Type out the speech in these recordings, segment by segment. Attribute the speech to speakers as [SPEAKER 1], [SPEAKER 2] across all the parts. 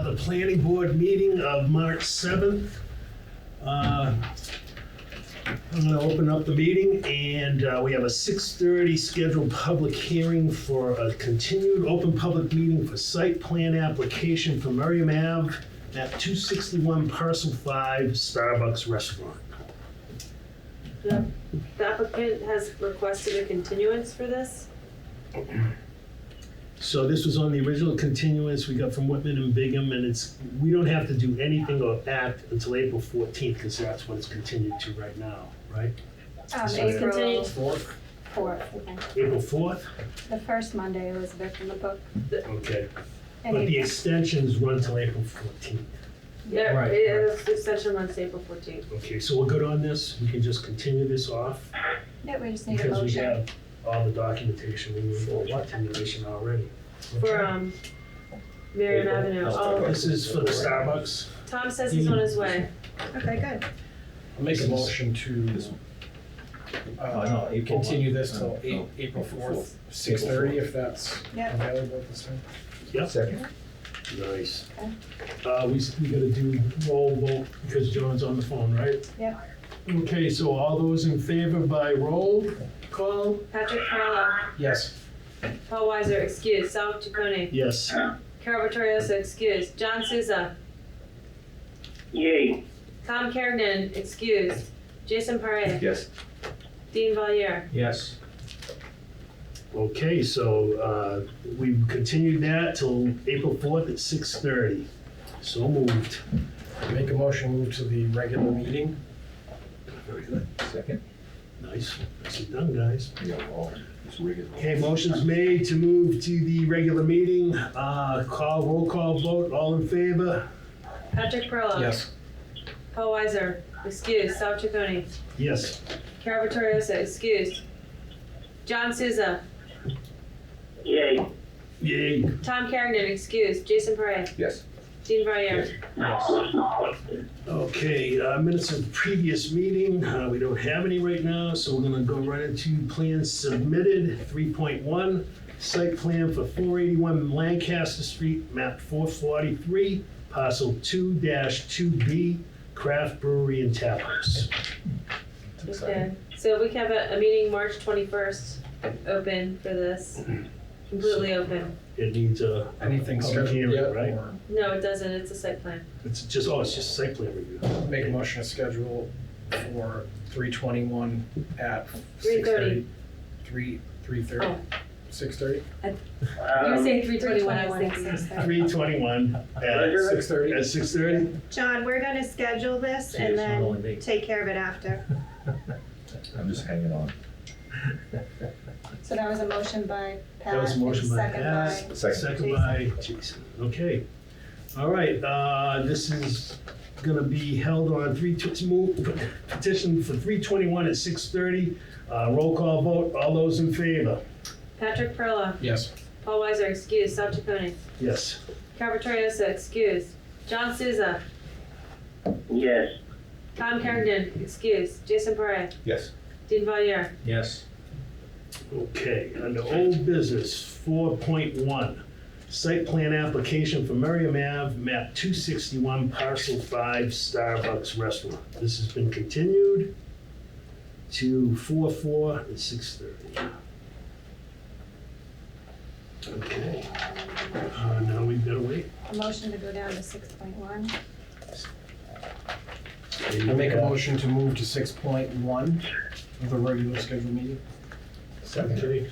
[SPEAKER 1] the planning board meeting of March 7th. I'm going to open up the meeting, and we have a 6:30 scheduled public hearing for a continued open public meeting for site plan application for Merriam Ave at 261 Parcel 5 Starbucks Restaurant.
[SPEAKER 2] The applicant has requested a continuance for this.
[SPEAKER 1] So this was on the original continuance we got from Whitman and Bingham, and we don't have to do anything or act until April 14th, because that's what it's continued to right now, right?
[SPEAKER 2] April continued.
[SPEAKER 3] 4th,
[SPEAKER 4] okay.
[SPEAKER 1] April 4th?
[SPEAKER 4] The first Monday, Elizabeth, in the book.
[SPEAKER 1] Okay.
[SPEAKER 4] And
[SPEAKER 1] But the
[SPEAKER 4] April.
[SPEAKER 1] extensions run till April 14th.
[SPEAKER 2] Yeah,
[SPEAKER 3] Right,
[SPEAKER 2] the extension runs to April 14th.
[SPEAKER 1] Okay, so we're good on this? We can just continue this off?
[SPEAKER 4] Yeah, we just need a
[SPEAKER 1] Because we
[SPEAKER 4] motion.
[SPEAKER 1] have all the documentation we need for continuation already.
[SPEAKER 2] For, Merriam Avenue. Oh,
[SPEAKER 1] This is for the Starbucks?
[SPEAKER 2] Tom says he's on his way.
[SPEAKER 4] Okay, good.
[SPEAKER 3] I'll make a motion to
[SPEAKER 5] no, April
[SPEAKER 3] continue this
[SPEAKER 5] what?
[SPEAKER 3] till
[SPEAKER 5] No,
[SPEAKER 3] April
[SPEAKER 5] April
[SPEAKER 3] 4th,
[SPEAKER 5] 4th.
[SPEAKER 3] 6:30, if that's
[SPEAKER 4] Yeah.
[SPEAKER 3] available at this time.
[SPEAKER 1] Yep.
[SPEAKER 5] Second.
[SPEAKER 1] Nice.
[SPEAKER 4] Okay.
[SPEAKER 1] We gotta do roll vote because John's on the phone, right?
[SPEAKER 4] Yep.
[SPEAKER 1] Okay, so all those in favor by roll call?
[SPEAKER 2] Patrick Perla,
[SPEAKER 3] Yes.
[SPEAKER 2] Paul Weiser, excused. Sal Chaconi,
[SPEAKER 1] Yes.
[SPEAKER 2] Carol Vittorioso, excused. John Souza,
[SPEAKER 6] Yay.
[SPEAKER 2] Tom Kergnen, excused. Jason Parre,
[SPEAKER 5] Yes.
[SPEAKER 2] Dean Valier.
[SPEAKER 5] Yes.
[SPEAKER 1] Okay, so we've continued that till April 4th at 6:30. So moved.
[SPEAKER 3] Make a motion, move to the regular meeting.
[SPEAKER 1] Very good.
[SPEAKER 5] Second.
[SPEAKER 1] Nice. Nicely done, guys.
[SPEAKER 5] Yeah, well, it's regular.
[SPEAKER 1] Okay, motion's made to move to the regular meeting. Roll call vote, all in favor?
[SPEAKER 2] Patrick Perla.
[SPEAKER 3] Yes.
[SPEAKER 2] Paul Weiser, excused. Sal Chaconi,
[SPEAKER 1] Yes.
[SPEAKER 2] Carol Vittorioso, excused. John Souza,
[SPEAKER 6] Yay.
[SPEAKER 1] Yay.
[SPEAKER 2] Tom Kergnen, excused. Jason Parre,
[SPEAKER 5] Yes.
[SPEAKER 2] Dean Valier.
[SPEAKER 1] Okay, minutes of previous meeting, we don't have any right now, so we're gonna go right into plans submitted. 3.1, site plan for 481 Lancaster Street, map 443, parcel 2-2B, Craft Brewery and Tap House.
[SPEAKER 2] Okay, so we have a meeting March 21st open for this, completely open.
[SPEAKER 1] It needs a
[SPEAKER 3] Anything
[SPEAKER 1] public
[SPEAKER 3] scheduled
[SPEAKER 1] hearing,
[SPEAKER 3] yet?
[SPEAKER 1] right?
[SPEAKER 3] Or
[SPEAKER 2] No, it doesn't, it's a site plan.
[SPEAKER 1] It's just site plan review.
[SPEAKER 3] make a motion to schedule for 3/21 at
[SPEAKER 2] 3:30.
[SPEAKER 3] 3:30,
[SPEAKER 2] Oh.
[SPEAKER 3] 6:30?
[SPEAKER 2] You were saying 321, I was
[SPEAKER 4] 3:21
[SPEAKER 2] thinking.
[SPEAKER 4] at 6:30.
[SPEAKER 1] 3:21 at
[SPEAKER 3] 6:30.
[SPEAKER 1] 6:30?
[SPEAKER 7] John, we're gonna schedule this
[SPEAKER 5] See,
[SPEAKER 7] and
[SPEAKER 5] it's not only
[SPEAKER 7] then
[SPEAKER 5] me.
[SPEAKER 7] take care of it after.
[SPEAKER 5] I'm just hanging on.
[SPEAKER 4] So that was a motion by Pat.
[SPEAKER 1] That was a motion by
[SPEAKER 4] second
[SPEAKER 1] Pat.
[SPEAKER 4] by-
[SPEAKER 1] Second by Jason. Okay. All right, this is gonna be held on petition for 321 at 6:30. Roll call vote, all those in favor?
[SPEAKER 2] Patrick Perla,
[SPEAKER 3] Yes.
[SPEAKER 2] Paul Weiser, excused. Sal Chaconi,
[SPEAKER 1] Yes.
[SPEAKER 2] Carol Vittorioso, excused. John Souza,
[SPEAKER 6] Yes.
[SPEAKER 2] Tom Kergnen, excused. Jason Parre,
[SPEAKER 5] Yes.
[SPEAKER 2] Dean Valier.
[SPEAKER 5] Yes.
[SPEAKER 1] Okay, under old business, 4.1, site plan application for Merriam Ave, map 261, parcel 5, Starbucks Restaurant. This has been continued to 4/4 at 6:30. Okay, now we've got to wait.
[SPEAKER 4] A motion to go down to 6.1.
[SPEAKER 3] I make a motion to move to 6.1 of the regular scheduled meeting.
[SPEAKER 1] Okay.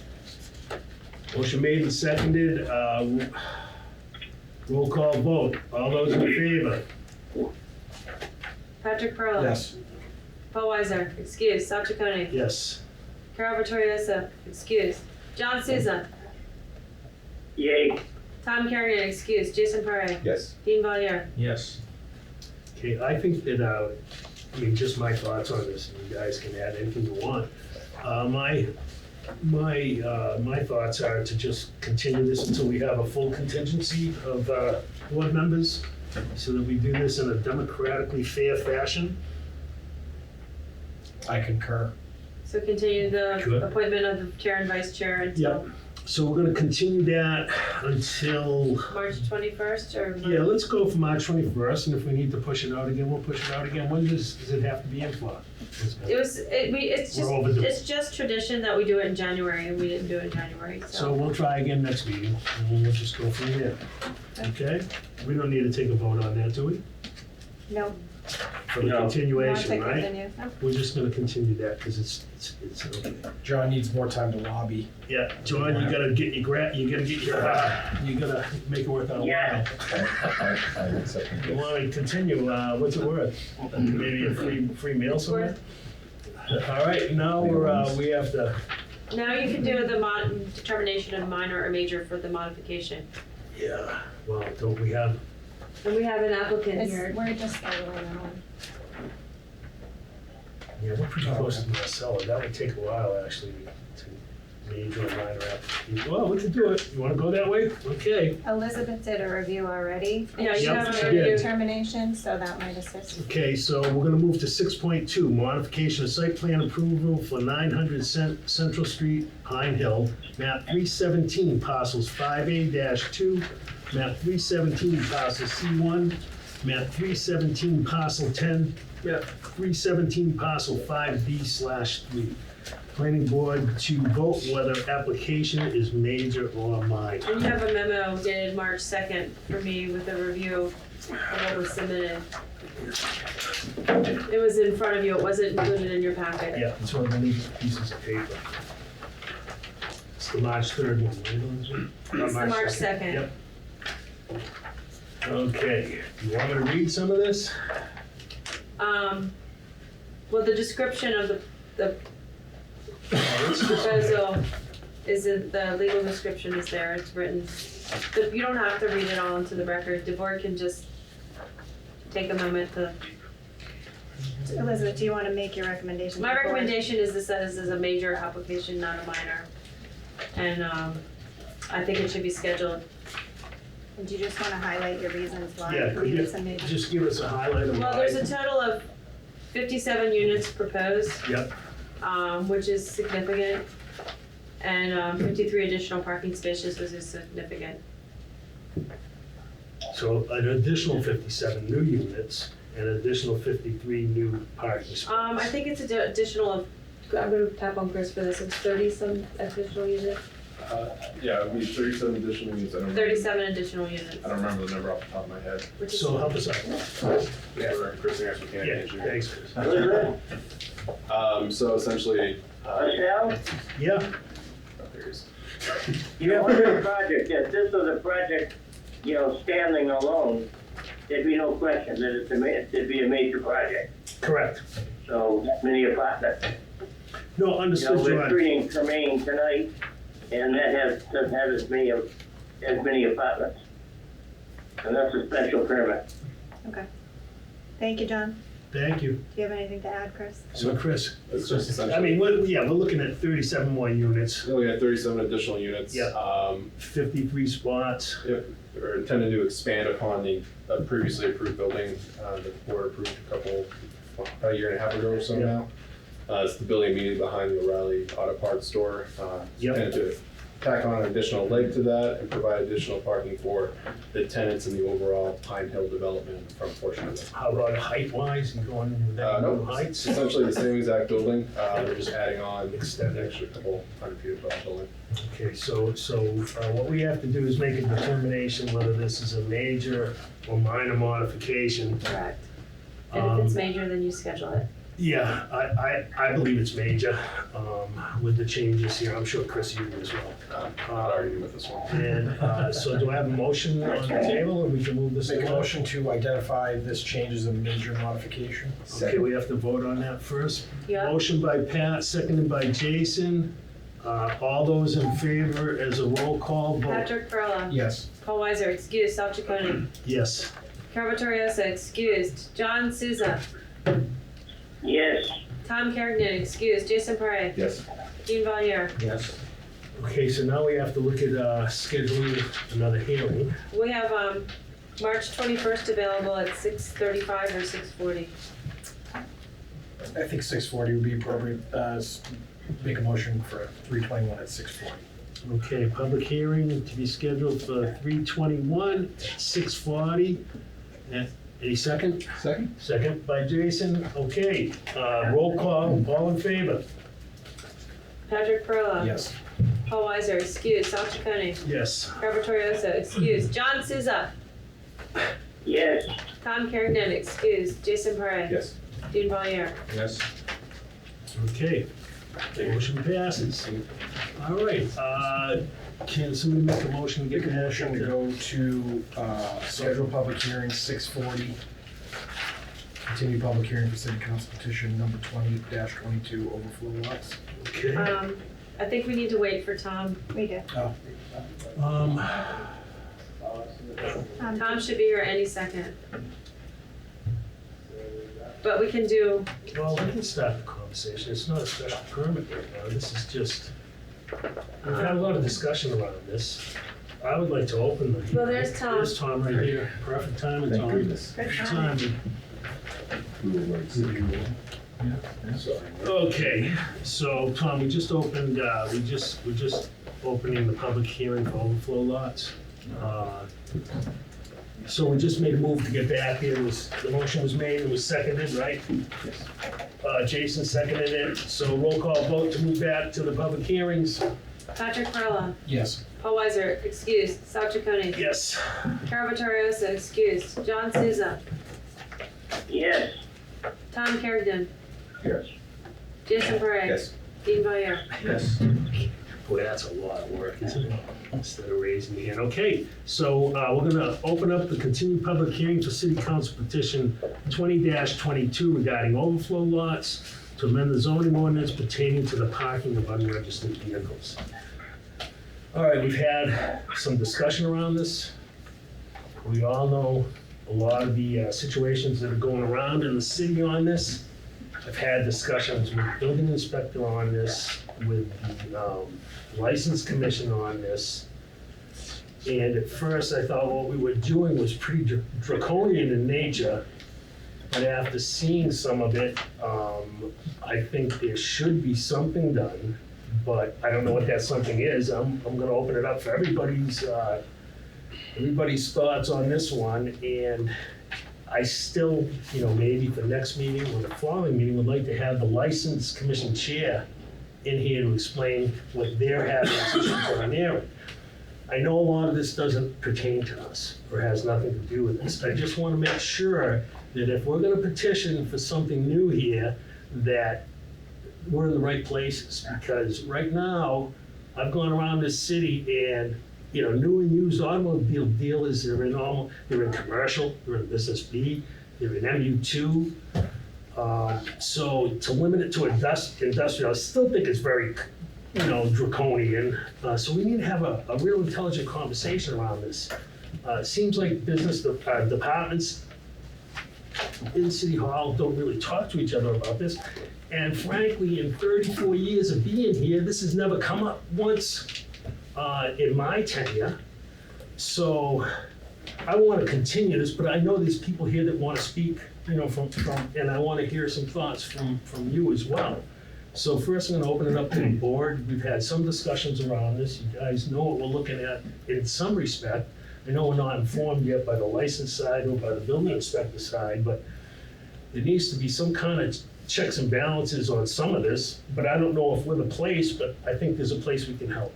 [SPEAKER 1] Motion made and seconded. Roll call vote. All those in favor?
[SPEAKER 2] Patrick Perla.
[SPEAKER 3] Yes.
[SPEAKER 2] Paul Weiser, excused. Sal Chaconi,
[SPEAKER 1] Yes.
[SPEAKER 2] Carol Vittorioso, excused. John Souza,
[SPEAKER 6] Yay.
[SPEAKER 2] Tom Kergnen, excused. Jason Parre,
[SPEAKER 5] Yes.
[SPEAKER 2] Dean Valier.
[SPEAKER 5] Yes.
[SPEAKER 1] Okay, I think that, just my thoughts on this, and you guys can add anything you want. My thoughts are to just continue this until we have a full contingency of board members, so that we do this in a democratically fair fashion.
[SPEAKER 3] I concur.
[SPEAKER 2] So continue the
[SPEAKER 1] Good.
[SPEAKER 2] appointment of the chair and vice chair until.
[SPEAKER 1] So we're gonna continue that until,
[SPEAKER 2] March 21st or?
[SPEAKER 1] yeah, let's go for March 21st, and if we need to push it out again, we'll push it out again. When does it have to be in for?
[SPEAKER 2] It's just tradition that we do it in January, and we didn't do it in January,
[SPEAKER 1] So
[SPEAKER 2] so.
[SPEAKER 1] we'll try again next meeting, and we'll just go from there. Okay? We don't need to take a vote on that, do we?
[SPEAKER 4] No,
[SPEAKER 1] For the
[SPEAKER 6] No.
[SPEAKER 4] not to
[SPEAKER 1] continuation, right?
[SPEAKER 4] continue. No.
[SPEAKER 1] We're just gonna continue that, because it's okay.
[SPEAKER 3] John needs more time to lobby.
[SPEAKER 1] Yeah, John, you gotta get your you gotta get your, you gotta make it worth our while.
[SPEAKER 6] Yeah.
[SPEAKER 5] I accept
[SPEAKER 1] You
[SPEAKER 5] it.
[SPEAKER 1] wanna continue, what's it worth? Maybe a free meal somewhere? All right, now we have to,
[SPEAKER 2] Now you can do the determination of minor or major for the modification.
[SPEAKER 1] yeah, well, don't we have,
[SPEAKER 2] And we have an applicant
[SPEAKER 4] It's,
[SPEAKER 2] here.
[SPEAKER 4] we're just scheduling on.
[SPEAKER 1] yeah, we're pretty close to Marcella. That would take a while, actually, to major and minor application. Well, we can do it. You wanna go that way? Okay.
[SPEAKER 4] Elizabeth did a review already.
[SPEAKER 2] Yeah, you
[SPEAKER 1] Yep,
[SPEAKER 2] have
[SPEAKER 1] she
[SPEAKER 2] a
[SPEAKER 1] did.
[SPEAKER 4] Determination, so that might assist.
[SPEAKER 1] Okay, so we're gonna move to 6.2, modification of site plan approval for 900 Central Street, Pine Hill, map 317, parcels 5A-2, map 317, parcel C1, map 317, parcel 10, map 317, parcel 5B/3. Planning board to vote whether application is major or minor.
[SPEAKER 2] And you have a memo dated March 2nd for me with a review of what was submitted. It was in front of you, it wasn't included in your packet.
[SPEAKER 1] Yeah, it's one of the neat pieces of paper. It's the March 3rd one, right, Elizabeth?
[SPEAKER 2] It's the March 2nd.
[SPEAKER 1] Yep. Okay, you want me to read some of this?
[SPEAKER 2] Well, the description of the
[SPEAKER 1] Let's just-
[SPEAKER 2] proposal isn't, the legal description is there, it's written. But you don't have to read it all into the record, the board can just take a moment to.
[SPEAKER 7] Elizabeth, do you want to make your recommendation?
[SPEAKER 2] My
[SPEAKER 7] to the board?
[SPEAKER 2] recommendation is this is a major application, not a minor. And, I think it should be scheduled.
[SPEAKER 7] And do you just want to highlight your reasons why?
[SPEAKER 1] Yeah,
[SPEAKER 7] you
[SPEAKER 1] could
[SPEAKER 7] believe
[SPEAKER 1] you
[SPEAKER 7] it's a major?
[SPEAKER 1] just give us a highlight of
[SPEAKER 2] Well,
[SPEAKER 1] why?
[SPEAKER 2] there's a total of 57 units proposed,
[SPEAKER 1] Yep,
[SPEAKER 2] which is significant. And 53 additional parking spaces, which is significant.
[SPEAKER 1] so an additional 57 new units and an additional 53 new parking spots.
[SPEAKER 2] I think it's an additional of, I'm gonna tap on Chris for this, it's 30-some additional units,
[SPEAKER 8] Yeah, it would be 37 additional units. I don't remember-
[SPEAKER 2] 37 additional units.
[SPEAKER 8] I don't remember the number off the top of my head.
[SPEAKER 2] Which is,
[SPEAKER 1] So help us out.
[SPEAKER 8] For Chris and Chris
[SPEAKER 1] Yeah,
[SPEAKER 8] Mechanic.
[SPEAKER 1] thanks, Chris.
[SPEAKER 8] So essentially,
[SPEAKER 6] Michelle,
[SPEAKER 1] Yeah,
[SPEAKER 8] oh, there he is.
[SPEAKER 6] you know, on this project, if this was a project, you know, standing alone, there'd be no question that it'd be a major project.
[SPEAKER 1] correct.
[SPEAKER 6] So that many apartments.
[SPEAKER 1] No,
[SPEAKER 6] You know,
[SPEAKER 1] understood,
[SPEAKER 6] we're
[SPEAKER 1] John.
[SPEAKER 6] treating Tremaine tonight, and that doesn't have as many apartments. And that's a special permit.
[SPEAKER 7] Okay. Thank you, John.
[SPEAKER 1] Thank you.
[SPEAKER 7] Do you have anything to add, Chris?
[SPEAKER 1] So Chris,
[SPEAKER 8] It's just
[SPEAKER 1] I
[SPEAKER 8] essentially,
[SPEAKER 1] mean, we're looking at 37 more units,
[SPEAKER 8] we had 37 additional units.
[SPEAKER 1] Yeah. 53 spots.
[SPEAKER 8] Yep, we're intending to expand upon the previously approved building. The board approved a year and a half ago or so
[SPEAKER 1] Yeah.
[SPEAKER 8] now. It's the building immediately behind the O'Reilly Auto Parts store.
[SPEAKER 1] Yep.
[SPEAKER 8] Intended to tack on an additional leg to that and provide additional parking for the tenants in the overall Pine Hill development from portion of it.
[SPEAKER 1] How about height-wise, you going with that new
[SPEAKER 8] No,
[SPEAKER 1] heights?
[SPEAKER 8] it's essentially the same exact building. We're just adding on an extra couple hundred feet of building.
[SPEAKER 1] Okay, so what we have to do is make a determination whether this is a major or minor modification.
[SPEAKER 2] correct. And if it's major, then you schedule it.
[SPEAKER 1] Yeah, I believe it's major, with the changes here. I'm sure Chris, you do as well.
[SPEAKER 8] Not arguing with this one.
[SPEAKER 1] And, so do I have a motion on the table, and we can move this
[SPEAKER 3] Make a
[SPEAKER 1] along?
[SPEAKER 3] motion to identify this change as a major modification.
[SPEAKER 1] Okay, we have to vote on that first.
[SPEAKER 2] Yeah.
[SPEAKER 1] Motion by Pat, seconded by Jason. All those in favor as a roll call vote?
[SPEAKER 2] Patrick Perla.
[SPEAKER 3] Yes.
[SPEAKER 2] Paul Weiser, excused. Sal Chaconi.
[SPEAKER 1] Yes.
[SPEAKER 2] Carol Toriosa, excused. John Souza.
[SPEAKER 6] Yes,
[SPEAKER 2] Tom Kerrigan, excused. Jason Parre.
[SPEAKER 5] Yes.
[SPEAKER 2] Jean Valier.
[SPEAKER 3] Yes.
[SPEAKER 1] Okay, so now we have to look at scheduling another hearing.
[SPEAKER 2] We have March 21st available at 6:35 or 6:40.
[SPEAKER 3] I think 6:40 would be appropriate. Make a motion for 321 at 6:40.
[SPEAKER 1] Okay, public hearing to be scheduled for 3/21, 6:40. Any second?
[SPEAKER 5] Second?
[SPEAKER 1] Second by Jason. Okay, roll call, all in favor?
[SPEAKER 2] Patrick Perla.
[SPEAKER 3] Yes.
[SPEAKER 2] Paul Weiser, excuse. Sal Chaconi.
[SPEAKER 1] Yes.
[SPEAKER 2] Carver Torioso, excuse. John Souza.
[SPEAKER 6] Yes,
[SPEAKER 2] Tom Kergnen, excuse. Jason Parre.
[SPEAKER 5] Yes.
[SPEAKER 2] Dean Valier.
[SPEAKER 5] Yes.
[SPEAKER 1] Okay, motion passes. All right, can somebody make a motion to
[SPEAKER 3] Make
[SPEAKER 1] get
[SPEAKER 3] a
[SPEAKER 1] the
[SPEAKER 3] motion to go to, schedule public hearing 6:40. Continue public hearing for city council petition number 20-22 overflow lots.
[SPEAKER 1] Okay.
[SPEAKER 2] I think we need to wait for Tom.
[SPEAKER 7] We do.
[SPEAKER 1] Um,
[SPEAKER 2] Tom should be here any second. But we can do,
[SPEAKER 1] well, we can start the conversation. It's not a special permit right now. This is just, we've had a lot of discussion around this. I would like to open the.
[SPEAKER 2] Well, there's Tom.
[SPEAKER 1] There's Tom right here. Perfect timing,
[SPEAKER 5] Thank
[SPEAKER 1] Tom.
[SPEAKER 5] goodness.
[SPEAKER 7] Good
[SPEAKER 1] Perfect
[SPEAKER 7] timing.
[SPEAKER 1] timing.
[SPEAKER 5] We were like, sorry.
[SPEAKER 1] Okay, so Tom, we just opened, we're just opening the public hearing for overflow lots. So we just made a move to get back here. The motion was made, it was seconded, right? Jason seconded it, so roll call vote to move back to the public hearings.
[SPEAKER 2] Patrick Perla.
[SPEAKER 3] Yes.
[SPEAKER 2] Paul Weiser, excuse. Sal Chaconi.
[SPEAKER 1] Yes.
[SPEAKER 2] Carver Torioso, excuse. John Souza.
[SPEAKER 6] yes,
[SPEAKER 2] Tom Kergnen.
[SPEAKER 5] Yes.
[SPEAKER 2] Jason Parre.
[SPEAKER 5] Yes.
[SPEAKER 2] Dean Valier.
[SPEAKER 5] Yes.
[SPEAKER 1] Boy, that's a lot of work, isn't it? Instead of raising the hand. Okay, so we're gonna open up the continued public hearing for City Council Petition 20-22 regarding overflow lots to amend the zoning ordinance pertaining to the parking of unregistered vehicles. All right, we've had some discussion around this. We all know a lot of the situations that are going around in the city on this. I've had discussions with the building inspector on this, with the license commission on this. And at first, I thought what we were doing was pretty draconian in nature. But after seeing some of it, I think there should be something done. But I don't know what that something is. I'm gonna open it up for everybody's thoughts on this one. And I still, maybe for the next meeting or the following meeting, would like to have the license commission chair in here to explain what they're having issues on their end. I know a lot of this doesn't pertain to us or has nothing to do with this. I just want to make sure that if we're going to petition for something new here, that we're in the right places. Because right now, I've gone around this city and new and used automobile dealers, they're in commercial, they're in business B, they're in MU2. So to limit it to industrial, I still think it's very, draconian. So we need to have a real intelligent conversation around this. It seems like business departments in City Hall don't really talk to each other about this. And frankly, in 34 years of being here, this has never come up once in my tenure. So I want to continue this, but I know there's people here that want to speak, and I want to hear some thoughts from you as well. So first, I'm going to open it up to the board. We've had some discussions around this. You guys know what we're looking at in some respect. I know we're not informed yet by the license side or by the building inspector side, but there needs to be some kind of checks and balances on some of this, but I don't know if we're the place, but I think there's a place we can help.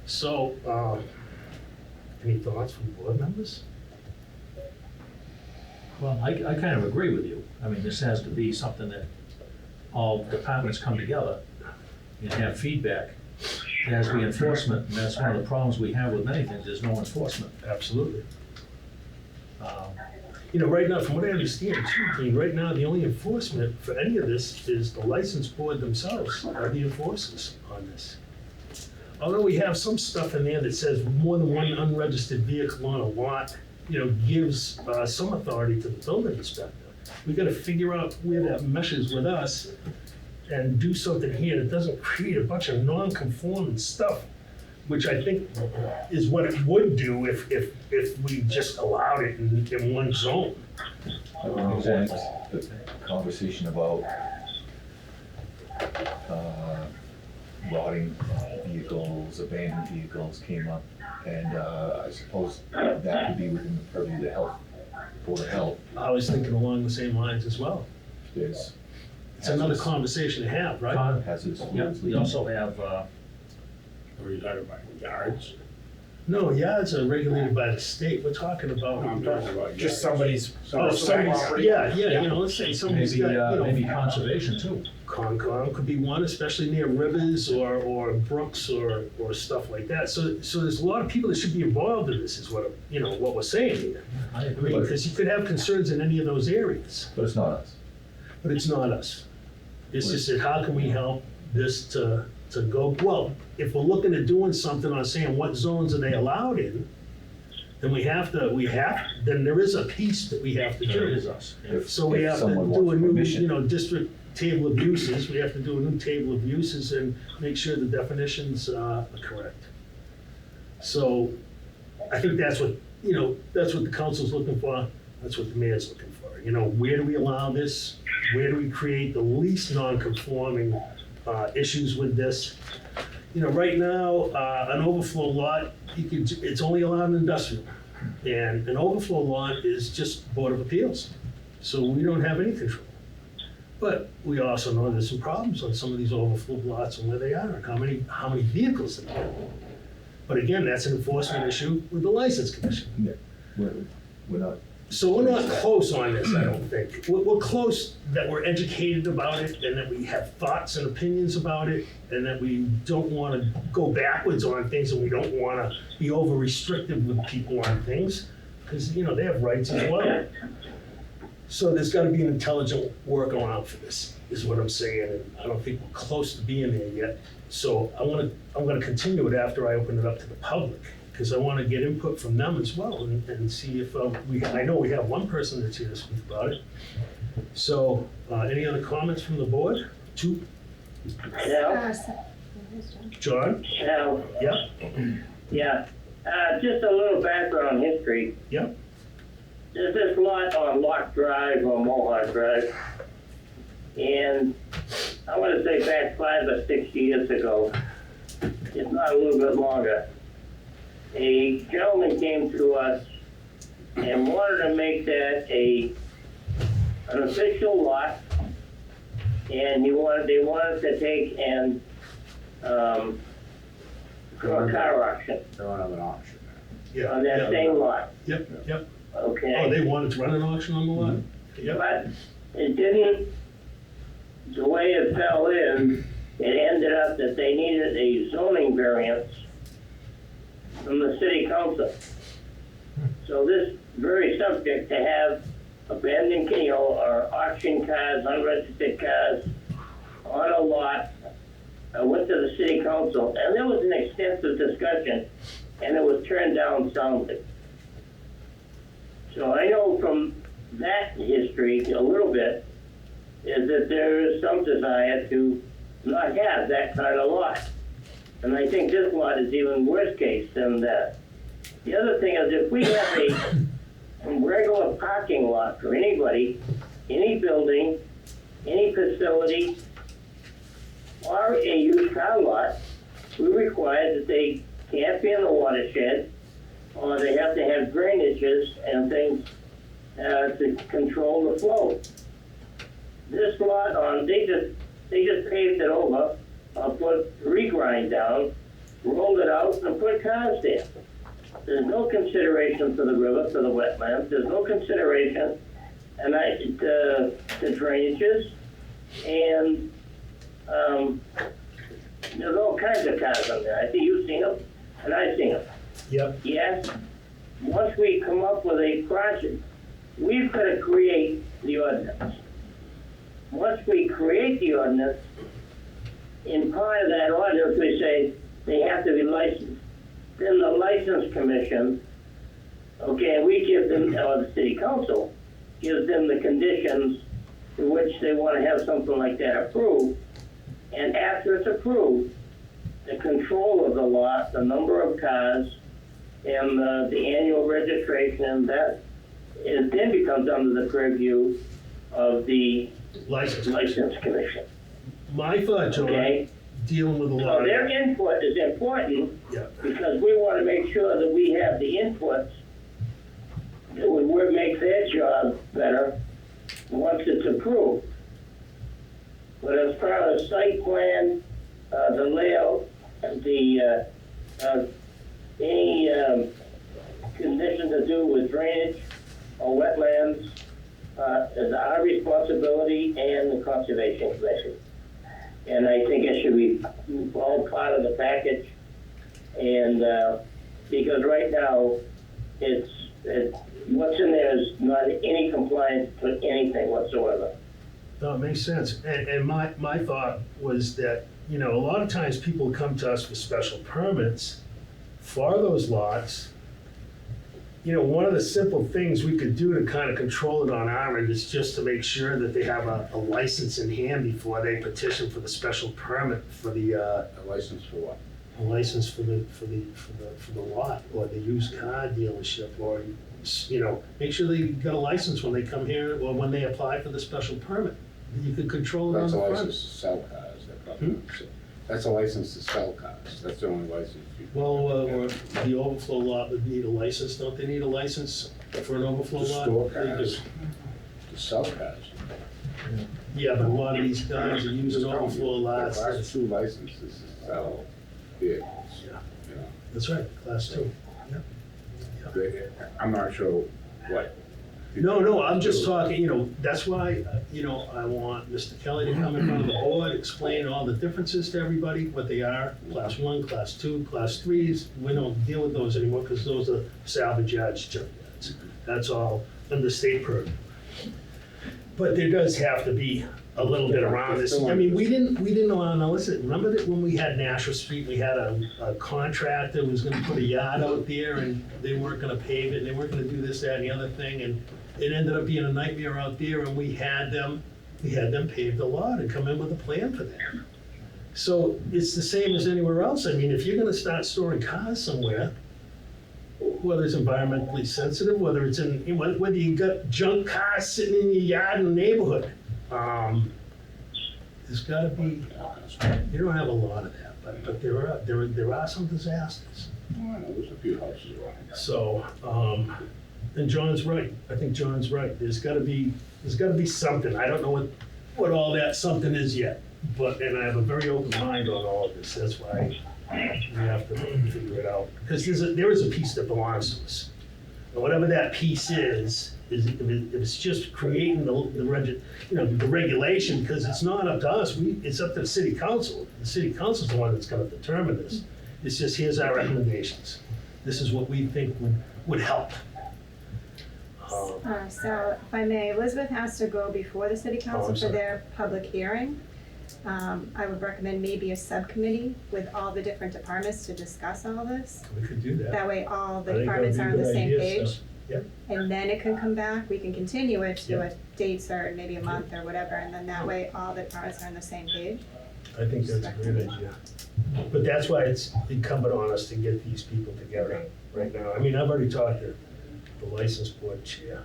[SPEAKER 1] So, any thoughts from board members?
[SPEAKER 9] Well, I kind of agree with you. I mean, this has to be something that all departments come together and have feedback. There has to be enforcement, and that's one of the problems we have with many things, there's no enforcement.
[SPEAKER 1] Absolutely. Right now, from what I understand, right now, the only enforcement for any of this is the license board themselves are the enforcers on this. Although we have some stuff in there that says more than one unregistered vehicle on a lot, gives some authority to the building inspector. We gotta figure out where that meshes with us and do something here that doesn't create a bunch of non-conforming stuff, which I think is what it would do if we just allowed it in one zone.
[SPEAKER 5] I don't know, the conversation about rotting vehicles, abandoned vehicles came up. And I suppose that could be within the purview of the health, Board of Health.
[SPEAKER 1] I was thinking along the same lines as well.
[SPEAKER 5] There's
[SPEAKER 1] It's another conversation to have, right?
[SPEAKER 5] hazardous
[SPEAKER 9] Yeah,
[SPEAKER 5] fluids
[SPEAKER 9] we
[SPEAKER 5] leaking.
[SPEAKER 9] also have,
[SPEAKER 10] Or you talking about yards?
[SPEAKER 1] No, yards are regulated by the state. We're talking about.
[SPEAKER 10] I'm talking about yards.
[SPEAKER 3] Just somebody's
[SPEAKER 1] Oh,
[SPEAKER 3] personal
[SPEAKER 1] somebody's,
[SPEAKER 3] property.
[SPEAKER 1] yeah, let's say somebody's
[SPEAKER 9] maybe,
[SPEAKER 1] got,
[SPEAKER 9] maybe conservation too.
[SPEAKER 1] Concom could be one, especially near rivers or brooks or stuff like that. So there's a lot of people that should be involved in this is what, what we're saying here.
[SPEAKER 9] I
[SPEAKER 1] I
[SPEAKER 9] agree.
[SPEAKER 1] mean, because you could have concerns in any of those areas,
[SPEAKER 5] But it's not us.
[SPEAKER 1] but it's not us. It's just that how can we help this to go, well, if we're looking at doing something on saying what zones are they allowed in, then then there is a piece that we have to
[SPEAKER 9] There
[SPEAKER 1] do.
[SPEAKER 9] is us.
[SPEAKER 1] So we
[SPEAKER 5] If
[SPEAKER 1] have to
[SPEAKER 5] someone
[SPEAKER 1] do a
[SPEAKER 5] wants
[SPEAKER 1] new,
[SPEAKER 5] permission.
[SPEAKER 1] district table of uses, we have to do a new table of uses and make sure the definitions are correct. So I think that's what the council's looking for, that's what the mayor's looking for. Where do we allow this? Where do we create the least non-conforming issues with this? Right now, an overflow lot, it's only allowed in industrial. And an overflow lot is just Board of Appeals. So we don't have any control. But we also know there's some problems on some of these overflow lots and where they are and how many vehicles they have. But again, that's an enforcement issue with the License Commission.
[SPEAKER 5] Yeah, we're not.
[SPEAKER 1] So we're not close on this, I don't think. We're close that we're educated about it and that we have thoughts and opinions about it and that we don't want to go backwards on things and we don't want to be over restrictive with people on things because, they have rights as well. So there's got to be an intelligent workaround for this, is what I'm saying. And I don't think we're close to being there yet. So I'm gonna continue it after I open it up to the public, because I want to get input from them as well and see if I know we have one person that's here to speak about it. So any other comments from the board? Two,
[SPEAKER 6] Now,
[SPEAKER 1] John?
[SPEAKER 6] now,
[SPEAKER 1] Yeah,
[SPEAKER 6] yeah, just a little background history.
[SPEAKER 1] yeah,
[SPEAKER 6] There's this lot on Lock Drive or Mohawk Drive, and I want to say back 5 or 6 years ago, if not a little bit longer, a gentleman came to us and wanted to make that an official lot, and they wanted to take and do a car auction
[SPEAKER 10] They don't have an option.
[SPEAKER 1] yeah.
[SPEAKER 6] on that
[SPEAKER 1] yeah.
[SPEAKER 6] same lot,
[SPEAKER 1] Yep.
[SPEAKER 6] okay?
[SPEAKER 1] Oh, they wanted to run an auction on the lot? Yep.
[SPEAKER 6] But it didn't, the way it fell in, it ended up that they needed a zoning variance from the city council. So this very subject to have abandoned, or auction cars, unregistered cars on a lot, I went to the city council, and there was an extensive discussion, and it was turned down soundly. So I know from that history a little bit, is that there is some desire to not have that kind of lot. And I think this lot is even worse case than that. The other thing is if we have a regular parking lot for anybody, any building, any facility, or a used car lot, we require that they can't be in the watershed, or they have to have drainages and things to control the flow. This lot they just paved it over, put regrind down, rolled it out, and put cars there. There's no consideration for the river, for the wetlands. There's no consideration, and the drainages, and there's all kinds of cars on there. I think you've seen them, and I've seen them.
[SPEAKER 1] Yep.
[SPEAKER 6] Yes, once we come up with a project, we've got to create the ordinance. Once we create the ordinance, in part of that ordinance, we say they have to be licensed. Then the license commission, okay, we give them, or the city council, gives them the conditions to which they want to have something like that approved. And after it's approved, the control of the lot, the number of cars, and the annual registration, that it then becomes under the purview of the
[SPEAKER 1] License.
[SPEAKER 6] license commission.
[SPEAKER 1] My thought, John,
[SPEAKER 6] Okay.
[SPEAKER 1] dealing with a
[SPEAKER 6] So
[SPEAKER 1] lot of.
[SPEAKER 6] their input is important
[SPEAKER 1] Yeah,
[SPEAKER 6] because we want to make sure that we have the inputs that would make their job better once it's approved. But as far as site plan, the layout, the, any condition to do with drainage or wetlands, is our responsibility and the Conservation Commission. And I think it should be all part of the package. And, because right now, what's in there is not any compliance to anything whatsoever.
[SPEAKER 1] no, it makes sense. And my thought was that, you know, a lot of times people come to us for special permits for those lots. You know, one of the simple things we could do to kind of control it on our end is just to make sure that they have a license in hand before they petition for the special permit for the,
[SPEAKER 10] A license for what?
[SPEAKER 1] a license for the lot, or the used car dealership, or, you know, make sure they got a license when they come here, or when they apply for the special permit. You could control it on
[SPEAKER 10] That's a
[SPEAKER 1] the front.
[SPEAKER 10] license to sell cars. That's a license to sell cars. That's the only license you.
[SPEAKER 1] Well, or the overflow lot would need a license, don't they need a license for an overflow
[SPEAKER 10] To
[SPEAKER 1] lot?
[SPEAKER 10] store
[SPEAKER 1] They
[SPEAKER 10] cars,
[SPEAKER 1] just-
[SPEAKER 10] to sell cars.
[SPEAKER 1] Yeah, but a lot of these guys are using overflow lots.
[SPEAKER 10] Class 2 licenses to sell vehicles.
[SPEAKER 1] Yeah.
[SPEAKER 10] You know,
[SPEAKER 1] That's right, class 2.
[SPEAKER 10] I'm not sure what.
[SPEAKER 1] No, I'm just talking, you know, that's why, you know, I want Mr. Kelly to come in front of the board, explain all the differences to everybody, what they are, class 1, class 2, class 3s. We don't deal with those anymore because those are salvage yards junkyards. That's all under state purview. But there does have to be a little bit around this. I mean, we didn't allow, now listen, remember that when we had Nashua Street, we had a contractor who was gonna put a yard out there and they weren't gonna pave it, and they weren't gonna do this, that, and the other thing, and it ended up being a nightmare out there, and we had them pave the lot and come in with a plan for that. So it's the same as anywhere else. I mean, if you're gonna start storing cars somewhere, whether it's environmentally sensitive, whether it's whether you got junk cars sitting in your yard in the neighborhood, there's gotta be, you don't have a lot of that, but there are some disasters.
[SPEAKER 10] Oh, I know, there's a few houses around.
[SPEAKER 1] So, and John's right, I think John's right, there's gotta be something, I don't know what all that something is yet, and I have a very open mind on all of this, that's why we have to figure it out. Because there is a piece that belongs to us. And whatever that piece is if it's just creating the regulation, because it's not up to us, it's up to the city council. The city council's the one that's gonna determine this. It's just, here's our recommendations. This is what we think would help.
[SPEAKER 7] So if I may, Elizabeth has to go before the city council for
[SPEAKER 1] sorry.
[SPEAKER 7] their public hearing. I would recommend maybe a subcommittee with all the different departments to discuss all this.
[SPEAKER 1] We could do that.
[SPEAKER 7] That way all the
[SPEAKER 1] I think that would
[SPEAKER 7] departments
[SPEAKER 1] be a
[SPEAKER 7] are on the
[SPEAKER 1] good
[SPEAKER 7] same
[SPEAKER 1] idea, so,
[SPEAKER 7] page.
[SPEAKER 1] yep.
[SPEAKER 7] And then it can come back, we can continue it to
[SPEAKER 1] Yeah.
[SPEAKER 7] a date certain, maybe a month or whatever, and then that way all the departments are on the same page.
[SPEAKER 1] I think that's a great idea. But that's why it's incumbent on us to get these people together right now. I mean, I've already talked to the license board chair,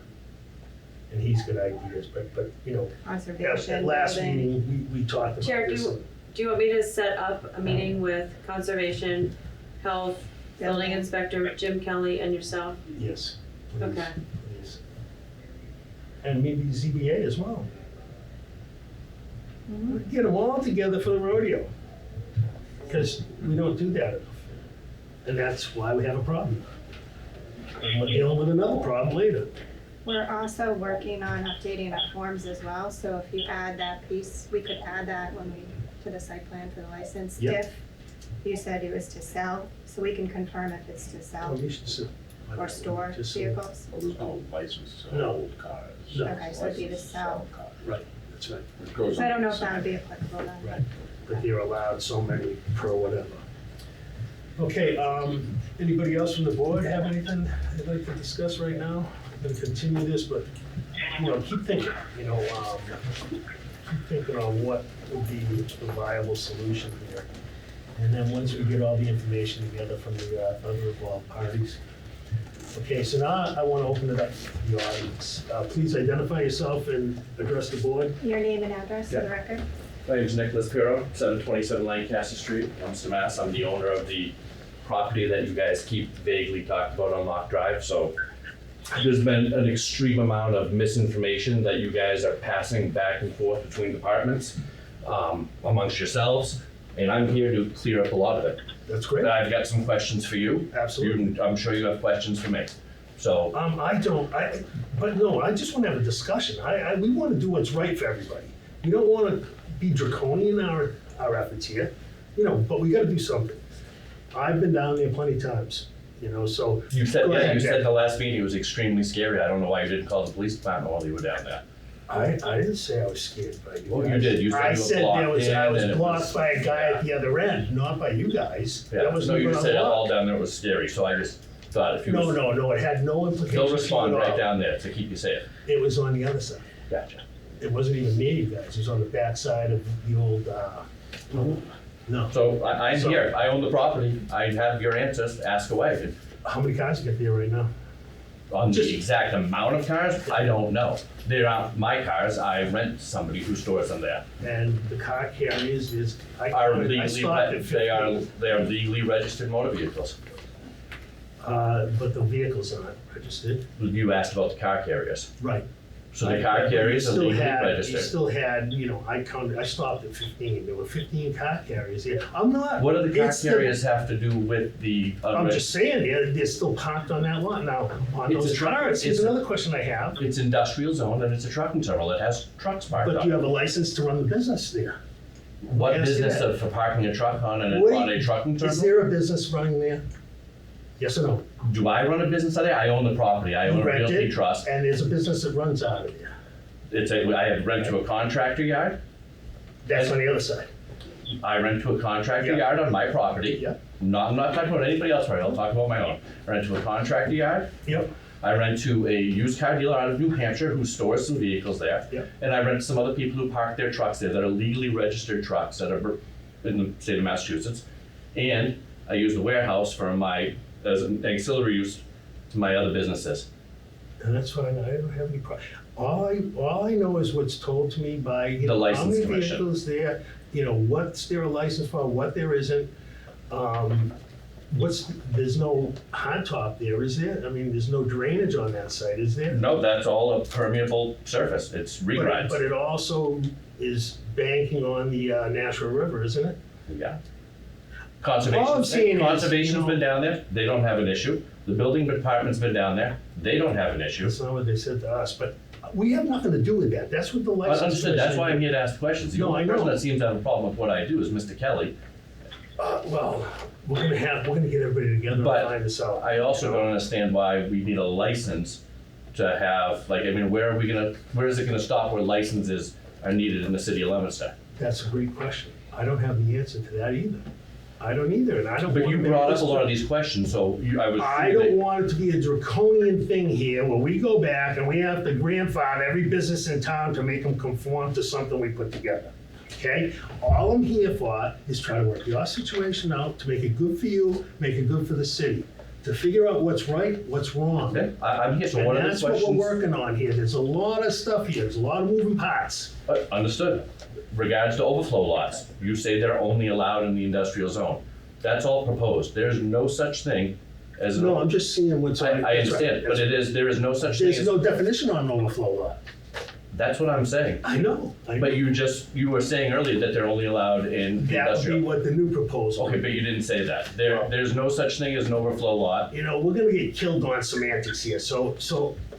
[SPEAKER 1] and he's got ideas, but, you know,
[SPEAKER 7] Conservation,
[SPEAKER 1] at last
[SPEAKER 7] building.
[SPEAKER 1] meeting, we talked about
[SPEAKER 2] Chair,
[SPEAKER 1] this.
[SPEAKER 2] do you want me to set up a meeting with Conservation, Health, Building Inspector, Jim Kelly, and yourself?
[SPEAKER 1] Yes. please,
[SPEAKER 2] Okay.
[SPEAKER 1] please. And maybe ZBA as well. Get them all together for the rodeo. Because we don't do that enough. And that's why we have a problem. And we're dealing with another problem later.
[SPEAKER 7] We're also working on updating our forms as well, so if you add that piece, we could add that to the site plan for the license.
[SPEAKER 1] Yep.
[SPEAKER 7] If you said it was to sell, so we can confirm if it's to
[SPEAKER 1] Oh,
[SPEAKER 7] sell
[SPEAKER 1] you should sit.
[SPEAKER 7] or store
[SPEAKER 1] Just so-
[SPEAKER 7] vehicles.
[SPEAKER 10] Well, there's no license to
[SPEAKER 1] No.
[SPEAKER 10] hold cars.
[SPEAKER 1] No.
[SPEAKER 7] Okay, so it'd be to
[SPEAKER 10] License
[SPEAKER 7] sell.
[SPEAKER 10] cars.
[SPEAKER 1] Right, that's right.
[SPEAKER 10] It goes
[SPEAKER 7] So I don't know
[SPEAKER 10] on
[SPEAKER 7] if that would be applicable then.
[SPEAKER 1] Right, but they're allowed so many per whatever. Okay, anybody else from the board have anything they'd like to discuss right now? I'm gonna continue this, but, you know, keep thinking, you know, keep thinking on what would be the viable solution here. And then once we get all the information together from the other involved parties. Okay, so now I wanna open it up to the audience. Please identify yourself and address the board.
[SPEAKER 7] Your name and address for the
[SPEAKER 1] Yeah.
[SPEAKER 7] record?
[SPEAKER 11] My name's Nicholas Pirro, 727 Lancaster Street, Leominster, Mass. I'm the owner of the property that you guys keep vaguely talked about on Lock Drive. So there's been an extreme amount of misinformation that you guys are passing back and forth between departments amongst yourselves, and I'm here to clear up a lot of it.
[SPEAKER 1] That's great.
[SPEAKER 11] I've got some questions for you.
[SPEAKER 1] Absolutely.
[SPEAKER 11] I'm sure you have questions for me. So
[SPEAKER 1] I just want to have a discussion. We want to do what's right for everybody. We don't want to be draconian in our efforts here, but we got to do something. I've been down there plenty of times, so.
[SPEAKER 11] you said,
[SPEAKER 1] Go
[SPEAKER 11] yeah,
[SPEAKER 1] ahead,
[SPEAKER 11] you said
[SPEAKER 1] Jack.
[SPEAKER 11] the last meeting was extremely scary. I don't know why you didn't call the police department while you were down there.
[SPEAKER 1] I didn't say I was scared by you
[SPEAKER 11] Well,
[SPEAKER 1] guys.
[SPEAKER 11] you did. You said
[SPEAKER 1] I
[SPEAKER 11] you were
[SPEAKER 1] said
[SPEAKER 11] blocked
[SPEAKER 1] I was
[SPEAKER 11] in and it
[SPEAKER 1] blocked
[SPEAKER 11] was-
[SPEAKER 1] by a guy at the other end, not by you guys.
[SPEAKER 11] Yeah,
[SPEAKER 1] That was
[SPEAKER 11] no, you
[SPEAKER 1] even
[SPEAKER 11] just said all
[SPEAKER 1] unlocked.
[SPEAKER 11] down there was scary, so I just thought if you
[SPEAKER 1] No,
[SPEAKER 11] was,
[SPEAKER 1] it had no implications.
[SPEAKER 11] they'll respond
[SPEAKER 1] at
[SPEAKER 11] right
[SPEAKER 1] all.
[SPEAKER 11] down there to keep you safe.
[SPEAKER 1] It was on the other side.
[SPEAKER 11] Gotcha.
[SPEAKER 1] It wasn't even near you guys. It was on the back side of the old, no.
[SPEAKER 11] So I'm
[SPEAKER 1] So-
[SPEAKER 11] here. I own the property. I have your answers. Ask away.
[SPEAKER 1] How many cars get there right now?
[SPEAKER 11] On
[SPEAKER 1] Just-
[SPEAKER 11] the exact amount of cars, I don't know. They're not my cars. I rent to somebody who stores them there.
[SPEAKER 1] And the car carriers
[SPEAKER 11] Are
[SPEAKER 1] I
[SPEAKER 11] legally
[SPEAKER 1] stopped at
[SPEAKER 11] they are
[SPEAKER 1] 15.
[SPEAKER 11] legally registered motor vehicles.
[SPEAKER 1] But the vehicles aren't registered.
[SPEAKER 11] You asked about the car carriers.
[SPEAKER 1] Right.
[SPEAKER 11] So the car carriers are
[SPEAKER 1] You
[SPEAKER 11] legally
[SPEAKER 1] You
[SPEAKER 11] registered.
[SPEAKER 1] still had, I stopped at 15. There were 15 car carriers here. I'm not.
[SPEAKER 11] What do the car
[SPEAKER 1] it's
[SPEAKER 11] carriers have to do with the?
[SPEAKER 1] I'm just saying, they're still parked on that lot. Now, on
[SPEAKER 11] It's a
[SPEAKER 1] those
[SPEAKER 11] truck-
[SPEAKER 1] cars, here's
[SPEAKER 11] it's a-
[SPEAKER 1] another question I have.
[SPEAKER 11] It's industrial zone and it's a trucking terminal. It has trucks parked
[SPEAKER 1] But
[SPEAKER 11] on
[SPEAKER 1] you
[SPEAKER 11] it.
[SPEAKER 1] have a license to run the business there.
[SPEAKER 11] What
[SPEAKER 1] Yes,
[SPEAKER 11] business
[SPEAKER 1] yeah.
[SPEAKER 11] for parking a truck on
[SPEAKER 1] Wait,
[SPEAKER 11] a trucking
[SPEAKER 1] Is
[SPEAKER 11] terminal?
[SPEAKER 1] there a business running there? Yes or no?
[SPEAKER 11] Do I run a business out there? I own the property. I own
[SPEAKER 1] You
[SPEAKER 11] a
[SPEAKER 1] rent
[SPEAKER 11] realty
[SPEAKER 1] it,
[SPEAKER 11] trust.
[SPEAKER 1] and there's a business that runs out of there.
[SPEAKER 11] I have rent to a contractor yard.
[SPEAKER 1] That's on the other side.
[SPEAKER 11] I rent to a contractor
[SPEAKER 1] Yeah.
[SPEAKER 11] yard on my property.
[SPEAKER 1] Yeah.
[SPEAKER 11] I'm not talking about anybody else, right? I'll talk about my own. I rent to a contractor yard.
[SPEAKER 1] Yep.
[SPEAKER 11] I rent to a used car dealer out of New Hampshire who stores some vehicles there.
[SPEAKER 1] Yep.
[SPEAKER 11] And I rent to some other people who park their trucks there that are legally registered trucks that are in the state of Massachusetts. And I use the warehouse for as an auxiliary use to my other businesses.
[SPEAKER 1] And that's fine. I don't have any problem. All I know is what's told to me by,
[SPEAKER 11] The
[SPEAKER 1] how
[SPEAKER 11] license
[SPEAKER 1] many
[SPEAKER 11] commission.
[SPEAKER 1] vehicles there, what's there a license for, what there isn't. There's no hot top there, is there? I mean, there's no drainage on that site, is there?
[SPEAKER 11] No, that's all a permeable surface. It's regrind.
[SPEAKER 1] But it also is banking on the Nashua River, isn't it?
[SPEAKER 11] Yeah.
[SPEAKER 1] All I'm saying is,
[SPEAKER 11] Conservation's been down there, they don't have an issue. The building department's been down there, they don't have an issue.
[SPEAKER 1] That's not what they said to us, but we have nothing to do with that. That's what the license.
[SPEAKER 11] Understood, that's why I'm
[SPEAKER 1] commission-
[SPEAKER 11] here to ask questions. The
[SPEAKER 1] No,
[SPEAKER 11] only
[SPEAKER 1] I know.
[SPEAKER 11] person that seems to have a problem with what I do is Mr. Kelly.
[SPEAKER 1] Well, we're gonna get everybody together and
[SPEAKER 11] But
[SPEAKER 1] find this out.
[SPEAKER 11] I also don't understand why we need a license to have, where is it gonna stop where licenses are needed in the city of Leominster?
[SPEAKER 1] That's a great question. I don't have the answer to that either. I don't either, and I don't.
[SPEAKER 11] But
[SPEAKER 1] wanna
[SPEAKER 11] you
[SPEAKER 1] make
[SPEAKER 11] brought
[SPEAKER 1] this
[SPEAKER 11] up a lot of these questions, so I was.
[SPEAKER 1] I don't want it to be a draconian thing here where we go back and we have to grandfather every business in town to make them conform to something we put together. Okay? All I'm here for is try to work your situation out, to make it good for you, make it good for the city, to figure out what's right, what's wrong.
[SPEAKER 11] Okay, I'm here, so what are
[SPEAKER 1] And
[SPEAKER 11] the
[SPEAKER 1] that's what
[SPEAKER 11] questions?
[SPEAKER 1] we're working on here. There's a lot of stuff here. There's a lot of moving parts.
[SPEAKER 11] Understood. Regards to overflow lots, you say they're only allowed in the industrial zone. That's all proposed. There's no such thing as.
[SPEAKER 1] No, I'm just seeing what's
[SPEAKER 11] I
[SPEAKER 1] on. that's right.
[SPEAKER 11] understand, but there is no such thing
[SPEAKER 1] There's
[SPEAKER 11] as.
[SPEAKER 1] no definition on an overflow lot.
[SPEAKER 11] That's what I'm saying.
[SPEAKER 1] I know.
[SPEAKER 11] But you were saying earlier that they're only allowed in
[SPEAKER 1] That would be
[SPEAKER 11] industrial.
[SPEAKER 1] what the new proposal.
[SPEAKER 11] Okay, but you didn't say that. There's no such thing as an overflow lot.
[SPEAKER 1] We're gonna get killed on semantics here, so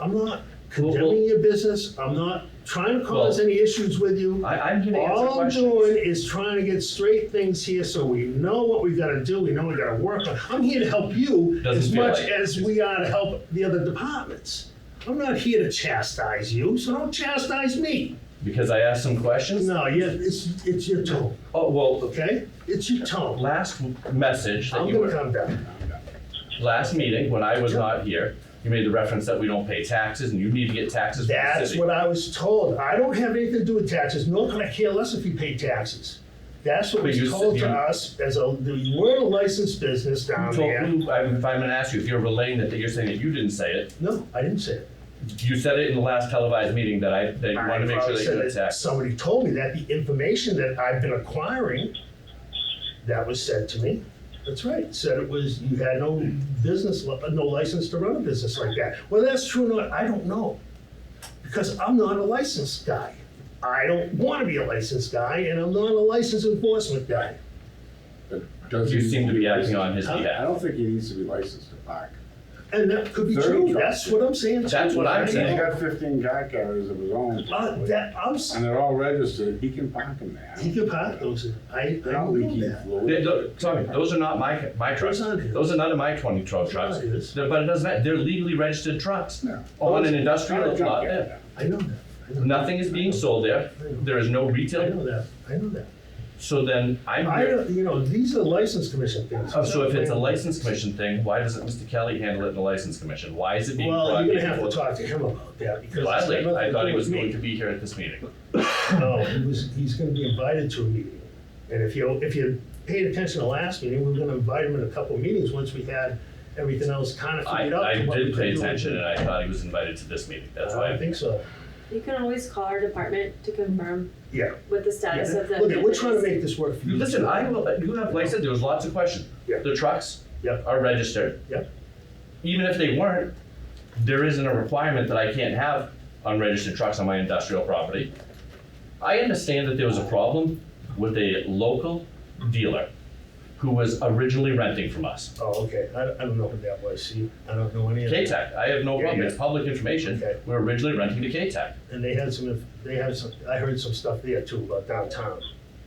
[SPEAKER 1] I'm not
[SPEAKER 11] Well,
[SPEAKER 1] condemning your business, I'm not trying to cause
[SPEAKER 11] Well,
[SPEAKER 1] any issues with you.
[SPEAKER 11] I'm here to answer
[SPEAKER 1] All I'm
[SPEAKER 11] questions.
[SPEAKER 1] doing is trying to get straight things here, so we know what we gotta do, we know we gotta work on. I'm here to help you
[SPEAKER 11] Doesn't
[SPEAKER 1] as
[SPEAKER 11] feel
[SPEAKER 1] much
[SPEAKER 11] like it.
[SPEAKER 1] as we are to help the other departments. I'm not here to chastise you, so don't chastise me.
[SPEAKER 11] Because I asked some questions?
[SPEAKER 1] No, it's your tone,
[SPEAKER 11] Oh, well,
[SPEAKER 1] okay? It's your tone.
[SPEAKER 11] last message that
[SPEAKER 1] I'm
[SPEAKER 11] you
[SPEAKER 1] gonna
[SPEAKER 11] were,
[SPEAKER 1] calm down.
[SPEAKER 11] last meeting, when I was not here, you made the reference that we don't pay taxes and you need to get taxes from the
[SPEAKER 1] That's
[SPEAKER 11] city.
[SPEAKER 1] what I was told. I don't have anything to do with taxes, nor can I care less if you pay taxes. That's what
[SPEAKER 11] But
[SPEAKER 1] was
[SPEAKER 11] you
[SPEAKER 1] told
[SPEAKER 11] said
[SPEAKER 1] to
[SPEAKER 11] you-
[SPEAKER 1] us we're a licensed business down
[SPEAKER 11] So
[SPEAKER 1] there.
[SPEAKER 11] if I'm gonna ask you, if you're relaying that you're saying that you didn't say it,
[SPEAKER 1] No, I didn't say it.
[SPEAKER 11] You said it in the last televised meeting that you wanted to make sure that you
[SPEAKER 1] said
[SPEAKER 11] had tax.
[SPEAKER 1] somebody told me that the information that I've been acquiring, that was said to me. That's right, said it was, you had no business, no license to run a business like that. Whether that's true or not, I don't know. Because I'm not a licensed guy. I don't want to be a licensed guy, and I'm not a license enforcement guy.
[SPEAKER 10] Does
[SPEAKER 11] You
[SPEAKER 10] he
[SPEAKER 11] seem
[SPEAKER 10] need
[SPEAKER 11] to be acting
[SPEAKER 10] licensed?
[SPEAKER 11] on his
[SPEAKER 10] I
[SPEAKER 11] behalf.
[SPEAKER 10] don't think he needs to be licensed to park.
[SPEAKER 1] And that could be
[SPEAKER 10] 30
[SPEAKER 1] true,
[SPEAKER 10] trucks.
[SPEAKER 1] that's what I'm saying too.
[SPEAKER 11] That's what I'm
[SPEAKER 1] I
[SPEAKER 11] saying.
[SPEAKER 10] He's
[SPEAKER 1] know.
[SPEAKER 10] got 15 car carriers of his own.
[SPEAKER 1] And
[SPEAKER 10] And they're all registered, he can park them there.
[SPEAKER 1] he could park those, I
[SPEAKER 10] They're not
[SPEAKER 1] know
[SPEAKER 10] leaky
[SPEAKER 1] that.
[SPEAKER 10] fluid.
[SPEAKER 11] Tommy, those are not my trucks.
[SPEAKER 1] Those aren't his.
[SPEAKER 11] Those are none of my 2012 trucks.
[SPEAKER 1] Those aren't his.
[SPEAKER 11] But it doesn't matter, they're legally registered trucks
[SPEAKER 10] No.
[SPEAKER 11] on an
[SPEAKER 10] Not
[SPEAKER 11] industrial
[SPEAKER 10] a
[SPEAKER 11] lot.
[SPEAKER 10] junkyard.
[SPEAKER 11] Yeah.
[SPEAKER 1] I know that. I know
[SPEAKER 11] Nothing is being sold there.
[SPEAKER 1] I know.
[SPEAKER 11] There is no
[SPEAKER 1] I
[SPEAKER 11] retail.
[SPEAKER 1] know that, I know that.
[SPEAKER 11] So then I'm
[SPEAKER 1] I
[SPEAKER 11] here.
[SPEAKER 1] don't, you know, these are license commission things.
[SPEAKER 11] Oh, so if it's a license commission thing, why doesn't Mr. Kelly handle it in the license commission? Why is it being
[SPEAKER 1] Well,
[SPEAKER 11] brought
[SPEAKER 1] you're gonna have
[SPEAKER 11] before?
[SPEAKER 1] to talk to him about that because. it's
[SPEAKER 11] Gladly,
[SPEAKER 1] got nothing
[SPEAKER 11] I
[SPEAKER 1] to
[SPEAKER 11] thought
[SPEAKER 1] do
[SPEAKER 11] he was
[SPEAKER 1] with
[SPEAKER 11] going
[SPEAKER 1] me.
[SPEAKER 11] to be here at this meeting.
[SPEAKER 1] No, he's gonna be invited to a meeting. And if you paid attention to last meeting, we were gonna invite him in a couple of meetings once we had everything else kind of figured out.
[SPEAKER 11] I
[SPEAKER 1] what we
[SPEAKER 11] did
[SPEAKER 1] could
[SPEAKER 11] pay
[SPEAKER 1] do.
[SPEAKER 11] attention and I thought he was invited to this meeting. That's
[SPEAKER 1] I
[SPEAKER 11] why.
[SPEAKER 1] don't think so.
[SPEAKER 2] You can always call our department to confirm
[SPEAKER 1] Yeah.
[SPEAKER 2] what the status of the.
[SPEAKER 1] Look, we're trying to
[SPEAKER 2] amendment
[SPEAKER 1] make this work for you.
[SPEAKER 11] Listen, you have, like I said, there was lots of questions.
[SPEAKER 1] Yeah.
[SPEAKER 11] The trucks
[SPEAKER 1] Yeah.
[SPEAKER 11] are registered.
[SPEAKER 1] Yep.
[SPEAKER 11] Even if they weren't, there isn't a requirement that I can't have unregistered trucks on my industrial property. I understand that there was a problem with a local dealer who was originally renting from us.
[SPEAKER 1] Oh, okay. I don't know who that was. See, I don't know any of that.
[SPEAKER 11] K-Tech, I have no
[SPEAKER 1] Yeah,
[SPEAKER 11] problem,
[SPEAKER 1] yeah.
[SPEAKER 11] it's public information.
[SPEAKER 1] Okay.
[SPEAKER 11] We're originally renting to K-Tech.
[SPEAKER 1] And they had some, I heard some stuff there too about downtown.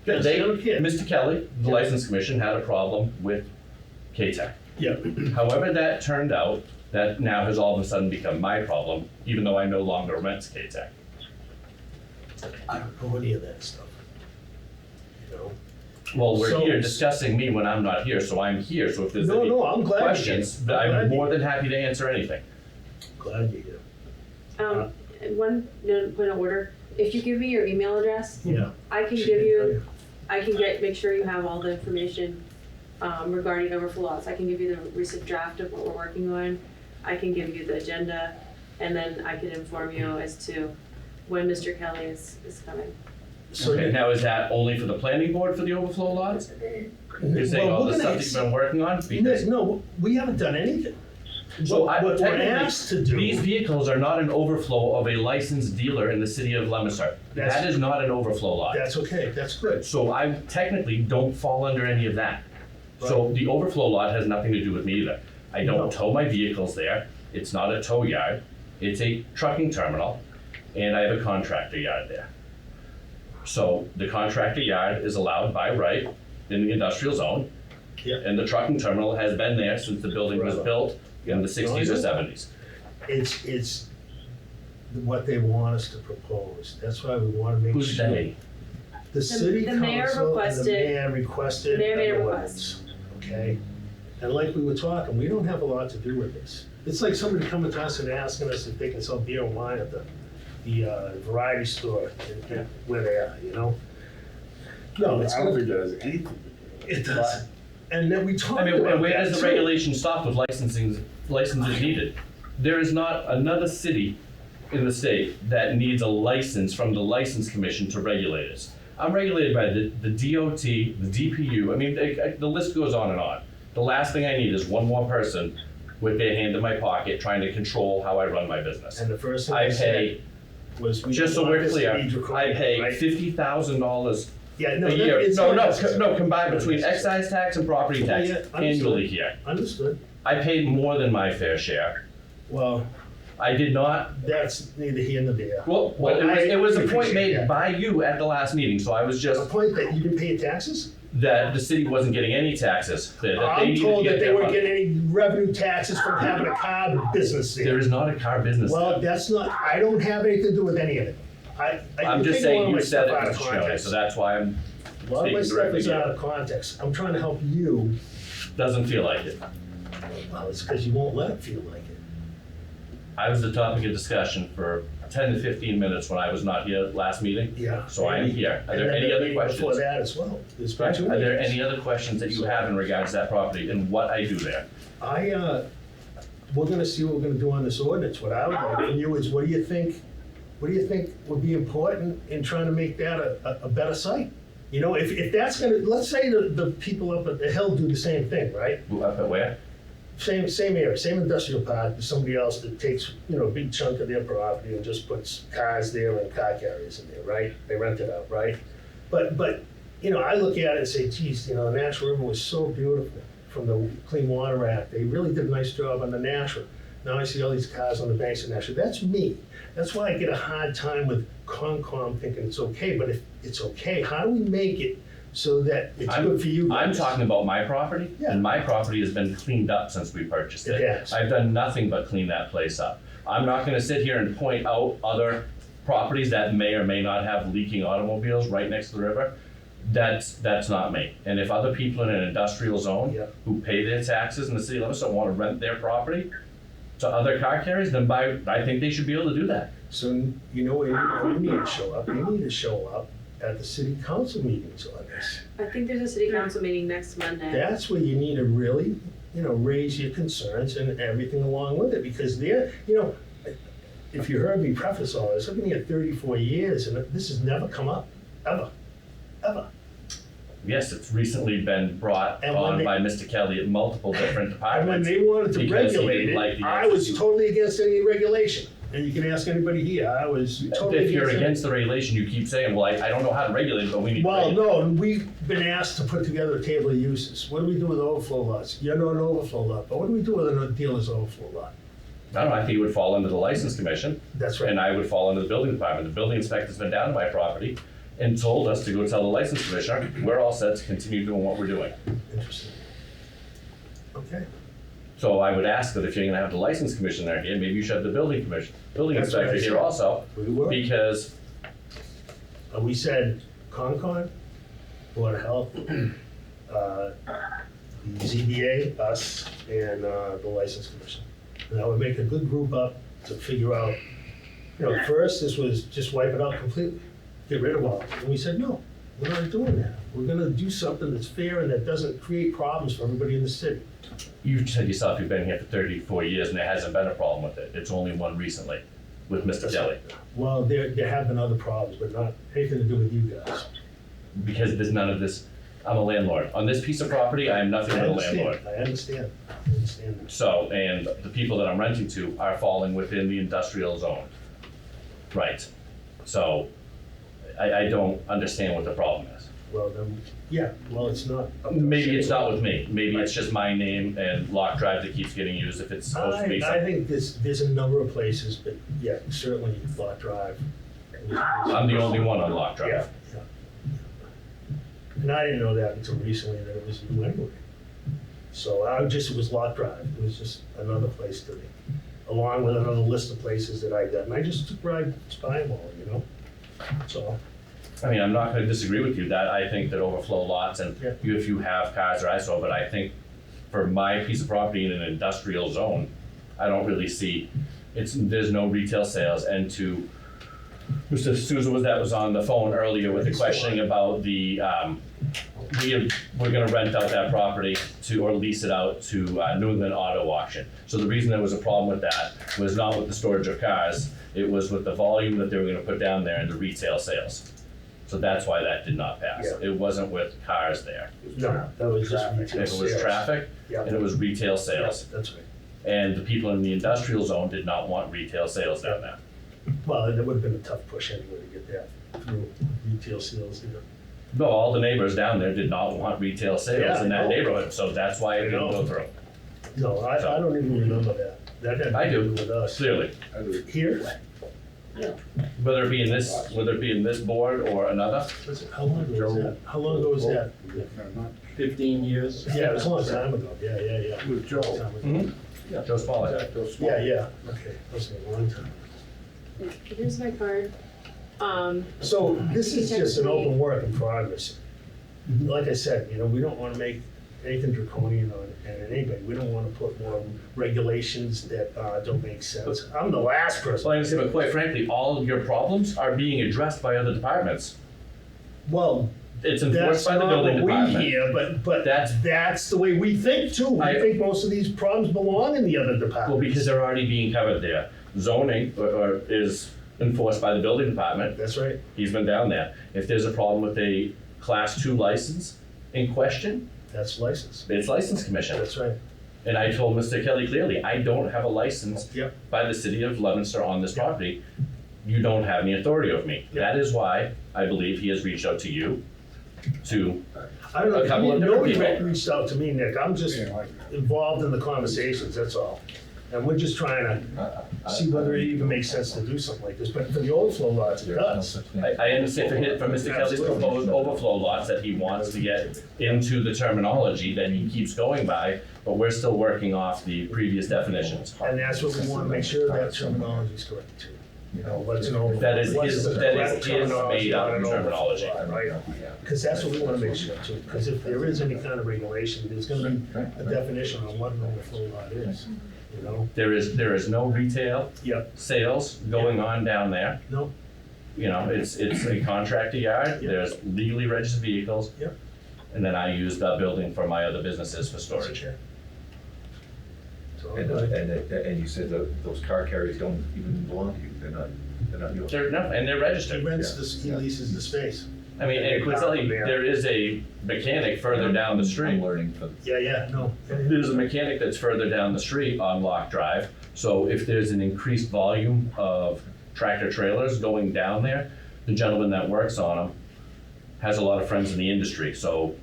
[SPEAKER 11] They,
[SPEAKER 1] Yes, I don't care.
[SPEAKER 11] Mr. Kelly, the
[SPEAKER 1] Yeah.
[SPEAKER 11] license commission had a problem with K-Tech.
[SPEAKER 1] Yeah.
[SPEAKER 11] However that turned out, that now has all of a sudden become my problem, even though I no longer rent K-Tech.
[SPEAKER 1] I don't know any of that stuff. You know?
[SPEAKER 11] Well, we're
[SPEAKER 1] So-
[SPEAKER 11] here discussing me when I'm not here, so I'm here, so if there's
[SPEAKER 1] No,
[SPEAKER 11] any
[SPEAKER 1] no, I'm glad you're
[SPEAKER 11] questions,
[SPEAKER 1] here. I'm
[SPEAKER 11] I'm
[SPEAKER 1] glad
[SPEAKER 11] more
[SPEAKER 1] you-
[SPEAKER 11] than happy to answer anything.
[SPEAKER 1] Glad you're here.
[SPEAKER 2] One point of order, if you give me your email address,
[SPEAKER 1] Yeah.
[SPEAKER 2] I can give you, make sure you have all the information regarding overflow lots. I can give you the recent draft of what we're working on. I can give you the agenda, and then I can inform you as to when Mr. Kelly is coming.
[SPEAKER 1] So
[SPEAKER 11] Okay,
[SPEAKER 1] you-
[SPEAKER 11] now is that only for the planning board for the overflow lots? You're saying
[SPEAKER 1] Well,
[SPEAKER 11] all
[SPEAKER 1] we're
[SPEAKER 11] the
[SPEAKER 1] gonna
[SPEAKER 11] stuff that you've been working on? Because,
[SPEAKER 1] No, we haven't done anything.
[SPEAKER 11] so
[SPEAKER 1] What we're
[SPEAKER 11] technically,
[SPEAKER 1] asked to do.
[SPEAKER 11] these vehicles are not an overflow of a licensed dealer in the city of Leominster.
[SPEAKER 1] That's-
[SPEAKER 11] That is not an overflow lot.
[SPEAKER 1] That's okay, that's good.
[SPEAKER 11] So I technically don't fall under any of that. So the overflow lot has nothing to do with me either. I
[SPEAKER 1] No.
[SPEAKER 11] don't tow my vehicles there. It's not a tow yard. It's a trucking terminal, and I have a contractor yard there. So the contractor yard is allowed by right in the industrial zone.
[SPEAKER 1] Yeah.
[SPEAKER 11] And the trucking terminal has been there since the building was
[SPEAKER 1] Right.
[SPEAKER 11] built in the 60s or 70s.
[SPEAKER 1] It's what they want us to propose. That's why we want to make
[SPEAKER 11] Who's
[SPEAKER 1] sure.
[SPEAKER 11] they?
[SPEAKER 1] The city
[SPEAKER 2] the mayor
[SPEAKER 1] council and the
[SPEAKER 2] requested-
[SPEAKER 1] mayor requested.
[SPEAKER 2] the mayor made a
[SPEAKER 1] an
[SPEAKER 2] request.
[SPEAKER 1] ordinance, okay? And like we were talking, we don't have a lot to do with this. It's like somebody coming to us and asking us if they can sell beer and wine at the variety store where they are, you know? No, it's
[SPEAKER 10] I don't
[SPEAKER 1] gonna,
[SPEAKER 10] think that has anything.
[SPEAKER 1] it doesn't. And then we talked
[SPEAKER 11] I mean,
[SPEAKER 1] about
[SPEAKER 11] and where does
[SPEAKER 1] that
[SPEAKER 11] the
[SPEAKER 1] too.
[SPEAKER 11] regulation stop with licenses needed? There is not another city in the state that needs a license from the license commission to regulate us. I'm regulated by the DOT, the DPU, I mean, the list goes on and on. The last thing I need is one more person with their hand in my pocket trying to control how I run my business.
[SPEAKER 1] And the first thing
[SPEAKER 11] I
[SPEAKER 1] I said
[SPEAKER 11] pay,
[SPEAKER 1] was, we
[SPEAKER 11] just so
[SPEAKER 1] don't want
[SPEAKER 11] we're
[SPEAKER 1] this to
[SPEAKER 11] clear,
[SPEAKER 1] be draconian,
[SPEAKER 11] I pay
[SPEAKER 1] right?
[SPEAKER 11] $50,000
[SPEAKER 1] Yeah, no,
[SPEAKER 11] a year.
[SPEAKER 1] it's
[SPEAKER 11] No,
[SPEAKER 1] not necessary.
[SPEAKER 11] no, combined
[SPEAKER 1] Not
[SPEAKER 11] between
[SPEAKER 1] necessary.
[SPEAKER 11] excise tax and property tax
[SPEAKER 1] Yeah, understood.
[SPEAKER 11] annually here.
[SPEAKER 1] Understood.
[SPEAKER 11] I paid more than my fair share.
[SPEAKER 1] Well,
[SPEAKER 11] I did not,
[SPEAKER 1] that's neither here nor there.
[SPEAKER 11] well,
[SPEAKER 1] But
[SPEAKER 11] it was
[SPEAKER 1] I
[SPEAKER 11] a point
[SPEAKER 1] appreciate
[SPEAKER 11] made
[SPEAKER 1] that.
[SPEAKER 11] by you at the last meeting, so I was
[SPEAKER 1] The
[SPEAKER 11] just,
[SPEAKER 1] point that you didn't pay your taxes?
[SPEAKER 11] that the city wasn't getting any taxes, that they
[SPEAKER 1] I'm
[SPEAKER 11] needed to
[SPEAKER 1] told that
[SPEAKER 11] get
[SPEAKER 1] they
[SPEAKER 11] their
[SPEAKER 1] weren't
[SPEAKER 11] money.
[SPEAKER 1] getting any revenue taxes from having a car business
[SPEAKER 11] There
[SPEAKER 1] there.
[SPEAKER 11] is not a car business
[SPEAKER 1] Well,
[SPEAKER 11] there.
[SPEAKER 1] that's not, I don't have anything to do with any of it.
[SPEAKER 11] I'm
[SPEAKER 1] you're
[SPEAKER 11] just
[SPEAKER 1] taking a lot
[SPEAKER 11] saying
[SPEAKER 1] of
[SPEAKER 11] you
[SPEAKER 1] my
[SPEAKER 11] said
[SPEAKER 1] stuff
[SPEAKER 11] it,
[SPEAKER 1] out of
[SPEAKER 11] Mr. Shirley,
[SPEAKER 1] context.
[SPEAKER 11] so that's why I'm
[SPEAKER 1] A lot of my
[SPEAKER 11] speaking
[SPEAKER 1] stuff
[SPEAKER 11] directly
[SPEAKER 1] is
[SPEAKER 11] to
[SPEAKER 1] out
[SPEAKER 11] you.
[SPEAKER 1] of context. I'm trying to help you.
[SPEAKER 11] Doesn't feel like it.
[SPEAKER 1] Well, it's because you won't let it feel like it.
[SPEAKER 11] I was the topic of discussion for 10 to 15 minutes when I was not here last meeting.
[SPEAKER 1] Yeah.
[SPEAKER 11] So I am here. Are
[SPEAKER 1] And
[SPEAKER 11] there
[SPEAKER 1] then
[SPEAKER 11] any
[SPEAKER 1] the
[SPEAKER 11] other
[SPEAKER 1] meeting Before
[SPEAKER 11] questions?
[SPEAKER 1] that as well. There's been
[SPEAKER 11] Right?
[SPEAKER 1] two
[SPEAKER 11] Are there
[SPEAKER 1] meetings.
[SPEAKER 11] any other questions that you have in regards to that property and what I do there?
[SPEAKER 1] we're gonna see what we're gonna do on this ordinance. What I would like from you is, what do you think would be important in trying to make that a better site? You know, if that's gonna, let's say the people up at the hill do the same thing, right?
[SPEAKER 11] Up at where?
[SPEAKER 1] Same area, same industrial park, there's somebody else that takes, you know, a big chunk of their property and just puts cars there and car carriers in there, right? They rent it out, right? But, you know, I look at it and say, geez, you know, the National River was so beautiful from the Clean Water Act. They really did a nice job on the National. Now I see all these cars on the banks of National. That's me. That's why I get a hard time with Concom thinking it's okay, but if it's okay, how do we make it so that it's good for you guys?
[SPEAKER 11] I'm talking about my property,
[SPEAKER 1] Yeah.
[SPEAKER 11] and my property has been cleaned up since we purchased it.
[SPEAKER 1] It has.
[SPEAKER 11] I've done nothing but clean that place up. I'm not gonna sit here and point out other properties that may or may not have leaking automobiles right next to the river. That's not me. And if other people in an industrial zone
[SPEAKER 1] Yeah.
[SPEAKER 11] who pay their taxes in the city limits don't wanna rent their property to other car carriers, then I think they should be able to do that.
[SPEAKER 1] So, you know where you need to show up? You need to show up at the city council meetings on this.
[SPEAKER 2] I think there's a city council meeting next Monday.
[SPEAKER 1] That's where you need to really, you know, raise your concerns and everything along with it, because they're, you know, if you heard me preface all this, I've been here 34 years and this has never come up, ever.
[SPEAKER 11] Yes, it's recently been brought
[SPEAKER 1] And when
[SPEAKER 11] on
[SPEAKER 1] they-
[SPEAKER 11] by Mr. Kelly at multiple different
[SPEAKER 1] And when
[SPEAKER 11] departments.
[SPEAKER 1] they wanted to
[SPEAKER 11] because he
[SPEAKER 1] regulate
[SPEAKER 11] didn't
[SPEAKER 1] it,
[SPEAKER 11] like the
[SPEAKER 1] I was
[SPEAKER 11] execute.
[SPEAKER 1] totally against any regulation. And you can ask anybody here, I was totally
[SPEAKER 11] If you're
[SPEAKER 1] against it.
[SPEAKER 11] against the regulation, you keep saying, well, I don't know how to regulate it, but we need to
[SPEAKER 1] Well,
[SPEAKER 11] regulate it.
[SPEAKER 1] no, we've been asked to put together a table of uses. What do we do with overflow lots? You're not an overflow lot, but what do we do with a dealer's overflow lot?
[SPEAKER 11] I don't know, I think it would fall under the license commission,
[SPEAKER 1] That's right.
[SPEAKER 11] and I would fall under the building department. The building inspector's been down to my property and told us to go tell the license commissioner, we're all set to continue doing what we're doing.
[SPEAKER 1] Interesting. Okay.
[SPEAKER 11] So I would ask that if you're gonna have the license commissioner here, maybe you should have the building
[SPEAKER 1] That's what I
[SPEAKER 11] inspector
[SPEAKER 1] said.
[SPEAKER 11] here also,
[SPEAKER 1] We were.
[SPEAKER 11] because
[SPEAKER 1] We said Concon, Board of Health, the ZBA, us, and the License Commission. And that would make a good group up to figure out, you know, first this was just wipe it out completely, get rid of all of it. And we said, no, we're not doing that. We're gonna do something that's fair and that doesn't create problems for everybody in the city.
[SPEAKER 11] you said yourself, you've been here for 34 years and there hasn't been a problem with it. It's only one recently with Mr. Kelly.
[SPEAKER 1] Well, there have been other problems, but not anything to do with you guys.
[SPEAKER 11] Because there's none of this, I'm a landlord. On this piece of property, I am nothing
[SPEAKER 1] I
[SPEAKER 11] but a
[SPEAKER 1] understand,
[SPEAKER 11] landlord.
[SPEAKER 1] I understand, I understand that.
[SPEAKER 11] So, and the people that I'm renting to are falling within the industrial zone. Right. So, I don't understand what the problem is.
[SPEAKER 1] Well, then, yeah, well, it's not. up to
[SPEAKER 11] Maybe
[SPEAKER 1] us
[SPEAKER 11] it's not with
[SPEAKER 1] anyway.
[SPEAKER 11] me. Maybe it's just my name and Lock Drive that keeps getting used if it's supposed to be
[SPEAKER 1] I
[SPEAKER 11] something.
[SPEAKER 1] think there's a number of places, but yeah, certainly Lot Drive.
[SPEAKER 11] I'm the only one on Lock
[SPEAKER 1] Yeah,
[SPEAKER 11] Drive.
[SPEAKER 1] yeah. And I didn't know that until recently, that it was you anyway. So it was Lot Drive, it was just another place to me, along with another list of places that I got, and I just took right by them all, you know? So,
[SPEAKER 11] I mean, I'm not gonna disagree with you that I think that overflow lots and
[SPEAKER 1] Yeah.
[SPEAKER 11] if you have cars or I saw, but I think for my piece of property in an industrial zone, I don't really see, there's no retail sales. And to Mr. Souza was on the phone earlier with the questioning about the, we're gonna rent out that property to, or lease it out to New England Auto Auction. So the reason there was a problem with that was not with the storage of cars, it was with the volume that they were gonna put down there and the retail sales. So that's why that did not pass.
[SPEAKER 1] Yeah.
[SPEAKER 11] It wasn't with cars there.
[SPEAKER 1] no, that was just
[SPEAKER 10] Traffic.
[SPEAKER 1] retail
[SPEAKER 11] If it was
[SPEAKER 1] sales.
[SPEAKER 11] traffic,
[SPEAKER 1] Yeah.
[SPEAKER 11] and it was retail
[SPEAKER 1] Yeah,
[SPEAKER 11] sales.
[SPEAKER 1] that's right.
[SPEAKER 11] And the people in the industrial zone did not want retail sales down there.
[SPEAKER 1] Well, that would have been a tough push anyway to get that through retail sales, you know?
[SPEAKER 11] No, all the neighbors down there did not want retail sales
[SPEAKER 1] Yeah,
[SPEAKER 11] in
[SPEAKER 1] I
[SPEAKER 11] that
[SPEAKER 1] know.
[SPEAKER 11] neighborhood, so that's why it
[SPEAKER 1] I
[SPEAKER 11] didn't
[SPEAKER 1] know.
[SPEAKER 11] go through.
[SPEAKER 1] No, I don't even remember that. That had
[SPEAKER 11] I
[SPEAKER 1] to
[SPEAKER 11] do.
[SPEAKER 1] do with us.
[SPEAKER 11] Clearly,
[SPEAKER 1] Here?
[SPEAKER 11] whether it be in this board or another,
[SPEAKER 1] How long ago was that? How long ago was that?
[SPEAKER 10] 15 years.
[SPEAKER 1] Yeah, it was a long time ago, yeah.
[SPEAKER 10] With Joe.
[SPEAKER 1] Long time ago.
[SPEAKER 11] Joe Smollett.
[SPEAKER 1] Yeah, okay, that was a long time.
[SPEAKER 2] Here's my card.
[SPEAKER 1] So this is
[SPEAKER 2] He
[SPEAKER 1] just an
[SPEAKER 2] texted me.
[SPEAKER 1] open work in progress. Like I said, you know, we don't want to make anything draconian on anybody. We don't want to put more regulations that don't make sense. I'm the last person.
[SPEAKER 11] Well, I understand, but quite frankly, all of your problems are being addressed by other departments.
[SPEAKER 1] Well,
[SPEAKER 11] It's
[SPEAKER 1] That's
[SPEAKER 11] enforced by the
[SPEAKER 1] not
[SPEAKER 11] building
[SPEAKER 1] what we
[SPEAKER 11] department.
[SPEAKER 1] hear, but
[SPEAKER 11] That's-
[SPEAKER 1] that's the way we think too. We
[SPEAKER 11] I-
[SPEAKER 1] think most of these problems belong in the other departments.
[SPEAKER 11] Well, because they're already being covered there. Zoning or is enforced by the building department.
[SPEAKER 1] That's right.
[SPEAKER 11] He's been down there. If there's a problem with a class 2 license in question,
[SPEAKER 1] That's license.
[SPEAKER 11] it's license commission.
[SPEAKER 1] That's right.
[SPEAKER 11] And I told Mr. Kelly clearly, I don't have a license
[SPEAKER 1] Yep.
[SPEAKER 11] by the city of Leominster on this property. You don't have any authority over me. That is why I believe he has reached out to you, to
[SPEAKER 1] I don't know,
[SPEAKER 11] a couple of different
[SPEAKER 1] nobody
[SPEAKER 11] people.
[SPEAKER 1] reached out to me, Nick. I'm just
[SPEAKER 10] Yeah, like-
[SPEAKER 1] involved in the conversations, that's all. And we're just trying to see whether it even makes sense to do something like this, but for the overflow lots, it does.
[SPEAKER 11] I understand for Mr. Kelly's proposed overflow lots that he wants to get into the terminology that he keeps going by, but we're still working off the previous definitions.
[SPEAKER 1] And that's what we want to make sure that terminology is correct too. You know, what's an overflow?
[SPEAKER 11] That is
[SPEAKER 1] what's
[SPEAKER 11] his-
[SPEAKER 1] the
[SPEAKER 11] that is
[SPEAKER 1] correct
[SPEAKER 11] his
[SPEAKER 1] terminology
[SPEAKER 11] made up
[SPEAKER 1] on an overflow
[SPEAKER 11] terminology.
[SPEAKER 1] lot, right? Because that's what we want to make sure too, because if there is any kind of regulation, there's gonna be a definition on what an overflow lot is, you know?
[SPEAKER 11] There is no retail
[SPEAKER 1] Yep,
[SPEAKER 11] sales going on down there.
[SPEAKER 1] no,
[SPEAKER 11] You know, it's a contractor yard,
[SPEAKER 1] Yeah.
[SPEAKER 11] there's legally registered vehicles.
[SPEAKER 1] Yep.
[SPEAKER 11] And then I use the building for my other businesses for storage.
[SPEAKER 1] So,
[SPEAKER 5] And you said that those car carriers don't even belong to you, they're not yours.
[SPEAKER 11] And they're
[SPEAKER 1] he
[SPEAKER 11] registered.
[SPEAKER 1] rents this, he leases the space.
[SPEAKER 11] I mean, and coincidentally, there is a mechanic further down the street.
[SPEAKER 5] I'm learning from.
[SPEAKER 1] Yeah, no.
[SPEAKER 11] There's a mechanic that's further down the street on Lock Drive. So if there's an increased volume of tractor trailers going down there, the gentleman that works on them has a lot of friends in the industry. So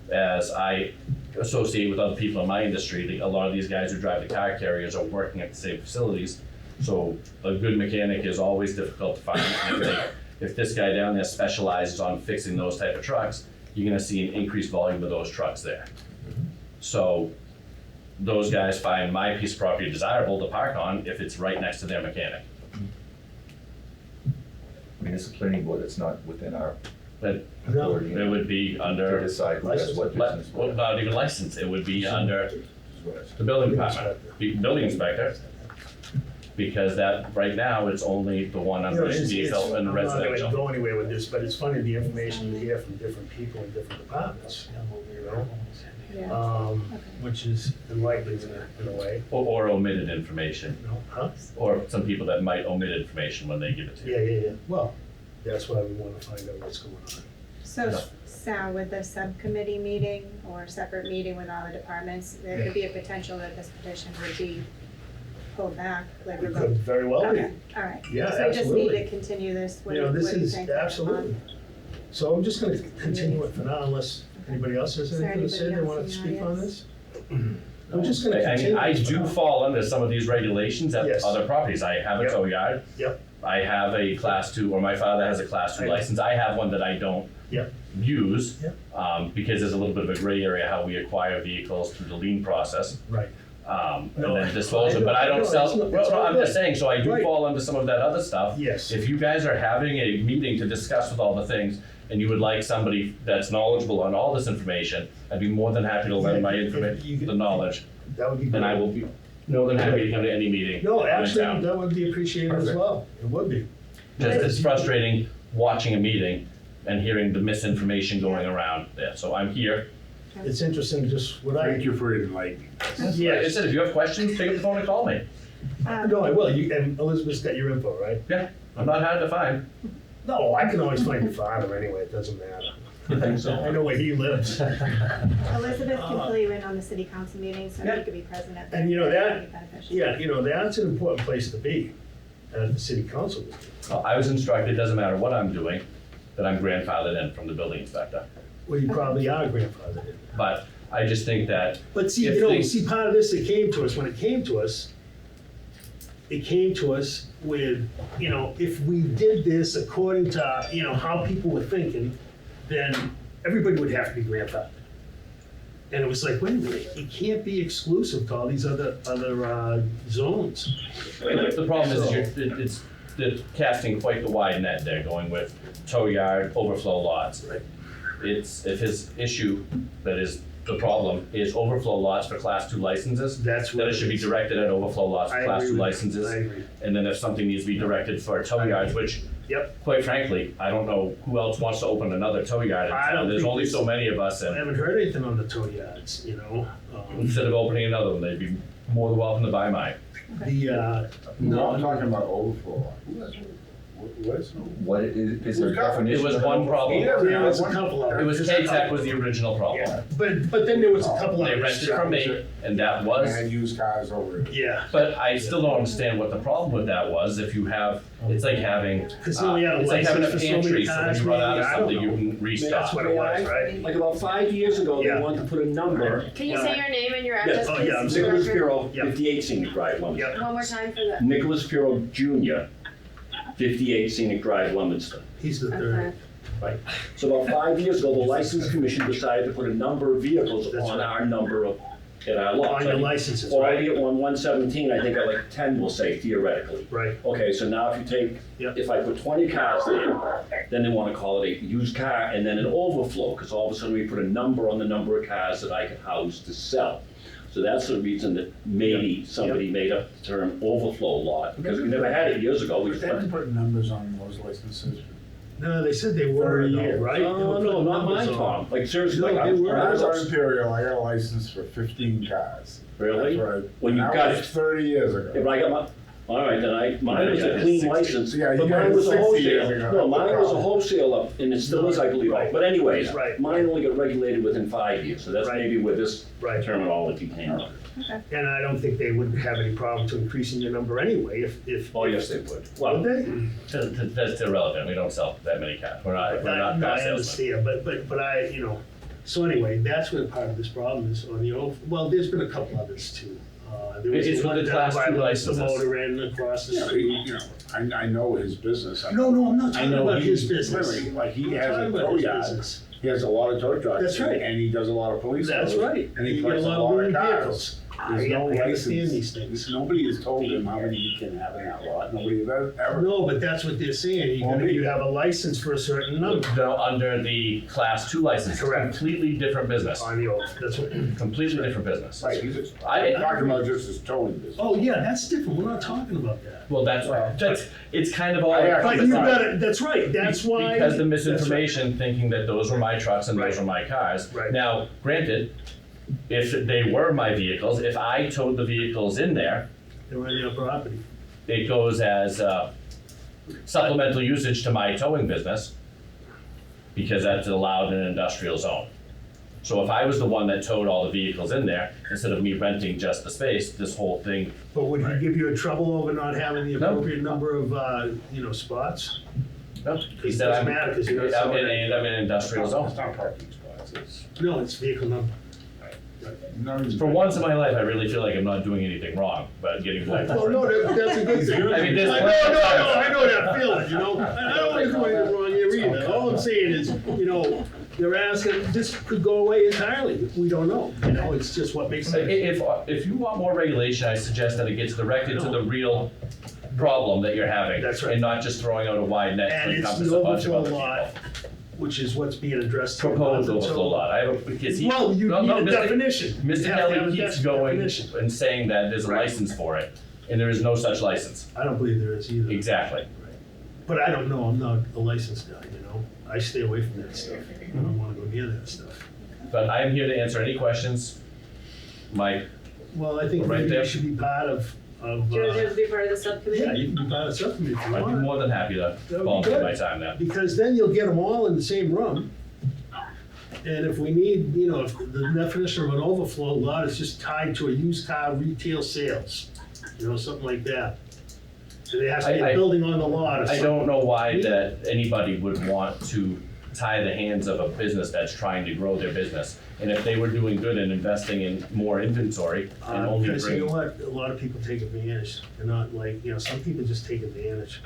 [SPEAKER 11] as I associate with other people in my industry, a lot of these guys who drive the car carriers are working at the same facilities. So a good mechanic is always difficult to find. If this guy down there specializes on fixing those type of trucks, you're gonna see an increased volume of those trucks there. So those guys find my piece of property desirable to park on if it's right next to their mechanic.
[SPEAKER 5] I mean, it's a planning board, it's not within our
[SPEAKER 11] But
[SPEAKER 1] No.
[SPEAKER 5] authority
[SPEAKER 11] it would be
[SPEAKER 5] to
[SPEAKER 11] under,
[SPEAKER 5] decide who has what business.
[SPEAKER 11] well, not even licensed, it would be under the building department, the building inspector. Because that, right now, it's only the one
[SPEAKER 1] You know,
[SPEAKER 11] under vehicle and
[SPEAKER 1] I'm not
[SPEAKER 11] residential.
[SPEAKER 1] gonna go anywhere with this, but it's funny, the information you hear from different people in different departments, you know?
[SPEAKER 7] Yeah.
[SPEAKER 1] Which is enlightening in a way,
[SPEAKER 11] Or omitted information,
[SPEAKER 1] you know, huh?
[SPEAKER 11] or some people that might omit information when they give it to you.
[SPEAKER 1] Yeah. Well, that's why we wanna find out what's going on.
[SPEAKER 7] So, Sal, with the subcommittee meeting or separate meeting with all the departments, there could be a potential that this petition would be pulled back, like we're
[SPEAKER 1] It
[SPEAKER 7] going.
[SPEAKER 1] could very well be.
[SPEAKER 7] Okay, all right.
[SPEAKER 1] Yeah,
[SPEAKER 7] So we just need
[SPEAKER 1] absolutely.
[SPEAKER 7] to continue this, what
[SPEAKER 1] You
[SPEAKER 7] do
[SPEAKER 1] know,
[SPEAKER 7] you
[SPEAKER 1] this is,
[SPEAKER 7] think?
[SPEAKER 1] absolutely. So I'm just gonna continue it for now unless anybody else has
[SPEAKER 7] Is there
[SPEAKER 1] anything to say, they
[SPEAKER 7] anybody
[SPEAKER 1] wanna
[SPEAKER 7] else in the
[SPEAKER 1] speak on
[SPEAKER 7] audience?
[SPEAKER 1] this? I'm just gonna
[SPEAKER 11] I
[SPEAKER 1] continue.
[SPEAKER 11] mean, I
[SPEAKER 1] this for
[SPEAKER 11] do
[SPEAKER 1] now.
[SPEAKER 11] fall under some of these regulations at
[SPEAKER 1] Yes.
[SPEAKER 11] other properties. I have a
[SPEAKER 1] Yep.
[SPEAKER 11] tow yard.
[SPEAKER 1] Yep.
[SPEAKER 11] I have a class 2, or my father has a class 2
[SPEAKER 1] Right.
[SPEAKER 11] license. I have one that I don't
[SPEAKER 1] Yep.
[SPEAKER 11] use,
[SPEAKER 1] Yep.
[SPEAKER 11] because there's a little bit of a gray area how we acquire vehicles through the lien process,
[SPEAKER 1] Right.
[SPEAKER 11] and
[SPEAKER 1] No,
[SPEAKER 11] then dispose of, but I
[SPEAKER 1] I know,
[SPEAKER 11] don't sell,
[SPEAKER 1] it's not-
[SPEAKER 11] well,
[SPEAKER 1] it's
[SPEAKER 11] no,
[SPEAKER 1] all
[SPEAKER 11] I'm
[SPEAKER 1] good.
[SPEAKER 11] just saying, so I do
[SPEAKER 1] Right.
[SPEAKER 11] fall under some of that other stuff.
[SPEAKER 1] Yes.
[SPEAKER 11] If you guys are having a meeting to discuss with all the things, and you would like somebody that's knowledgeable on all this information, I'd be more than happy to lend my
[SPEAKER 1] Yeah, if you
[SPEAKER 11] information,
[SPEAKER 1] could-
[SPEAKER 11] the knowledge,
[SPEAKER 1] That would be good.
[SPEAKER 11] and I will be more than happy to come to any meeting.
[SPEAKER 1] No,
[SPEAKER 11] in
[SPEAKER 1] actually,
[SPEAKER 11] town.
[SPEAKER 1] that would be appreciated as
[SPEAKER 5] Perfect.
[SPEAKER 1] well. It would be.
[SPEAKER 11] Just it's frustrating watching a meeting and hearing the misinformation going around there. So I'm here.
[SPEAKER 1] It's interesting, just what
[SPEAKER 10] Thank
[SPEAKER 1] I,
[SPEAKER 10] you for enlightening.
[SPEAKER 11] Like I
[SPEAKER 1] yes.
[SPEAKER 11] said, if you have questions, pick up the phone and call me.
[SPEAKER 1] No, I will. And Elizabeth's got your info, right?
[SPEAKER 11] Yeah, I'm not hard to find.
[SPEAKER 1] No, I can always find your father anyway. It doesn't matter. I know where he lives.
[SPEAKER 7] Elizabeth can fill you in on the city council meeting, so
[SPEAKER 1] Yeah.
[SPEAKER 7] you could be present at that.
[SPEAKER 1] And you know
[SPEAKER 7] That'd
[SPEAKER 1] that,
[SPEAKER 7] be beneficial.
[SPEAKER 1] yeah, you know, that's an important place to be at the city council.
[SPEAKER 11] Well, I was instructed, doesn't matter what I'm doing, that I'm grandfathered in from the building inspector.
[SPEAKER 1] Well, you probably are grandfathered in.
[SPEAKER 11] But I just think that,
[SPEAKER 1] But see,
[SPEAKER 11] If
[SPEAKER 1] you know,
[SPEAKER 11] they-
[SPEAKER 1] see, part of this that came to us, when it came to us with, you know, if we did this according to, you know, how people were thinking, then everybody would have to be grandfathered. And it was like, wait a minute, it can't be exclusive to all these other zones.
[SPEAKER 11] the problem is they're casting quite the wide net there, going with tow yard, overflow lots. It's, if his issue that is the problem is overflow lots for class 2 licenses,
[SPEAKER 1] That's what
[SPEAKER 11] then it should be directed at overflow lots for
[SPEAKER 1] I
[SPEAKER 11] class
[SPEAKER 1] agree
[SPEAKER 11] 2
[SPEAKER 1] with you.
[SPEAKER 11] licenses.
[SPEAKER 1] I agree.
[SPEAKER 11] And then if something needs to be directed for tow yards, which
[SPEAKER 1] Yep.
[SPEAKER 11] quite frankly, I don't know who else wants to open another tow yard in
[SPEAKER 1] I
[SPEAKER 11] town.
[SPEAKER 1] don't
[SPEAKER 11] There's
[SPEAKER 1] think
[SPEAKER 11] only so many of us,
[SPEAKER 1] I
[SPEAKER 11] and
[SPEAKER 1] haven't heard anything on the tow yards, you know?
[SPEAKER 11] instead of opening another one, they'd be more than welcome to buy mine.
[SPEAKER 1] The,
[SPEAKER 10] No, I'm talking about overflow. What is?
[SPEAKER 5] What is there a
[SPEAKER 11] It
[SPEAKER 5] definition?
[SPEAKER 11] was one problem.
[SPEAKER 1] there was a couple of them.
[SPEAKER 11] It was K-Tech was the original problem.
[SPEAKER 1] Yeah, but then there was a couple
[SPEAKER 11] They
[SPEAKER 1] others.
[SPEAKER 11] rented from me, and that
[SPEAKER 10] I
[SPEAKER 11] was,
[SPEAKER 10] had used cars over it.
[SPEAKER 1] Yeah,
[SPEAKER 11] but I still don't understand what the problem with that was. If you have, it's like having,
[SPEAKER 1] because he only had a
[SPEAKER 11] it's like having a
[SPEAKER 1] license for so many
[SPEAKER 11] pantry, so when
[SPEAKER 1] cars,
[SPEAKER 11] you run out
[SPEAKER 1] maybe,
[SPEAKER 11] of
[SPEAKER 1] I don't
[SPEAKER 11] something, you
[SPEAKER 1] know.
[SPEAKER 11] can
[SPEAKER 1] That's
[SPEAKER 11] restock.
[SPEAKER 1] what it was, right?
[SPEAKER 12] Like about 5 years ago, they
[SPEAKER 1] Yeah.
[SPEAKER 12] wanted to put a number.
[SPEAKER 2] Can you say your name and your address?
[SPEAKER 12] Yes.
[SPEAKER 1] Oh, yeah, I'm
[SPEAKER 2] please?
[SPEAKER 1] sorry.
[SPEAKER 12] Nicholas
[SPEAKER 2] Record.
[SPEAKER 12] Pirro,
[SPEAKER 1] Yeah.
[SPEAKER 12] 58 Scenic Drive, Leominster.
[SPEAKER 1] Yep,
[SPEAKER 2] One more time for the.
[SPEAKER 12] Nicholas Pirro Jr., 58 Scenic Drive, Leominster.
[SPEAKER 1] he's the third.
[SPEAKER 2] Okay.
[SPEAKER 12] So about 5 years ago, the License Commission decided to put a number of vehicles
[SPEAKER 1] That's
[SPEAKER 12] on
[SPEAKER 1] right.
[SPEAKER 12] our number of, in our lot.
[SPEAKER 1] On your licenses,
[SPEAKER 12] Already
[SPEAKER 1] right?
[SPEAKER 12] on 117, I think at like 10 will say theoretically.
[SPEAKER 1] Right,
[SPEAKER 12] Okay, so now if you take,
[SPEAKER 1] Yep.
[SPEAKER 12] if I put 20 cars there, then they want to call it a used car and then an overflow, because all of a sudden we put a number on the number of cars that I can house to sell. So that's the reason that maybe somebody made up the term overflow lot, because we never had it years ago. We
[SPEAKER 10] But
[SPEAKER 12] just
[SPEAKER 10] they
[SPEAKER 12] went,
[SPEAKER 10] haven't put numbers on those licenses.
[SPEAKER 1] no, they said they were,
[SPEAKER 10] 30
[SPEAKER 1] though,
[SPEAKER 10] years.
[SPEAKER 1] right? They were
[SPEAKER 12] no,
[SPEAKER 1] putting
[SPEAKER 12] not mine,
[SPEAKER 1] numbers on.
[SPEAKER 12] Tom. Like seriously,
[SPEAKER 1] No,
[SPEAKER 12] like
[SPEAKER 1] they were.
[SPEAKER 12] when
[SPEAKER 10] When
[SPEAKER 12] I
[SPEAKER 10] I
[SPEAKER 12] was
[SPEAKER 10] was
[SPEAKER 12] up,
[SPEAKER 10] Imperial, I got a license for 15 cars.
[SPEAKER 12] really?
[SPEAKER 10] That's right.
[SPEAKER 12] When you
[SPEAKER 10] That
[SPEAKER 12] got
[SPEAKER 10] was
[SPEAKER 12] it.
[SPEAKER 10] 30 years ago.
[SPEAKER 12] If I got my, all right, then mine was
[SPEAKER 11] Yeah,
[SPEAKER 12] a clean
[SPEAKER 11] 60.
[SPEAKER 12] license,
[SPEAKER 10] Yeah, you
[SPEAKER 12] but
[SPEAKER 10] got
[SPEAKER 12] mine
[SPEAKER 10] it
[SPEAKER 12] was a
[SPEAKER 10] 60 years
[SPEAKER 12] wholesale.
[SPEAKER 10] ago.
[SPEAKER 12] No, mine was a wholesale up, and it still is, I believe.
[SPEAKER 1] Right.
[SPEAKER 12] But anyways,
[SPEAKER 1] Right.
[SPEAKER 12] mine only got regulated within 5 years, so that's
[SPEAKER 1] Right.
[SPEAKER 12] maybe where this
[SPEAKER 1] Right.
[SPEAKER 12] terminology came from.
[SPEAKER 1] And I don't think they would have any problem to increasing the number anyway, if.
[SPEAKER 12] Oh, yes, they would.
[SPEAKER 1] Would
[SPEAKER 12] Well,
[SPEAKER 1] they?
[SPEAKER 11] That's irrelevant. We don't sell that many cars. We're not
[SPEAKER 1] No,
[SPEAKER 11] car
[SPEAKER 1] I
[SPEAKER 11] salesmen.
[SPEAKER 1] understand, but I, you know, so anyway, that's where part of this problem is on the well, there's been a couple others too. There was
[SPEAKER 11] It's
[SPEAKER 1] the
[SPEAKER 11] with
[SPEAKER 1] one
[SPEAKER 11] the
[SPEAKER 1] down
[SPEAKER 11] class
[SPEAKER 1] by
[SPEAKER 11] two
[SPEAKER 1] the
[SPEAKER 11] licenses.
[SPEAKER 1] motor inn across the
[SPEAKER 10] You know,
[SPEAKER 1] street.
[SPEAKER 10] I know his business.
[SPEAKER 1] No, I'm not
[SPEAKER 10] I
[SPEAKER 1] talking
[SPEAKER 10] know
[SPEAKER 1] about his
[SPEAKER 10] he's
[SPEAKER 1] business.
[SPEAKER 10] Like he
[SPEAKER 1] I'm
[SPEAKER 10] has
[SPEAKER 1] talking
[SPEAKER 10] a
[SPEAKER 1] about
[SPEAKER 10] tow
[SPEAKER 1] his
[SPEAKER 10] yard.
[SPEAKER 1] business.
[SPEAKER 10] He has a lot of tow trucks.
[SPEAKER 1] That's right.
[SPEAKER 10] And he does a lot of police.
[SPEAKER 1] That's
[SPEAKER 10] tows,
[SPEAKER 1] right.
[SPEAKER 10] And he
[SPEAKER 1] You get
[SPEAKER 10] collects
[SPEAKER 1] a lot of
[SPEAKER 10] of
[SPEAKER 1] moving
[SPEAKER 10] cars.
[SPEAKER 1] vehicles.
[SPEAKER 10] There's
[SPEAKER 1] I
[SPEAKER 10] no
[SPEAKER 1] understand these
[SPEAKER 10] license.
[SPEAKER 1] things.
[SPEAKER 10] Nobody has told him how many he can have in that lot. Nobody has ever.
[SPEAKER 1] No, but that's what they're saying, you have a license for a certain number
[SPEAKER 11] No, under the class 2 license,
[SPEAKER 1] Correct.
[SPEAKER 11] completely different business.
[SPEAKER 1] on the oath, that's what.
[SPEAKER 11] Completely different business.
[SPEAKER 10] Right, he's just,
[SPEAKER 11] I-
[SPEAKER 10] I'm talking about just his towing business.
[SPEAKER 1] Oh, yeah, that's different, we're not talking about that.
[SPEAKER 11] Well, it's kind of all.
[SPEAKER 10] I actually-
[SPEAKER 1] But you gotta, that's right, that's why.
[SPEAKER 11] Because the
[SPEAKER 1] that's right.
[SPEAKER 11] misinformation, thinking that those were my trucks and those
[SPEAKER 1] Right.
[SPEAKER 11] were my cars.
[SPEAKER 1] Right.
[SPEAKER 11] Now, granted, if they were my vehicles, if I towed the vehicles in there,
[SPEAKER 1] They were on your property.
[SPEAKER 11] it goes as supplemental usage to my towing business because that's allowed in an industrial zone. So if I was the one that towed all the vehicles in there, instead of me renting just the space, this whole thing,
[SPEAKER 1] But would he give you a trouble over not having the
[SPEAKER 11] No.
[SPEAKER 1] appropriate number of, spots?
[SPEAKER 11] no,
[SPEAKER 1] It
[SPEAKER 11] he said
[SPEAKER 1] doesn't
[SPEAKER 11] I'm
[SPEAKER 1] matter, 'cause you're not
[SPEAKER 11] I'm
[SPEAKER 1] selling
[SPEAKER 11] in an industrial zone.
[SPEAKER 10] It's not parking spots. It's
[SPEAKER 1] No, it's vehicle number.
[SPEAKER 10] not even.
[SPEAKER 11] For once in my life, I really feel like I'm not doing anything wrong, but getting blamed
[SPEAKER 1] Well,
[SPEAKER 11] for it.
[SPEAKER 1] no, that's a good thing.
[SPEAKER 11] I mean, there's-
[SPEAKER 1] I know that feeling, you know? And I don't want to do anything wrong here either. All I'm saying is, they're asking, this could go away entirely. We don't know, it's just what makes sense.
[SPEAKER 11] If you want more regulation, I suggest that it gets directed to the real problem that you're having.
[SPEAKER 1] That's right.
[SPEAKER 11] And not just throwing out a wide net
[SPEAKER 1] And
[SPEAKER 11] to
[SPEAKER 1] it's
[SPEAKER 11] encompass
[SPEAKER 1] the
[SPEAKER 11] a bunch of
[SPEAKER 1] overflow
[SPEAKER 11] other
[SPEAKER 1] lot,
[SPEAKER 11] people.
[SPEAKER 1] which is what's being addressed. here.
[SPEAKER 11] Proposed overflow lot. I have a, because he.
[SPEAKER 1] Well, you
[SPEAKER 11] no,
[SPEAKER 1] need
[SPEAKER 11] no,
[SPEAKER 1] a
[SPEAKER 11] Mr.
[SPEAKER 1] definition. You
[SPEAKER 11] Mr.
[SPEAKER 1] have to have
[SPEAKER 11] Kelly
[SPEAKER 1] a
[SPEAKER 11] keeps going
[SPEAKER 1] definition.
[SPEAKER 11] and saying that there's a
[SPEAKER 1] Right.
[SPEAKER 11] license for it, and there is no such license.
[SPEAKER 1] I don't believe there is either.
[SPEAKER 11] Exactly.
[SPEAKER 1] But I don't know, I'm not a licensed guy, I stay away from that stuff. I don't wanna go near that stuff.
[SPEAKER 11] But I am here to answer any questions. Mike,
[SPEAKER 1] Well, I think
[SPEAKER 11] Right
[SPEAKER 1] maybe
[SPEAKER 11] there.
[SPEAKER 1] you should be part of,
[SPEAKER 2] Do you want to be part of the subcommittee?
[SPEAKER 1] yeah, you can be part of something if you
[SPEAKER 11] I'd be
[SPEAKER 1] want.
[SPEAKER 11] more than happy to
[SPEAKER 1] That would be
[SPEAKER 11] volunteer
[SPEAKER 1] good.
[SPEAKER 11] my time there.
[SPEAKER 1] Because then you'll get them all in the same room. And if we need, if the definition of an overflow lot is just tied to a used car retail sales, something like that. So there has to be
[SPEAKER 11] I-
[SPEAKER 1] a building on the lot or
[SPEAKER 11] I
[SPEAKER 1] something.
[SPEAKER 11] don't know why that anybody would want to tie the hands of a business that's trying to grow their business. And if they were doing good and investing in more inventory and only
[SPEAKER 1] Because you know
[SPEAKER 11] bring,
[SPEAKER 1] what, a lot of people take advantage. They're not like, some people just take advantage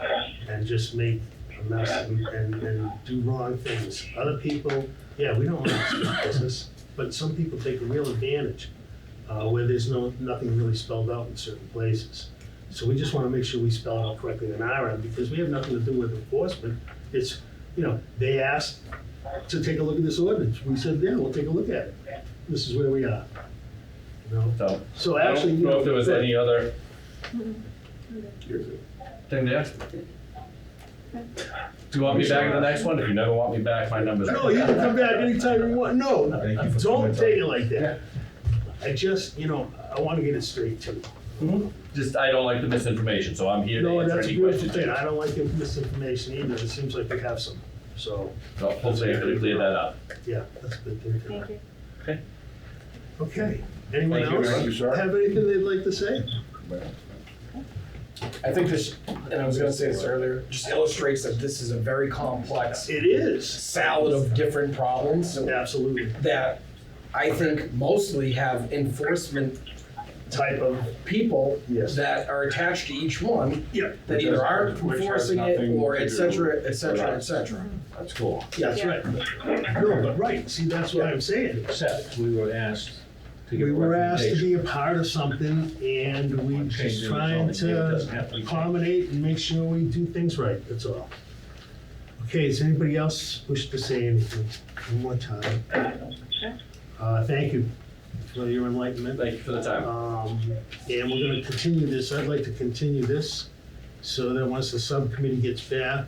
[SPEAKER 1] and just make a mess and do wrong things. Other people, yeah, we don't want to business, but some people take a real advantage where there's nothing really spelled out in certain places. So we just want to make sure we spell it out correctly on our end, because we have nothing to do with enforcement. It's, they asked to take a look at this ordinance. We said, yeah, we'll take a look at it. This is where we are. So
[SPEAKER 11] I
[SPEAKER 1] actually,
[SPEAKER 11] don't know if there was any other
[SPEAKER 10] Here's it.
[SPEAKER 11] thing there. Do you want me back in the next one? If you never want me back, my number's.
[SPEAKER 1] No, you can come back anytime you want. No,
[SPEAKER 3] Thank you for
[SPEAKER 1] don't
[SPEAKER 3] coming.
[SPEAKER 1] take it like that. I just, I want to get it straight too.
[SPEAKER 11] Just, I don't like the misinformation, so I'm here to
[SPEAKER 1] No,
[SPEAKER 11] answer
[SPEAKER 1] that's a
[SPEAKER 11] any
[SPEAKER 1] beautiful
[SPEAKER 11] questions.
[SPEAKER 1] thing. I don't like the misinformation either. It seems like we have some. So,
[SPEAKER 11] So hopefully I could clear that up.
[SPEAKER 1] yeah, that's a good thing.
[SPEAKER 7] Thank you.
[SPEAKER 1] Okay. Anyone
[SPEAKER 11] Thank you.
[SPEAKER 1] else
[SPEAKER 10] Thank you, sir.
[SPEAKER 1] have anything they'd like to say?
[SPEAKER 3] I think this, and I was gonna say this earlier, just illustrates that this is a very complex
[SPEAKER 1] It is.
[SPEAKER 3] salad of different problems
[SPEAKER 1] Absolutely.
[SPEAKER 3] that I think mostly have enforcement
[SPEAKER 1] Type of,
[SPEAKER 3] people
[SPEAKER 1] Yes.
[SPEAKER 3] that are attached to each one
[SPEAKER 1] yeah,
[SPEAKER 3] that either aren't
[SPEAKER 10] Which has
[SPEAKER 3] enforcing it
[SPEAKER 10] nothing
[SPEAKER 3] or
[SPEAKER 10] to
[SPEAKER 3] et
[SPEAKER 10] do
[SPEAKER 3] cetera, et
[SPEAKER 10] with
[SPEAKER 3] cetera, et
[SPEAKER 10] us.
[SPEAKER 3] cetera.
[SPEAKER 11] That's cool.
[SPEAKER 1] that's
[SPEAKER 7] Yeah.
[SPEAKER 1] right. No, but right. See, that's what I'm saying.
[SPEAKER 9] Except we were asked to give
[SPEAKER 1] We
[SPEAKER 9] a
[SPEAKER 1] were asked to
[SPEAKER 9] recommendation.
[SPEAKER 1] be a part of something and we
[SPEAKER 9] On
[SPEAKER 1] just
[SPEAKER 9] changing the
[SPEAKER 1] trying
[SPEAKER 9] zoning. It
[SPEAKER 1] to
[SPEAKER 9] doesn't have to be changed.
[SPEAKER 1] accommodate and make sure we do things right. That's all. Okay, does anybody else wish to say anything? One more time. Thank you for your enlightenment.
[SPEAKER 11] Thank you for the time.
[SPEAKER 1] And we're gonna continue this, I'd like to continue this, so that once the subcommittee gets back,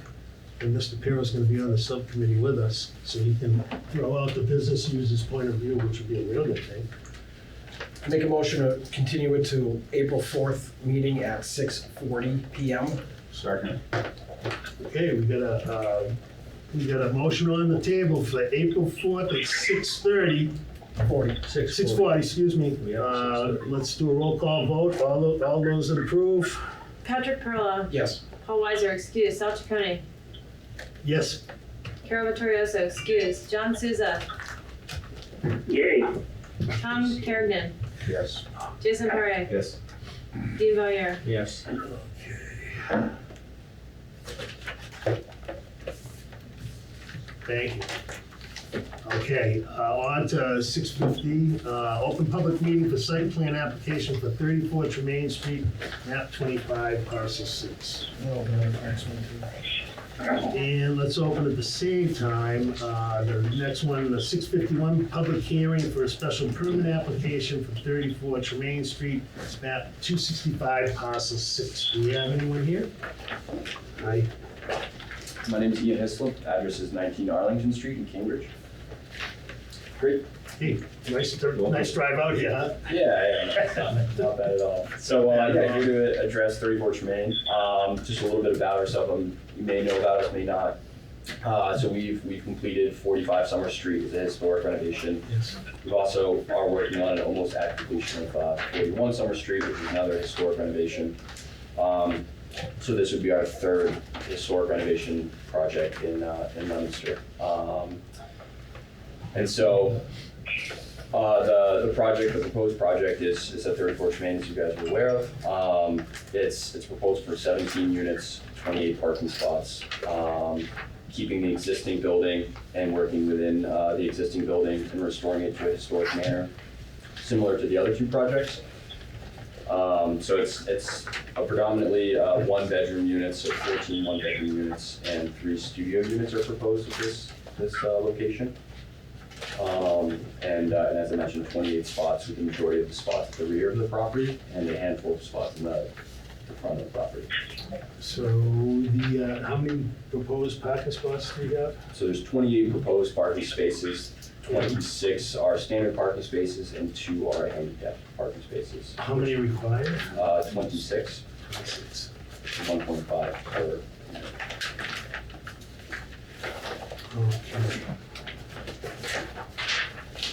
[SPEAKER 1] and Mr. Pirro's gonna be on the subcommittee with us, so he can throw out the business user's point of view, which would be a real good thing.
[SPEAKER 3] I make a motion to continue it to April 4th meeting at 6:40 PM.
[SPEAKER 10] Second.
[SPEAKER 1] Okay, we got a motion on the table for April 4th at 6:30, 6:40, excuse me.
[SPEAKER 9] Yeah, 6:30.
[SPEAKER 1] Let's do a roll call vote, all those that approve?
[SPEAKER 2] Patrick Perla,
[SPEAKER 3] Yes.
[SPEAKER 2] Paul Weiser, excuse, Sal Chaconi,
[SPEAKER 1] Yes.
[SPEAKER 2] Carol Vittorioso, excuse, John Souza,
[SPEAKER 6] Yay.
[SPEAKER 2] Tom Kergnen,
[SPEAKER 10] Yes.
[SPEAKER 2] Jason Parre,
[SPEAKER 5] Yes.
[SPEAKER 2] Dean Valier.
[SPEAKER 9] Yes.
[SPEAKER 1] Thank you. Okay, on to 6:50, open public meeting for site plan application for 34 Tremaine Street, map 25, parcel 6. And let's open at the same time, the next one, the 6:51, public hearing for a special permit application for 34 Tremaine Street, map 265, parcel 6. Do we have anyone here? Hi.
[SPEAKER 13] My name is Ian Hislop, address is 19 Arlington Street in Cambridge. Great.
[SPEAKER 1] Hey, nice drive out here, huh?
[SPEAKER 13] Yeah, not bad at all. So, here to address 34 Tremaine. Just a little bit about ourselves, you may know about us, may not. So we've completed 45 Summer Street as a historic renovation.
[SPEAKER 1] Yes.
[SPEAKER 13] We also are working on an almost at completion of 41 Summer Street, which is another historic renovation. So this would be our third historic renovation project in Leominster. And so the proposed project is at 34 Tremaine, as you guys are aware of. It's proposed for 17 units, 28 parking spots, keeping the existing building and working within the existing building and restoring it to a historic manner, similar to the other two projects. So it's a predominantly one-bedroom units, so 14 one-bedroom units and 3 studio units are proposed at this location. And as I mentioned, 28 spots, with the majority of the spots at the rear of the property and a handful of spots in the front of the property.
[SPEAKER 1] So how many proposed parking spots do you have?
[SPEAKER 13] So there's 28 proposed parking spaces, 26 are standard parking spaces, and 2 are handicapped parking spaces.
[SPEAKER 1] How many required?
[SPEAKER 13] 26, 1.5 per.
[SPEAKER 1] Okay.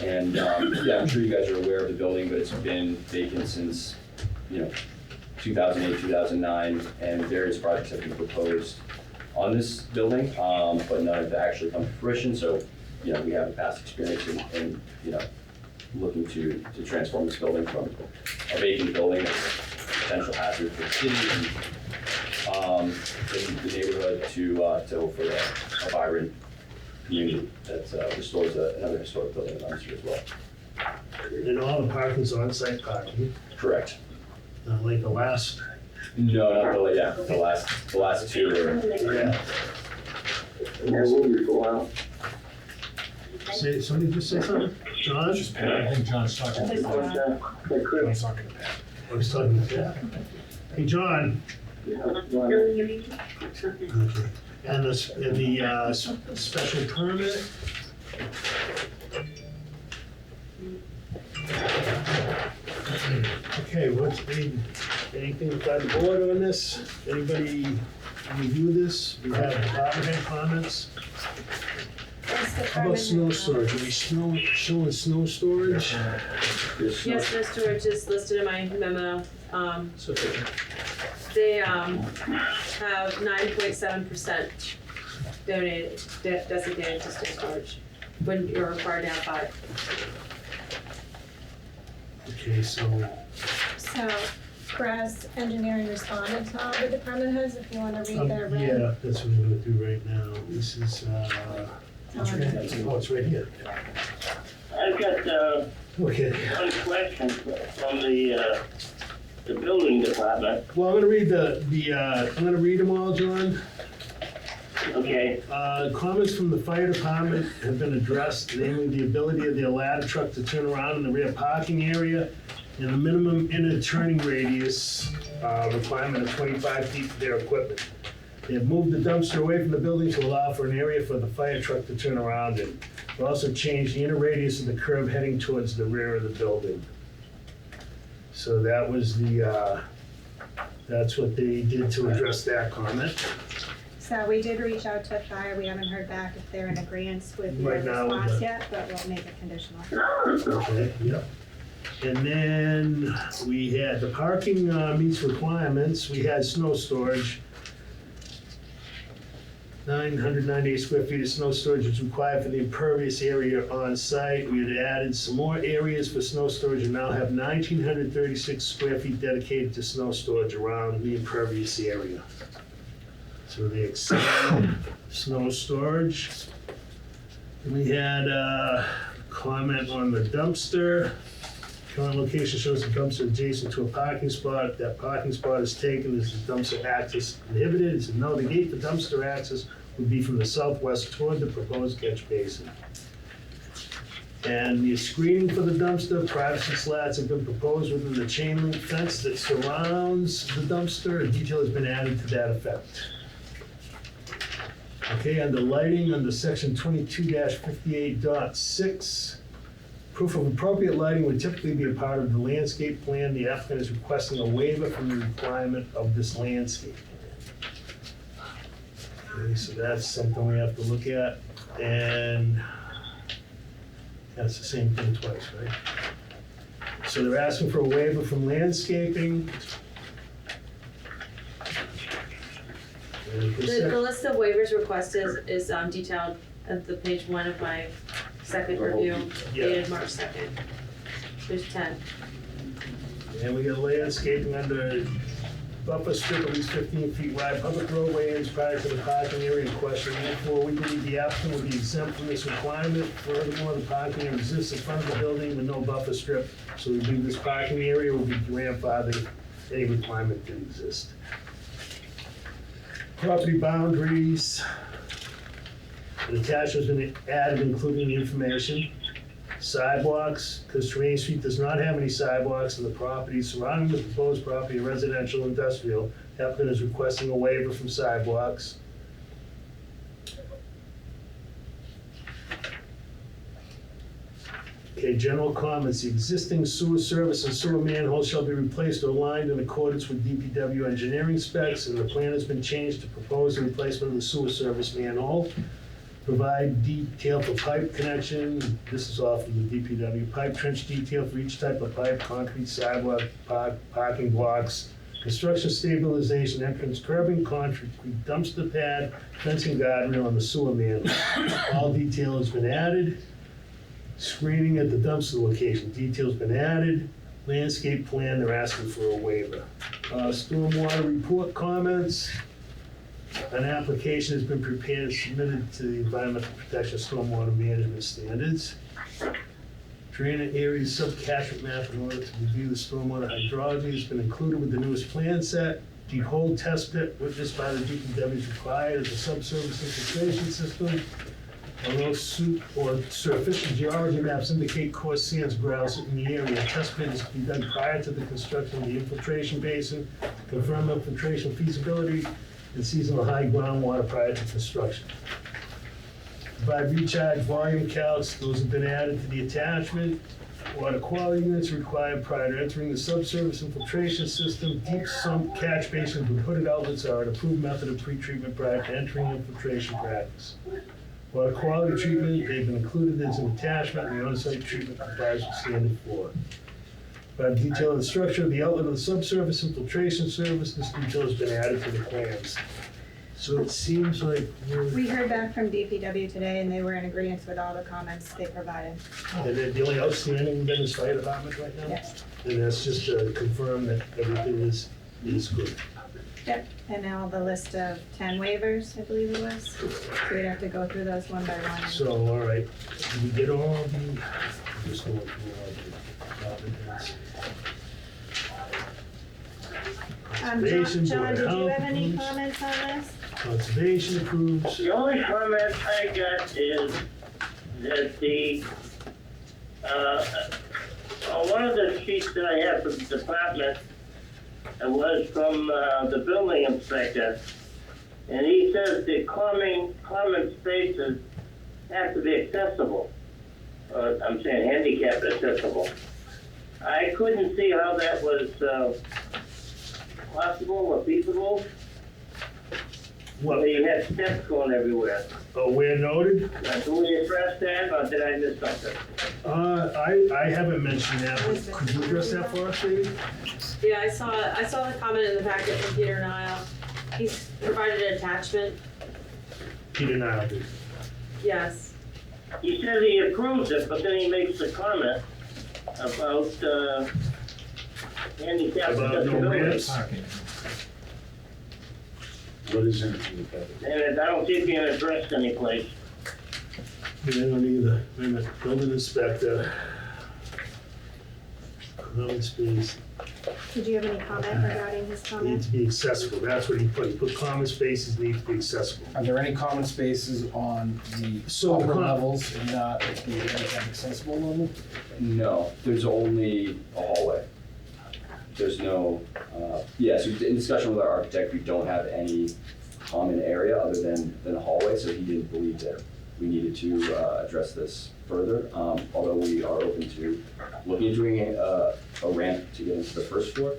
[SPEAKER 13] And I'm sure you guys are aware of the building, but it's been vacant since 2008, 2009, and various projects have been proposed on this building, but none have actually come to fruition. So, we have a past experience in looking to transform this building from a vacant building that's a potential hazard for the city and the neighborhood to hopefully a vibrant community that restores another historic building in Leominster as well.
[SPEAKER 1] And all the parking's on-site parking,
[SPEAKER 13] Correct.
[SPEAKER 1] like the last,
[SPEAKER 13] No, not really. Yeah, the last 2 are.
[SPEAKER 1] yeah. Somebody just say something? John?
[SPEAKER 9] I think John's talking.
[SPEAKER 3] John's talking to Pat.
[SPEAKER 1] I was talking to Pat. Hey, John. Okay. And the special permit. Okay, anything by the board on this? Anybody review this? We have department head comments. How about snow storage? Are we showing snow storage?
[SPEAKER 2] Yes, snow storage is listed in my memo. They have 9.7% designated to snow storage, when you're required to have 5.
[SPEAKER 1] Okay, so
[SPEAKER 7] Grass Engineering responded to all the department heads, if you wanna read their red.
[SPEAKER 1] yeah, that's what I'm gonna do right now. This is, it's right here.
[SPEAKER 6] I've got,
[SPEAKER 1] Okay.
[SPEAKER 6] one question from the building department.
[SPEAKER 1] Well, I'm gonna read I'm gonna read them all, John.
[SPEAKER 6] Okay,
[SPEAKER 1] Comments from the fire department have been addressed, namely the ability of the ladder truck to turn around in the rear parking area and the minimum inner turning radius requirement of 25 feet for their equipment. They have moved the dumpster away from the building to allow for an area for the fire truck to turn around in. They've also changed the inner radius of the curb heading towards the rear of the building. So that was that's what they did to address that comment.
[SPEAKER 7] So we did reach out to fire, we haven't heard back if they're in agreement with your
[SPEAKER 1] Right now,
[SPEAKER 7] response yet, but we'll make it conditional.
[SPEAKER 1] Okay, yep. And then we had the parking meets requirements. We had snow storage. 998 square feet of snow storage is required for the impervious area on site. We had added some more areas for snow storage and now have 1,936 square feet dedicated to snow storage around the impervious area. So they accept snow storage. We had a comment on the dumpster. Current location shows the dumpster adjacent to a parking spot. That parking spot is taken as the dumpster access inhibited. It said no, the gate for dumpster access would be from the southwest toward the proposed catch basin. And the screening for the dumpster, privacy slats have been proposed within the chain link fence that surrounds the dumpster. A detail has been added to that effect. Okay, under lighting, under section 22-58.6, proof of appropriate lighting would typically be a part of the landscape plan. The applicant is requesting a waiver from the requirement of this landscape plan. Okay, so that's something we have to look at, and that's the same thing twice, right? So they're asking for a waiver from landscaping.
[SPEAKER 2] The list of waivers requested is detailed at the page 1 of my second review, dated March 2nd. There's 10.
[SPEAKER 1] And we got landscaping under buffer strip at least 15 feet wide, public roadway ends prior to the parking area in question. Therefore, we believe the applicant will be exempt from this requirement. Furthermore, the parking area exists in front of the building with no buffer strip, so we believe this parking area will be grandfathered. Any requirement that exists. Property boundaries. The attachment's been added, including the information. Sidewalks, because Terrain Street does not have any sidewalks, and the property surrounding the proposed property, residential, industrial, the applicant is requesting a waiver from sidewalks. Okay, general comments. The existing sewer service and sewer manhole shall be replaced or aligned in accordance with DPW engineering specs, and the plan has been changed to propose the replacement of the sewer service manhole. Provide detail for pipe connection. This is all from the DPW. Pipe trench detail for each type of pipe, concrete sidewalk, parking blocks, construction stabilization, entrance curbing, concrete dumpster pad, fencing guardrail on the sewer manhole. All detail has been added. Screening at the dumpster location, detail's been added. Landscape plan, they're asking for a waiver. Stormwater report comments. An application has been prepared and submitted to the Environmental Protection Stormwater Management Standards. Drainage area subcatchment map in order to review the stormwater hydrology has been included with the newest plan set. Deep hole test pit witnessed by the DPW is required as a subsurface infiltration system. Although soup or surface geology maps indicate coarse sands grouse in the area, a test pit is to be done prior to the construction of the infiltration basin. To confirm infiltration feasibility, and seasonal high groundwater prior to construction. Provide recharge volume calcs, those have been added to the attachment. Water quality units required prior to entering the subsurface infiltration system. Deep sump catch basins with hooded outlets are an approved method of pretreatment prior to entering infiltration practice. Water quality treatment, they've been included as an attachment, and the on-site treatment complies with standard 4. By detail of the structure of the outlet of the subsurface infiltration service, this detail has been added to the plans. So it seems like
[SPEAKER 7] We heard back from DPW today and they were in agreement with all the comments they provided.
[SPEAKER 1] and then the only outstanding then is fire department right now?
[SPEAKER 7] Yes.
[SPEAKER 1] And that's just to confirm that everything is good.
[SPEAKER 7] Yep, and now the list of 10 waivers, I believe it was. So we'd have to go through those one by one.
[SPEAKER 1] So, all right, did we get all the, I'm just going through all the documents. Conservation,
[SPEAKER 7] John,
[SPEAKER 1] Board
[SPEAKER 7] did
[SPEAKER 1] of
[SPEAKER 7] you
[SPEAKER 1] Health
[SPEAKER 7] have any
[SPEAKER 1] approves.
[SPEAKER 7] comments on this?
[SPEAKER 1] Conservation approves.
[SPEAKER 6] The only comment I got is that on one of the sheets that I have from the department, it was from the building inspector, and he says the common spaces have to be accessible. I'm saying handicapped accessible. I couldn't see how that was possible or feasible.
[SPEAKER 1] What,
[SPEAKER 6] You had steps going everywhere.
[SPEAKER 1] where noted?
[SPEAKER 6] Do we address that, or did I miss something?
[SPEAKER 1] I haven't mentioned that, but could you address that for us, maybe?
[SPEAKER 2] Yeah, I saw the comment in the packet from Peter Nile. He's provided an attachment.
[SPEAKER 1] Peter Nile did.
[SPEAKER 2] Yes.
[SPEAKER 6] He says he approves it, but then he makes the comment about handicap
[SPEAKER 1] About no
[SPEAKER 6] accessibility.
[SPEAKER 1] ramps?
[SPEAKER 10] What is in it?
[SPEAKER 6] And I don't see it being addressed anyplace.
[SPEAKER 1] Yeah, I don't either. Wait a minute, building inspector. Common space,
[SPEAKER 7] Did you have any comment regarding his
[SPEAKER 1] need
[SPEAKER 7] comment?
[SPEAKER 1] to be accessible, that's what he put, common spaces need to be accessible.
[SPEAKER 3] Are there any common spaces on the
[SPEAKER 1] So the
[SPEAKER 3] upper
[SPEAKER 1] com-
[SPEAKER 3] levels and not the handicap accessible level?
[SPEAKER 13] No, there's only a hallway. There's no, so in discussion with our architect, we don't have any common area other than a hallway, so he didn't believe that we needed to address this further, although we are open to looking at doing a ramp to get into the first floor.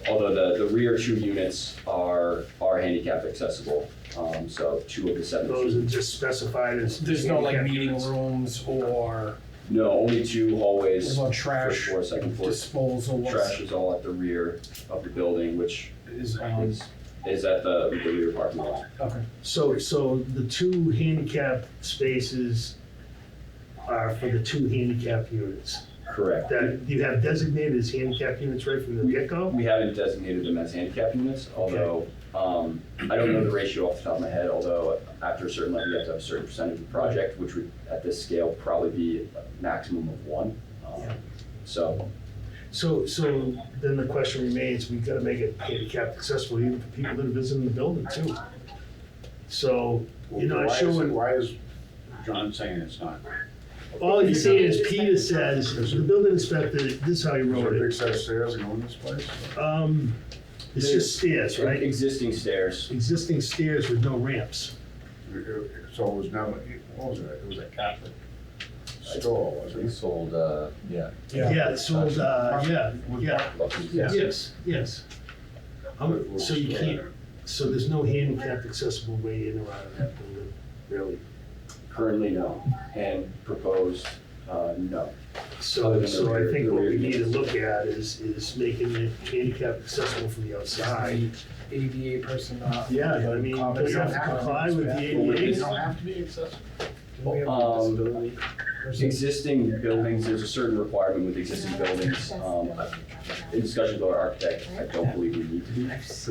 [SPEAKER 13] Although the rear 2 units are handicap accessible, so 2 of the 7.
[SPEAKER 1] Those are just specified as.
[SPEAKER 3] There's no like
[SPEAKER 1] handicap
[SPEAKER 3] meeting
[SPEAKER 1] units.
[SPEAKER 3] rooms or
[SPEAKER 13] No, only 2 hallways.
[SPEAKER 3] What about
[SPEAKER 13] First
[SPEAKER 3] trash
[SPEAKER 13] floor, second floor.
[SPEAKER 3] disposal?
[SPEAKER 13] Trash is all at the rear of the building, which
[SPEAKER 3] Is,
[SPEAKER 13] is at the rear parking lot.
[SPEAKER 3] okay.
[SPEAKER 1] So the 2 handicap spaces are for the 2 handicap units.
[SPEAKER 13] Correct.
[SPEAKER 1] That you have designated as handicap units right from the get-go?
[SPEAKER 13] We haven't designated them as handicap units, although, I don't know the ratio off the top of my head, although after a certain level, you have to have a certain percentage of the project, which would, at this scale, probably be a maximum of 1.
[SPEAKER 1] Yeah.
[SPEAKER 13] So,
[SPEAKER 1] So then the question remains, we've got to make it handicapped accessible even for people that are visiting the building too. So, you're not showing,
[SPEAKER 10] Why is John saying it's not?
[SPEAKER 1] all he's saying is Peter says, the building inspector, this is how he
[SPEAKER 10] Is there
[SPEAKER 1] wrote
[SPEAKER 10] a big
[SPEAKER 1] it.
[SPEAKER 10] set of stairs going this place?
[SPEAKER 1] It's just stairs, right?
[SPEAKER 13] existing stairs.
[SPEAKER 1] Existing stairs with no ramps.
[SPEAKER 10] So it was never, what was it? It was a Catholic store, wasn't it?
[SPEAKER 5] sold, yeah.
[SPEAKER 1] Yeah, it's sold, yeah.
[SPEAKER 10] Yeah.
[SPEAKER 1] Yes. So you can't, so there's no handicapped accessible way in or out of that building, really?
[SPEAKER 13] Currently, no, and proposed, no.
[SPEAKER 1] So I think what we need to look at is making it handicap accessible from the outside.
[SPEAKER 3] ADA person not.
[SPEAKER 1] Yeah, I mean,
[SPEAKER 3] Comments
[SPEAKER 1] you have to
[SPEAKER 3] on that?
[SPEAKER 1] comply with the
[SPEAKER 10] They
[SPEAKER 1] ADA.
[SPEAKER 10] don't have to be accessible.
[SPEAKER 3] Do we have a disability person?
[SPEAKER 13] Existing buildings, there's a certain requirement with existing buildings. In discussions with our architect, I don't believe we need to be.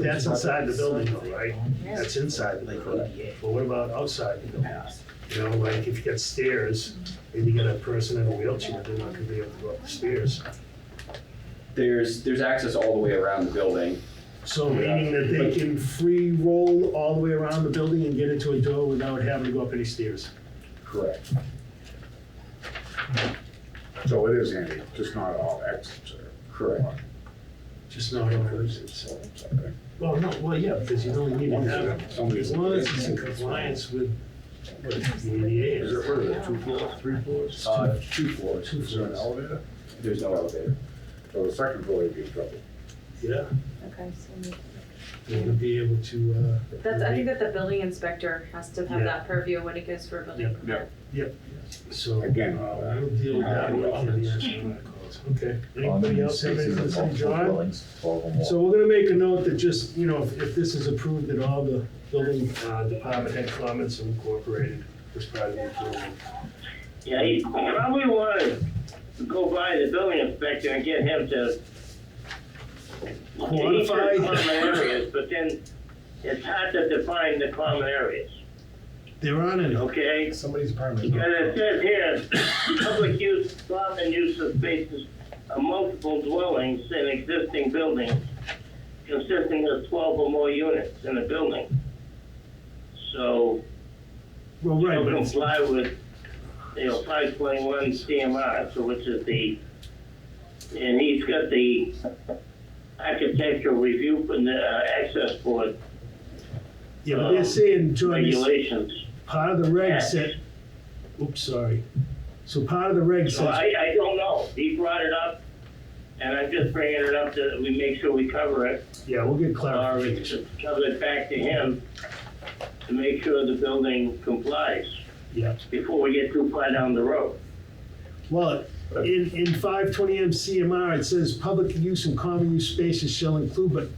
[SPEAKER 1] That's inside the building though, right? That's inside the building. But what about outside the building? You know, like if you got stairs and you got a person in a wheelchair, they're not gonna be able to go up the stairs.
[SPEAKER 13] There's access all the way around the building.
[SPEAKER 1] So meaning that they can free roll all the way around the building and get into a door without having to go up any stairs?
[SPEAKER 13] Correct.
[SPEAKER 10] So it is handy, just not all exits are.
[SPEAKER 13] Correct.
[SPEAKER 1] just not inclusive. Well, no, well, yeah, because you only need to have, as long as it's in compliance with what the ADA
[SPEAKER 10] Is
[SPEAKER 1] is.
[SPEAKER 10] it, what is it, 2 floors, 3 floors?
[SPEAKER 13] 2 floors.
[SPEAKER 10] Is there an elevator?
[SPEAKER 13] There's no elevator.
[SPEAKER 10] So the second floor you'd be in trouble.
[SPEAKER 1] Yeah,
[SPEAKER 7] Okay, so
[SPEAKER 1] you're gonna be able to,
[SPEAKER 2] That's, I think that the building inspector has to have
[SPEAKER 1] Yeah.
[SPEAKER 2] that purview when it goes for a building permit.
[SPEAKER 1] so.
[SPEAKER 10] Again,
[SPEAKER 1] We'll deal with that. Okay, anybody else have anything to say, John?
[SPEAKER 5] 12 or more.
[SPEAKER 1] So we're gonna make a note that just, you know, if this is approved, that all the building department head comments are incorporated as part of the approval.
[SPEAKER 6] Yeah, you probably want to go by the building inspector and get him to
[SPEAKER 1] Quantify.
[SPEAKER 6] common areas, but then it's hard to define the common areas,
[SPEAKER 1] There aren't any.
[SPEAKER 6] okay?
[SPEAKER 3] Somebody's apartment. is not
[SPEAKER 6] Because it says here, public use, common use of spaces of multiple dwellings in existing buildings consisting of 12 or more units in a building. So,
[SPEAKER 1] Well, right,
[SPEAKER 6] it'll
[SPEAKER 1] but it's,
[SPEAKER 6] comply with, 521 CMR, so which is and he's got the architectural review from the access board
[SPEAKER 1] yeah, but they're saying, John, this,
[SPEAKER 6] regulations.
[SPEAKER 1] part of the reg
[SPEAKER 6] Yeah.
[SPEAKER 1] said, oops, sorry. So part of the reg
[SPEAKER 6] So
[SPEAKER 1] says,
[SPEAKER 6] I don't know, he brought it up, and I'm just bringing it up that we make sure we cover it,
[SPEAKER 1] yeah, we'll get
[SPEAKER 6] or
[SPEAKER 1] clarification.
[SPEAKER 6] cover it back to him to make sure the building complies
[SPEAKER 1] Yeah.
[SPEAKER 6] before we get too far down the road.
[SPEAKER 1] Well, in 520 MCMR, it says public use and common use spaces shall include, but,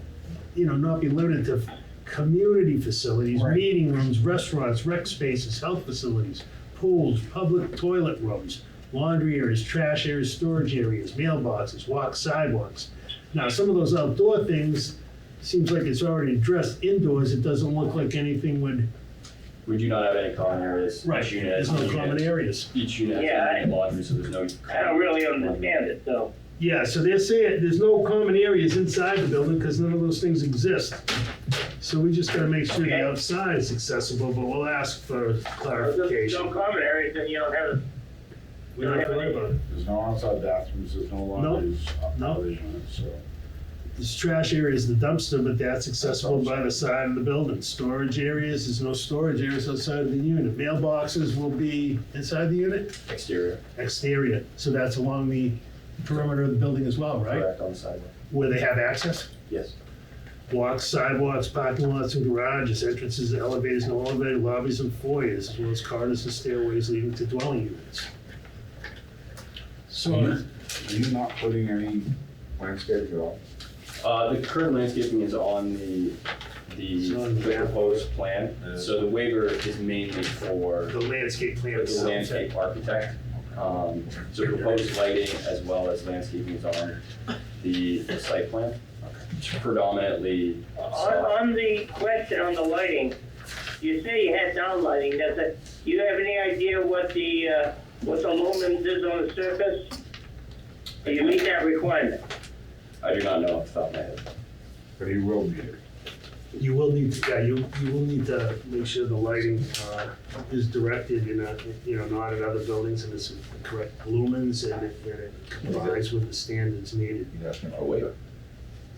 [SPEAKER 1] you know, not be limited to community facilities,
[SPEAKER 3] Right.
[SPEAKER 1] meeting rooms, restaurants, rec spaces, health facilities, pools, public toilet rooms, laundry areas, trash areas, storage areas, mailboxes, sidewalks. Now, some of those outdoor things, seems like it's already addressed indoors. It doesn't look like anything would,
[SPEAKER 13] We do not have any common areas. Each unit
[SPEAKER 1] there's
[SPEAKER 13] has
[SPEAKER 1] no
[SPEAKER 13] a unit.
[SPEAKER 1] common areas.
[SPEAKER 13] Each unit has
[SPEAKER 6] Yeah,
[SPEAKER 13] a unit laundry, so there's no.
[SPEAKER 6] I don't really understand it, though.
[SPEAKER 1] Yeah, so they're saying there's no common areas inside the building because none of those things exist. So we just gotta make sure
[SPEAKER 6] Okay.
[SPEAKER 1] the outside is accessible, but we'll ask for
[SPEAKER 6] If there's
[SPEAKER 1] clarification.
[SPEAKER 6] no common areas, then you don't have it.
[SPEAKER 1] We don't have to worry about it.
[SPEAKER 10] There's no outside bathrooms, there's no laundries,
[SPEAKER 1] No.
[SPEAKER 10] other units, so.
[SPEAKER 1] This trash area is the dumpster, but that's accessible by the side of the building. Storage areas, there's no storage areas outside of the unit. Mailboxes will be inside the unit,
[SPEAKER 13] Exterior,
[SPEAKER 1] exterior. So that's along the perimeter of the building as well, right?
[SPEAKER 13] correct, on the sidewalk.
[SPEAKER 1] Where they have access?
[SPEAKER 13] Yes.
[SPEAKER 1] Walks, sidewalks, parking lots and garages, entrances, elevators, no elevator, lobbies and foyers, as well as corridors and stairways leading to dwelling units. So,
[SPEAKER 10] Are you not putting any landscaping at all?
[SPEAKER 13] The current landscaping is on
[SPEAKER 1] It's on the map.
[SPEAKER 13] proposed plan, so the waiver is mainly for
[SPEAKER 1] the landscape plan
[SPEAKER 13] the
[SPEAKER 1] itself.
[SPEAKER 13] landscape architect. So proposed lighting as well as landscaping is on the site plan. Predominantly,
[SPEAKER 6] On the question on the lighting, you say you had down lighting, do you have any idea what the lumens is on the surface? Do you meet that requirement?
[SPEAKER 13] I do not know off the top of my head.
[SPEAKER 10] But he will be here.
[SPEAKER 1] You will need to, yeah, you will need to make sure the lighting is directed in a, you know, not in other buildings and it's the correct lumens and it complies with the standards needed.
[SPEAKER 5] He's asking for a waiver.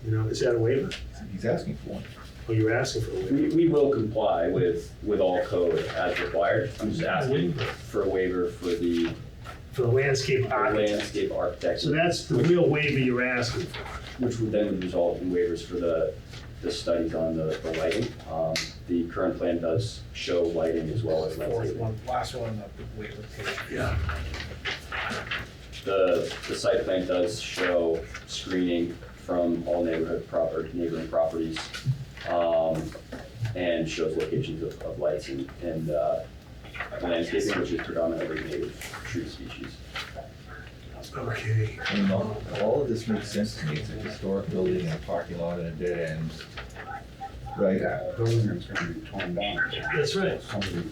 [SPEAKER 1] You know, is that a waiver?
[SPEAKER 5] He's asking for one.
[SPEAKER 1] Or you're asking for a waiver?
[SPEAKER 13] We will comply with all code as required. I'm just asking for a waiver for the
[SPEAKER 1] For the landscape architect.
[SPEAKER 13] landscape architect.
[SPEAKER 1] So that's the real waiver you're asking for.
[SPEAKER 13] Which would then result in waivers for the studies on the lighting. The current plan does show lighting as well as
[SPEAKER 3] Fourth
[SPEAKER 13] landscaping.
[SPEAKER 3] one, last one on the waiver page.
[SPEAKER 1] Yeah.
[SPEAKER 13] The site plan does show screening from all neighboring properties, and shows locations of lights and landscaping, which is predominantly native tree species.
[SPEAKER 1] Okay.
[SPEAKER 5] I mean, all of this makes sense to me. It's a historic building and a parking lot and a dead end. Right?
[SPEAKER 10] Yeah, the building is gonna be torn down.
[SPEAKER 1] That's right.
[SPEAKER 10] Somebody,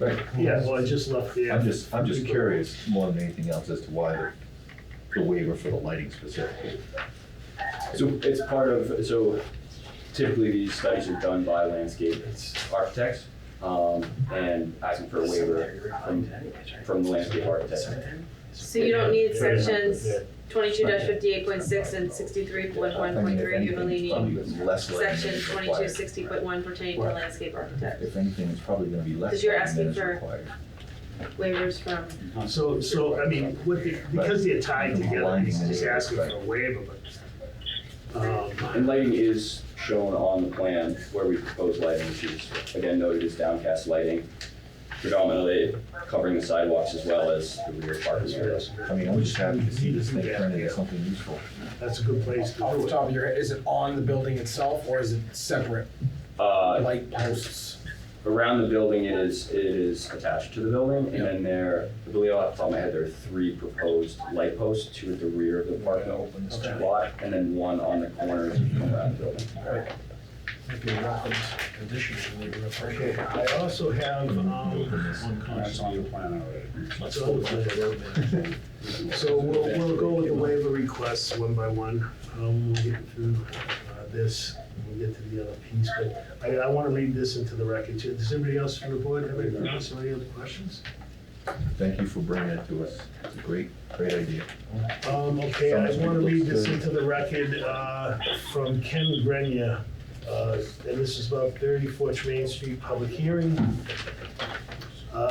[SPEAKER 5] Right.
[SPEAKER 1] Yeah, well, I just left there.
[SPEAKER 5] I'm just curious more than anything else as to why the waiver for the lighting specifically.
[SPEAKER 13] So it's part of, so typically these studies are done by landscape architects, and asking for a waiver from the landscape architect.
[SPEAKER 2] So you don't need sections 22-58.6 and 63.1.3 Uvalini,
[SPEAKER 5] Probably less lighting
[SPEAKER 2] section
[SPEAKER 5] is required.
[SPEAKER 2] 2260.1 pertaining to landscape architect.
[SPEAKER 5] If anything, it's probably gonna be less.
[SPEAKER 2] Because you're
[SPEAKER 5] lighting than
[SPEAKER 2] asking
[SPEAKER 5] is
[SPEAKER 2] for-
[SPEAKER 5] required.
[SPEAKER 2] Waivers from,
[SPEAKER 1] So, I mean, because they're tied together,
[SPEAKER 5] Aligning
[SPEAKER 1] he's just
[SPEAKER 5] anyway,
[SPEAKER 1] asking for
[SPEAKER 5] right.
[SPEAKER 1] a waiver, but,
[SPEAKER 13] And lighting is shown on the plan where we propose lighting, which is again noted as downcast lighting, predominantly covering the sidewalks as well as the rear parking areas.
[SPEAKER 5] I mean, I'm just happy to see this thing turn into something useful.
[SPEAKER 1] that's a good place to
[SPEAKER 3] Off
[SPEAKER 1] do
[SPEAKER 3] the
[SPEAKER 1] it.
[SPEAKER 3] top of your head, is it on the building itself or is it separate light posts?
[SPEAKER 13] Around the building, it is attached to the building, and then there, I believe off the top of my head, there are 3 proposed light posts, 2 at the rear of the parking lot, and then 1 on the corner as you come around the building.
[SPEAKER 3] Might be a welcome addition to the
[SPEAKER 1] Okay, I also have,
[SPEAKER 10] That's on the plan already.
[SPEAKER 1] let's go with the So we'll go with the waiver requests one by one. We'll get through this, and we'll get to the other piece, but I want to read this into the record too. Does anybody else from the board have anything else, or any other questions?
[SPEAKER 5] Thank you for bringing it to us. It's a great idea.
[SPEAKER 1] Okay, I want to read this into the record from Ken Grenier, and this is about 34 Tremaine Street, public hearing.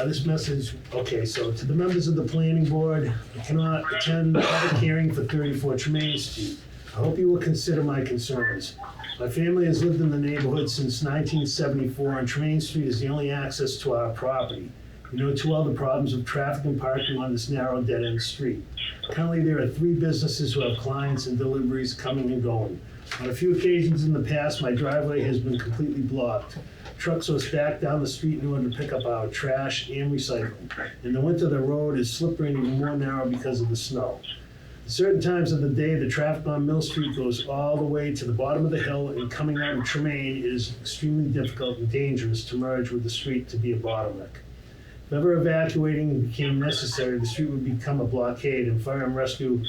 [SPEAKER 1] This message, okay, so to the members of the planning board, I cannot attend the public hearing for 34 Tremaine Street. I hope you will consider my concerns. My family has lived in the neighborhood since 1974, and Tremaine Street is the only access to our property. We know too well the problems of traffic and parking on this narrow dead-end street. Currently, there are 3 businesses who have clients and deliveries coming and going. On a few occasions in the past, my driveway has been completely blocked. Trucks must back down the street in order to pick up our trash and recycle. In the winter, the road is slippery and even more narrow because of the snow. At certain times of the day, the traffic on Mill Street goes all the way to the bottom of the hill, and coming out of Tremaine is extremely difficult and dangerous to merge with the street to be a bottleneck. If ever evacuating became necessary, the street would become a blockade, and fire and rescue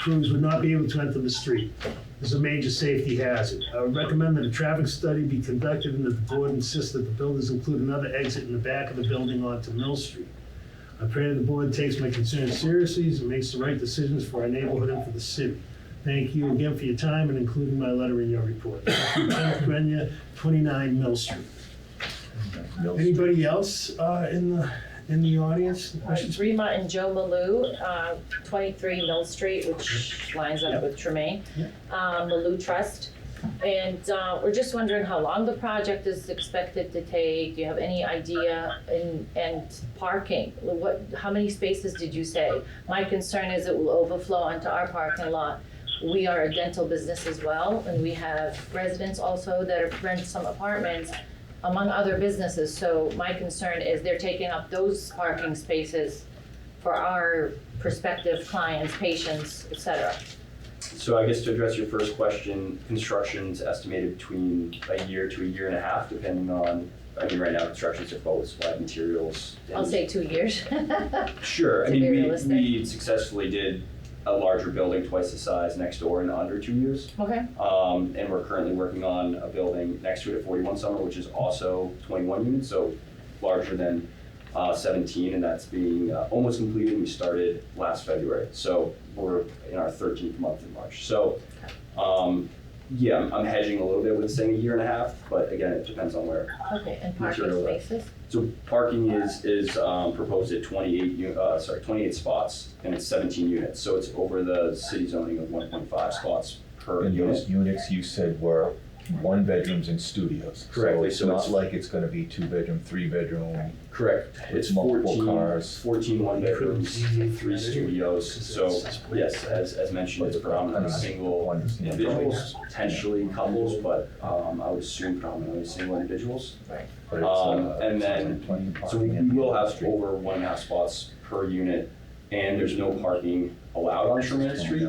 [SPEAKER 1] crews would not be able to enter the street. This is a major safety hazard. I would recommend that a traffic study be conducted and that the board insist that the buildings include another exit in the back of the building onto Mill Street. I pray that the board takes my concerns seriously and makes the right decisions for our neighborhood and for the city. Thank you again for your time and including my letter in your report. Kenneth Grenier, 29 Mill Street. Anybody else in the audience? Questions?
[SPEAKER 14] Rima and Joe Malou, 23 Mill Street, which lines up with Tremaine. Malou Trust. And we're just wondering how long the project is expected to take. Do you have any idea? And parking, how many spaces did you say? My concern is it will overflow onto our parking lot. We are a dental business as well, and we have residents also that rent some apartments, among other businesses. So my concern is they're taking up those parking spaces for our prospective clients, patients, et cetera.
[SPEAKER 13] So I guess to address your first question, construction's estimated between a year to a year and a half, depending on, I mean, right now, construction's difficult with supply of materials.
[SPEAKER 14] I'll say 2 years.
[SPEAKER 13] Sure, I
[SPEAKER 14] To
[SPEAKER 13] mean,
[SPEAKER 14] be
[SPEAKER 13] we
[SPEAKER 14] realistic.
[SPEAKER 13] successfully did a larger building twice the size next door in under 2 years.
[SPEAKER 14] Okay.
[SPEAKER 13] And we're currently working on a building next to it at 41 Summer, which is also 21 units, so larger than 17, and that's being almost completed. We started last February, so we're in our 13th month in March. So, yeah, I'm hedging a little bit with saying a year and a half, but again, it depends on where.
[SPEAKER 14] Okay, and parking
[SPEAKER 13] material-
[SPEAKER 14] spaces?
[SPEAKER 13] So parking is proposed at 28 spots, and it's 17 units. So it's over the city zoning of 1.5 spots per
[SPEAKER 5] And
[SPEAKER 13] unit.
[SPEAKER 5] those units you said were 1 bedrooms and studios.
[SPEAKER 13] Correctly,
[SPEAKER 5] So
[SPEAKER 13] so
[SPEAKER 5] it's not
[SPEAKER 13] it's-
[SPEAKER 5] like it's gonna be 2 bedroom, 3 bedroom.
[SPEAKER 13] Correct. It's
[SPEAKER 5] multiple
[SPEAKER 13] 14,
[SPEAKER 5] cars.
[SPEAKER 13] 14 one bedrooms, 3 studios. So yes, as mentioned, it's predominantly single individuals, potentially couples, but I would assume predominantly single individuals.
[SPEAKER 14] Right.
[SPEAKER 5] But it's,
[SPEAKER 13] And then,
[SPEAKER 5] plenty of
[SPEAKER 13] so we
[SPEAKER 5] parking and
[SPEAKER 13] will have
[SPEAKER 5] street.
[SPEAKER 13] over 1.5 spots per unit, and there's no parking allowed on Tremaine Street.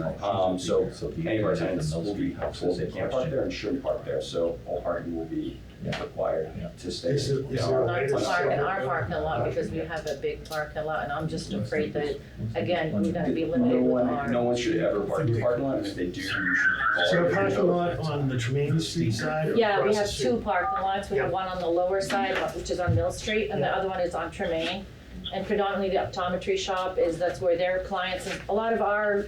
[SPEAKER 13] So any of our tenants will be told they can't park there and shouldn't park there, so all parking will be required to stay.
[SPEAKER 1] Is there a
[SPEAKER 14] Not
[SPEAKER 1] way
[SPEAKER 14] to
[SPEAKER 1] to
[SPEAKER 14] park in our
[SPEAKER 1] separate-
[SPEAKER 14] parking lot because we have a big parking lot, and I'm just afraid that, again, we're gonna be limited
[SPEAKER 13] No
[SPEAKER 14] with
[SPEAKER 13] one,
[SPEAKER 14] our.
[SPEAKER 13] no one should ever park in the parking lot, and if they do, you should call.
[SPEAKER 1] Is there a
[SPEAKER 13] our
[SPEAKER 1] parking lot on the Tremaine Street side? or
[SPEAKER 14] Yeah, we
[SPEAKER 1] across
[SPEAKER 14] have
[SPEAKER 1] the street?
[SPEAKER 14] 2 parking lots. We have
[SPEAKER 1] Yeah.
[SPEAKER 14] one on the lower side, which is on Mill Street, and the other one is on Tremaine. And predominantly the optometry shop that's where their clients, and a lot of our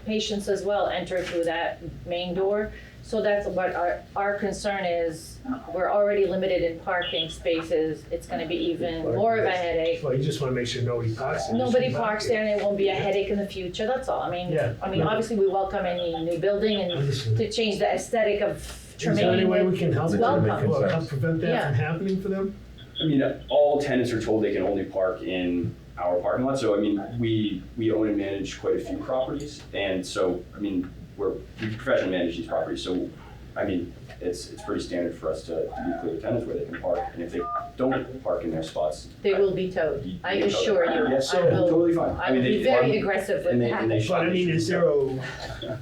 [SPEAKER 14] patients as well enter through that main door. So that's what our concern is. We're already limited in parking spaces. It's gonna be even more of a headache.
[SPEAKER 1] Well, you just wanna make sure nobody parks there.
[SPEAKER 14] Nobody parks there and it won't be a headache in the future, that's all. I mean,
[SPEAKER 1] Yeah.
[SPEAKER 14] obviously we welcome any new building and
[SPEAKER 1] Understood.
[SPEAKER 14] to change the aesthetic of
[SPEAKER 1] Is there any
[SPEAKER 14] Tremaine.
[SPEAKER 1] way we can help them,
[SPEAKER 14] Welcome.
[SPEAKER 1] or help prevent that
[SPEAKER 14] Yeah.
[SPEAKER 1] from happening for them?
[SPEAKER 13] I mean, all tenants are told they can only park in our parking lot, so I mean, we own and manage quite a few properties, and so, I mean, we professionally manage these properties, so, I mean, it's pretty standard for us to be clear with tenants where they can park, and if they don't park in their spots.
[SPEAKER 14] They will be towed, I
[SPEAKER 13] they can tow
[SPEAKER 14] assure
[SPEAKER 13] them.
[SPEAKER 14] you.
[SPEAKER 13] Yes,
[SPEAKER 14] I will-
[SPEAKER 13] totally fine.
[SPEAKER 14] I will
[SPEAKER 13] mean,
[SPEAKER 14] be
[SPEAKER 13] they-
[SPEAKER 14] very aggressive with
[SPEAKER 13] and
[SPEAKER 14] that.
[SPEAKER 13] they
[SPEAKER 1] But I mean, is there a,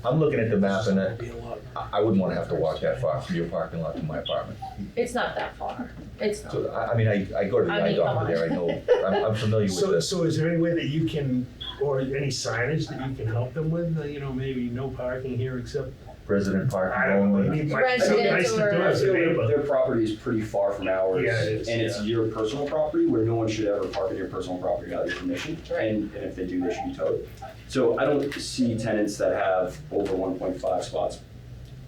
[SPEAKER 5] I'm looking at the map and I wouldn't wanna have to walk that far from your parking lot to my apartment.
[SPEAKER 14] It's not that far. It's,
[SPEAKER 5] So, I mean, I go to the
[SPEAKER 14] I
[SPEAKER 5] eye
[SPEAKER 14] mean, come
[SPEAKER 5] doctor there, I know, I'm familiar with
[SPEAKER 1] so,
[SPEAKER 5] this.
[SPEAKER 1] so is there any way that you can, or any signage that you can help them with, maybe no parking here except,
[SPEAKER 5] Resident
[SPEAKER 1] I
[SPEAKER 5] parking
[SPEAKER 1] don't know, I
[SPEAKER 5] only.
[SPEAKER 1] mean, might be something nice to do as a neighbor.
[SPEAKER 13] Their property is pretty far from ours,
[SPEAKER 1] Yeah, it is,
[SPEAKER 13] and it's
[SPEAKER 1] yeah.
[SPEAKER 13] your personal property where no one should ever park in your personal property without your permission.
[SPEAKER 14] Right.
[SPEAKER 13] And if they do, they should be towed. So I don't see tenants that have over 1.5 spots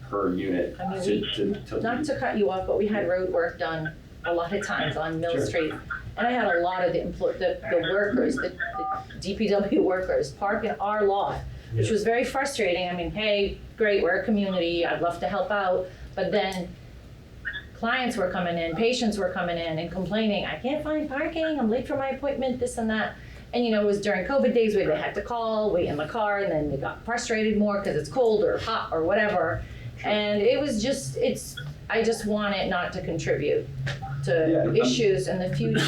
[SPEAKER 13] per unit
[SPEAKER 14] I mean,
[SPEAKER 13] to.
[SPEAKER 14] not to cut you off, but we had road work done a lot of times on Mill
[SPEAKER 13] Sure.
[SPEAKER 14] Street. And I had a lot of the workers, the DPW workers park in our lot, which was very frustrating. I mean, hey, great, we're a community, I'd love to help out, but then clients were coming in, patients were coming in and complaining, I can't find parking, I'm late for my appointment, this and that. And it was during COVID days where they had to call, wait in the car, and then they got frustrated more because it's cold or hot or whatever. And it was just, I just want it not to contribute to issues in the future.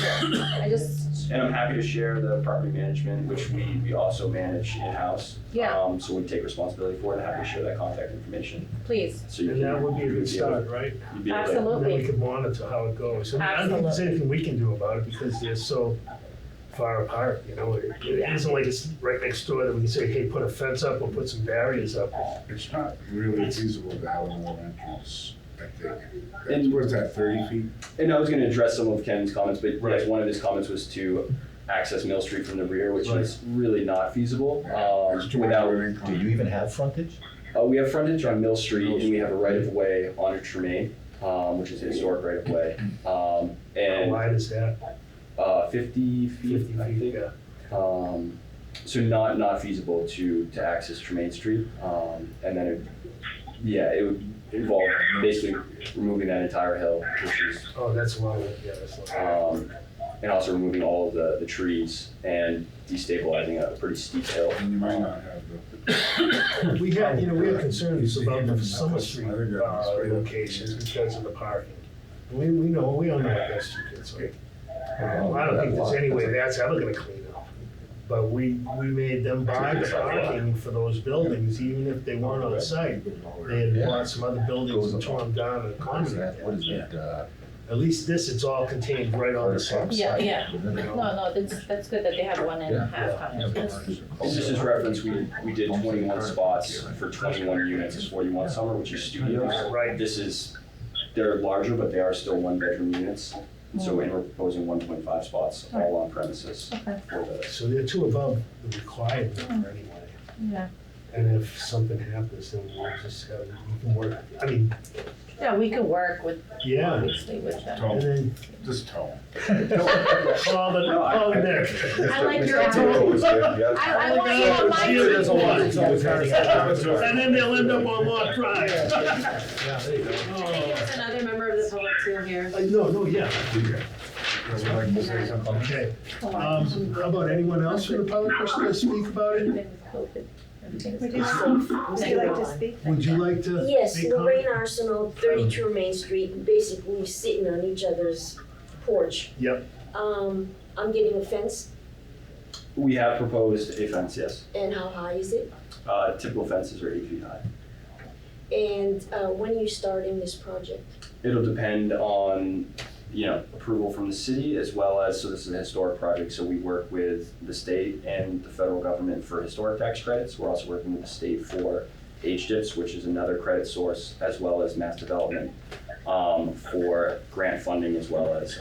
[SPEAKER 13] And I'm happy to share the property management, which we also manage in-house.
[SPEAKER 14] Yeah.
[SPEAKER 13] So we take responsibility for it, and happy to share that contact information.
[SPEAKER 14] Please.
[SPEAKER 13] So you
[SPEAKER 1] And
[SPEAKER 13] can-
[SPEAKER 1] that would be a
[SPEAKER 13] you
[SPEAKER 1] good
[SPEAKER 13] would be able to-
[SPEAKER 1] start, right?
[SPEAKER 13] you'd be able to-
[SPEAKER 1] And then we
[SPEAKER 14] Absolutely.
[SPEAKER 1] can monitor how it goes. I mean, I don't think there's anything we can do about it because they're so far apart, It isn't like it's right next door that we can say, hey, put a fence up or put some barriers up.
[SPEAKER 10] It's not really feasible to have another entrance, I think.
[SPEAKER 13] And-
[SPEAKER 10] That's, what's that, 30 feet?
[SPEAKER 13] And I was gonna address some of Ken's comments, but yes,
[SPEAKER 1] Right.
[SPEAKER 13] one of his comments was to access Mill Street from the rear, which
[SPEAKER 1] Right.
[SPEAKER 13] is really not feasible.
[SPEAKER 10] There's too much
[SPEAKER 13] Without,
[SPEAKER 10] of an incline.
[SPEAKER 5] Do you even have frontage?
[SPEAKER 13] we have frontage on Mill Street, and we have a right of way onto Tremaine, which is a historic right of way.
[SPEAKER 1] How
[SPEAKER 13] And,
[SPEAKER 1] wide is that?
[SPEAKER 13] 50 feet,
[SPEAKER 1] 50
[SPEAKER 13] I
[SPEAKER 1] feet,
[SPEAKER 13] think.
[SPEAKER 1] yeah.
[SPEAKER 13] So not feasible to access Tremaine Street. And then it would involve basically removing that entire hill, which is
[SPEAKER 1] Oh, that's a long way, yeah, that's a long way.
[SPEAKER 13] and also removing all of the trees and destabilizing a pretty steep hill.
[SPEAKER 10] And you might not have the.
[SPEAKER 1] We had concerns about the Summer Street locations because of the parking. We all know what that's stupid, right? I don't think there's any way that's ever gonna clean up. But we made them buy the parking for those buildings, even if they weren't on site. They had bought some other buildings and torn them down and accommodated
[SPEAKER 5] What is
[SPEAKER 1] that.
[SPEAKER 5] that,
[SPEAKER 1] At least this, it's all contained right on the same site.
[SPEAKER 14] Yeah. No, that's good that they have 1.5 times.
[SPEAKER 13] And just as reference, we did 21 spots for 21 units for You Want Summer, which is studios.
[SPEAKER 1] Right.
[SPEAKER 13] They're larger, but they are still one-bedroom units. And so we're proposing 1.5 spots all on premises
[SPEAKER 14] Okay.
[SPEAKER 13] for the.
[SPEAKER 1] So they're two above the required number anyway.
[SPEAKER 14] Yeah.
[SPEAKER 1] And if something happens, then we'll just have, we can work, I mean,
[SPEAKER 14] Yeah, we could work with,
[SPEAKER 1] yeah.
[SPEAKER 14] obviously, with them.
[SPEAKER 1] And then,
[SPEAKER 10] Just tell
[SPEAKER 1] call the next.
[SPEAKER 14] I like your attitude. I want you on my
[SPEAKER 1] There's a lot.
[SPEAKER 14] team.
[SPEAKER 1] And then they'll end up on Lot Drive.
[SPEAKER 9] Yeah, there you go.
[SPEAKER 2] I think there's another member of the public too here.
[SPEAKER 1] No, yeah.
[SPEAKER 10] I would like to say something.
[SPEAKER 1] Okay. How about anyone else from the public wishing to speak about it?
[SPEAKER 7] Would you like to speak?
[SPEAKER 1] Would you like to?
[SPEAKER 15] Yes,
[SPEAKER 1] make comment?
[SPEAKER 15] Lorraine Arsenal, 32 Main Street, basically sitting on each other's porch.
[SPEAKER 1] Yep.
[SPEAKER 15] I'm getting a fence,
[SPEAKER 13] We have proposed a fence, yes.
[SPEAKER 15] and how high is it?
[SPEAKER 13] Typical fences are 8 feet high.
[SPEAKER 15] And when are you starting this project?
[SPEAKER 13] It'll depend on, approval from the city as well as, so this is a historic project, so we work with the state and the federal government for historic tax credits. We're also working with the state for HDIPS, which is another credit source, as well as mass development for grant funding as well as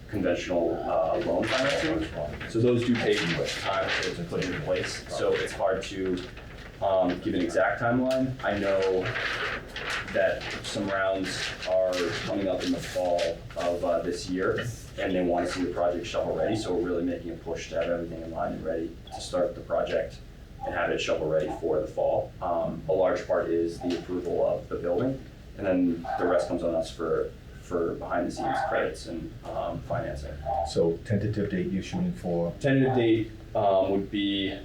[SPEAKER 13] conventional loan financing. So those do take time to put into place, so it's hard to give an exact timeline. I know that some rounds are coming up in the fall of this year, and they want to see the project shovel ready, so we're really making a push to have everything in line and ready to start the project and have it shovel ready for the fall. A large part is the approval of the building, and then the rest comes on us for behind the scenes credits and financing.
[SPEAKER 5] So tentative date you're shooting for?
[SPEAKER 13] Tentative date would be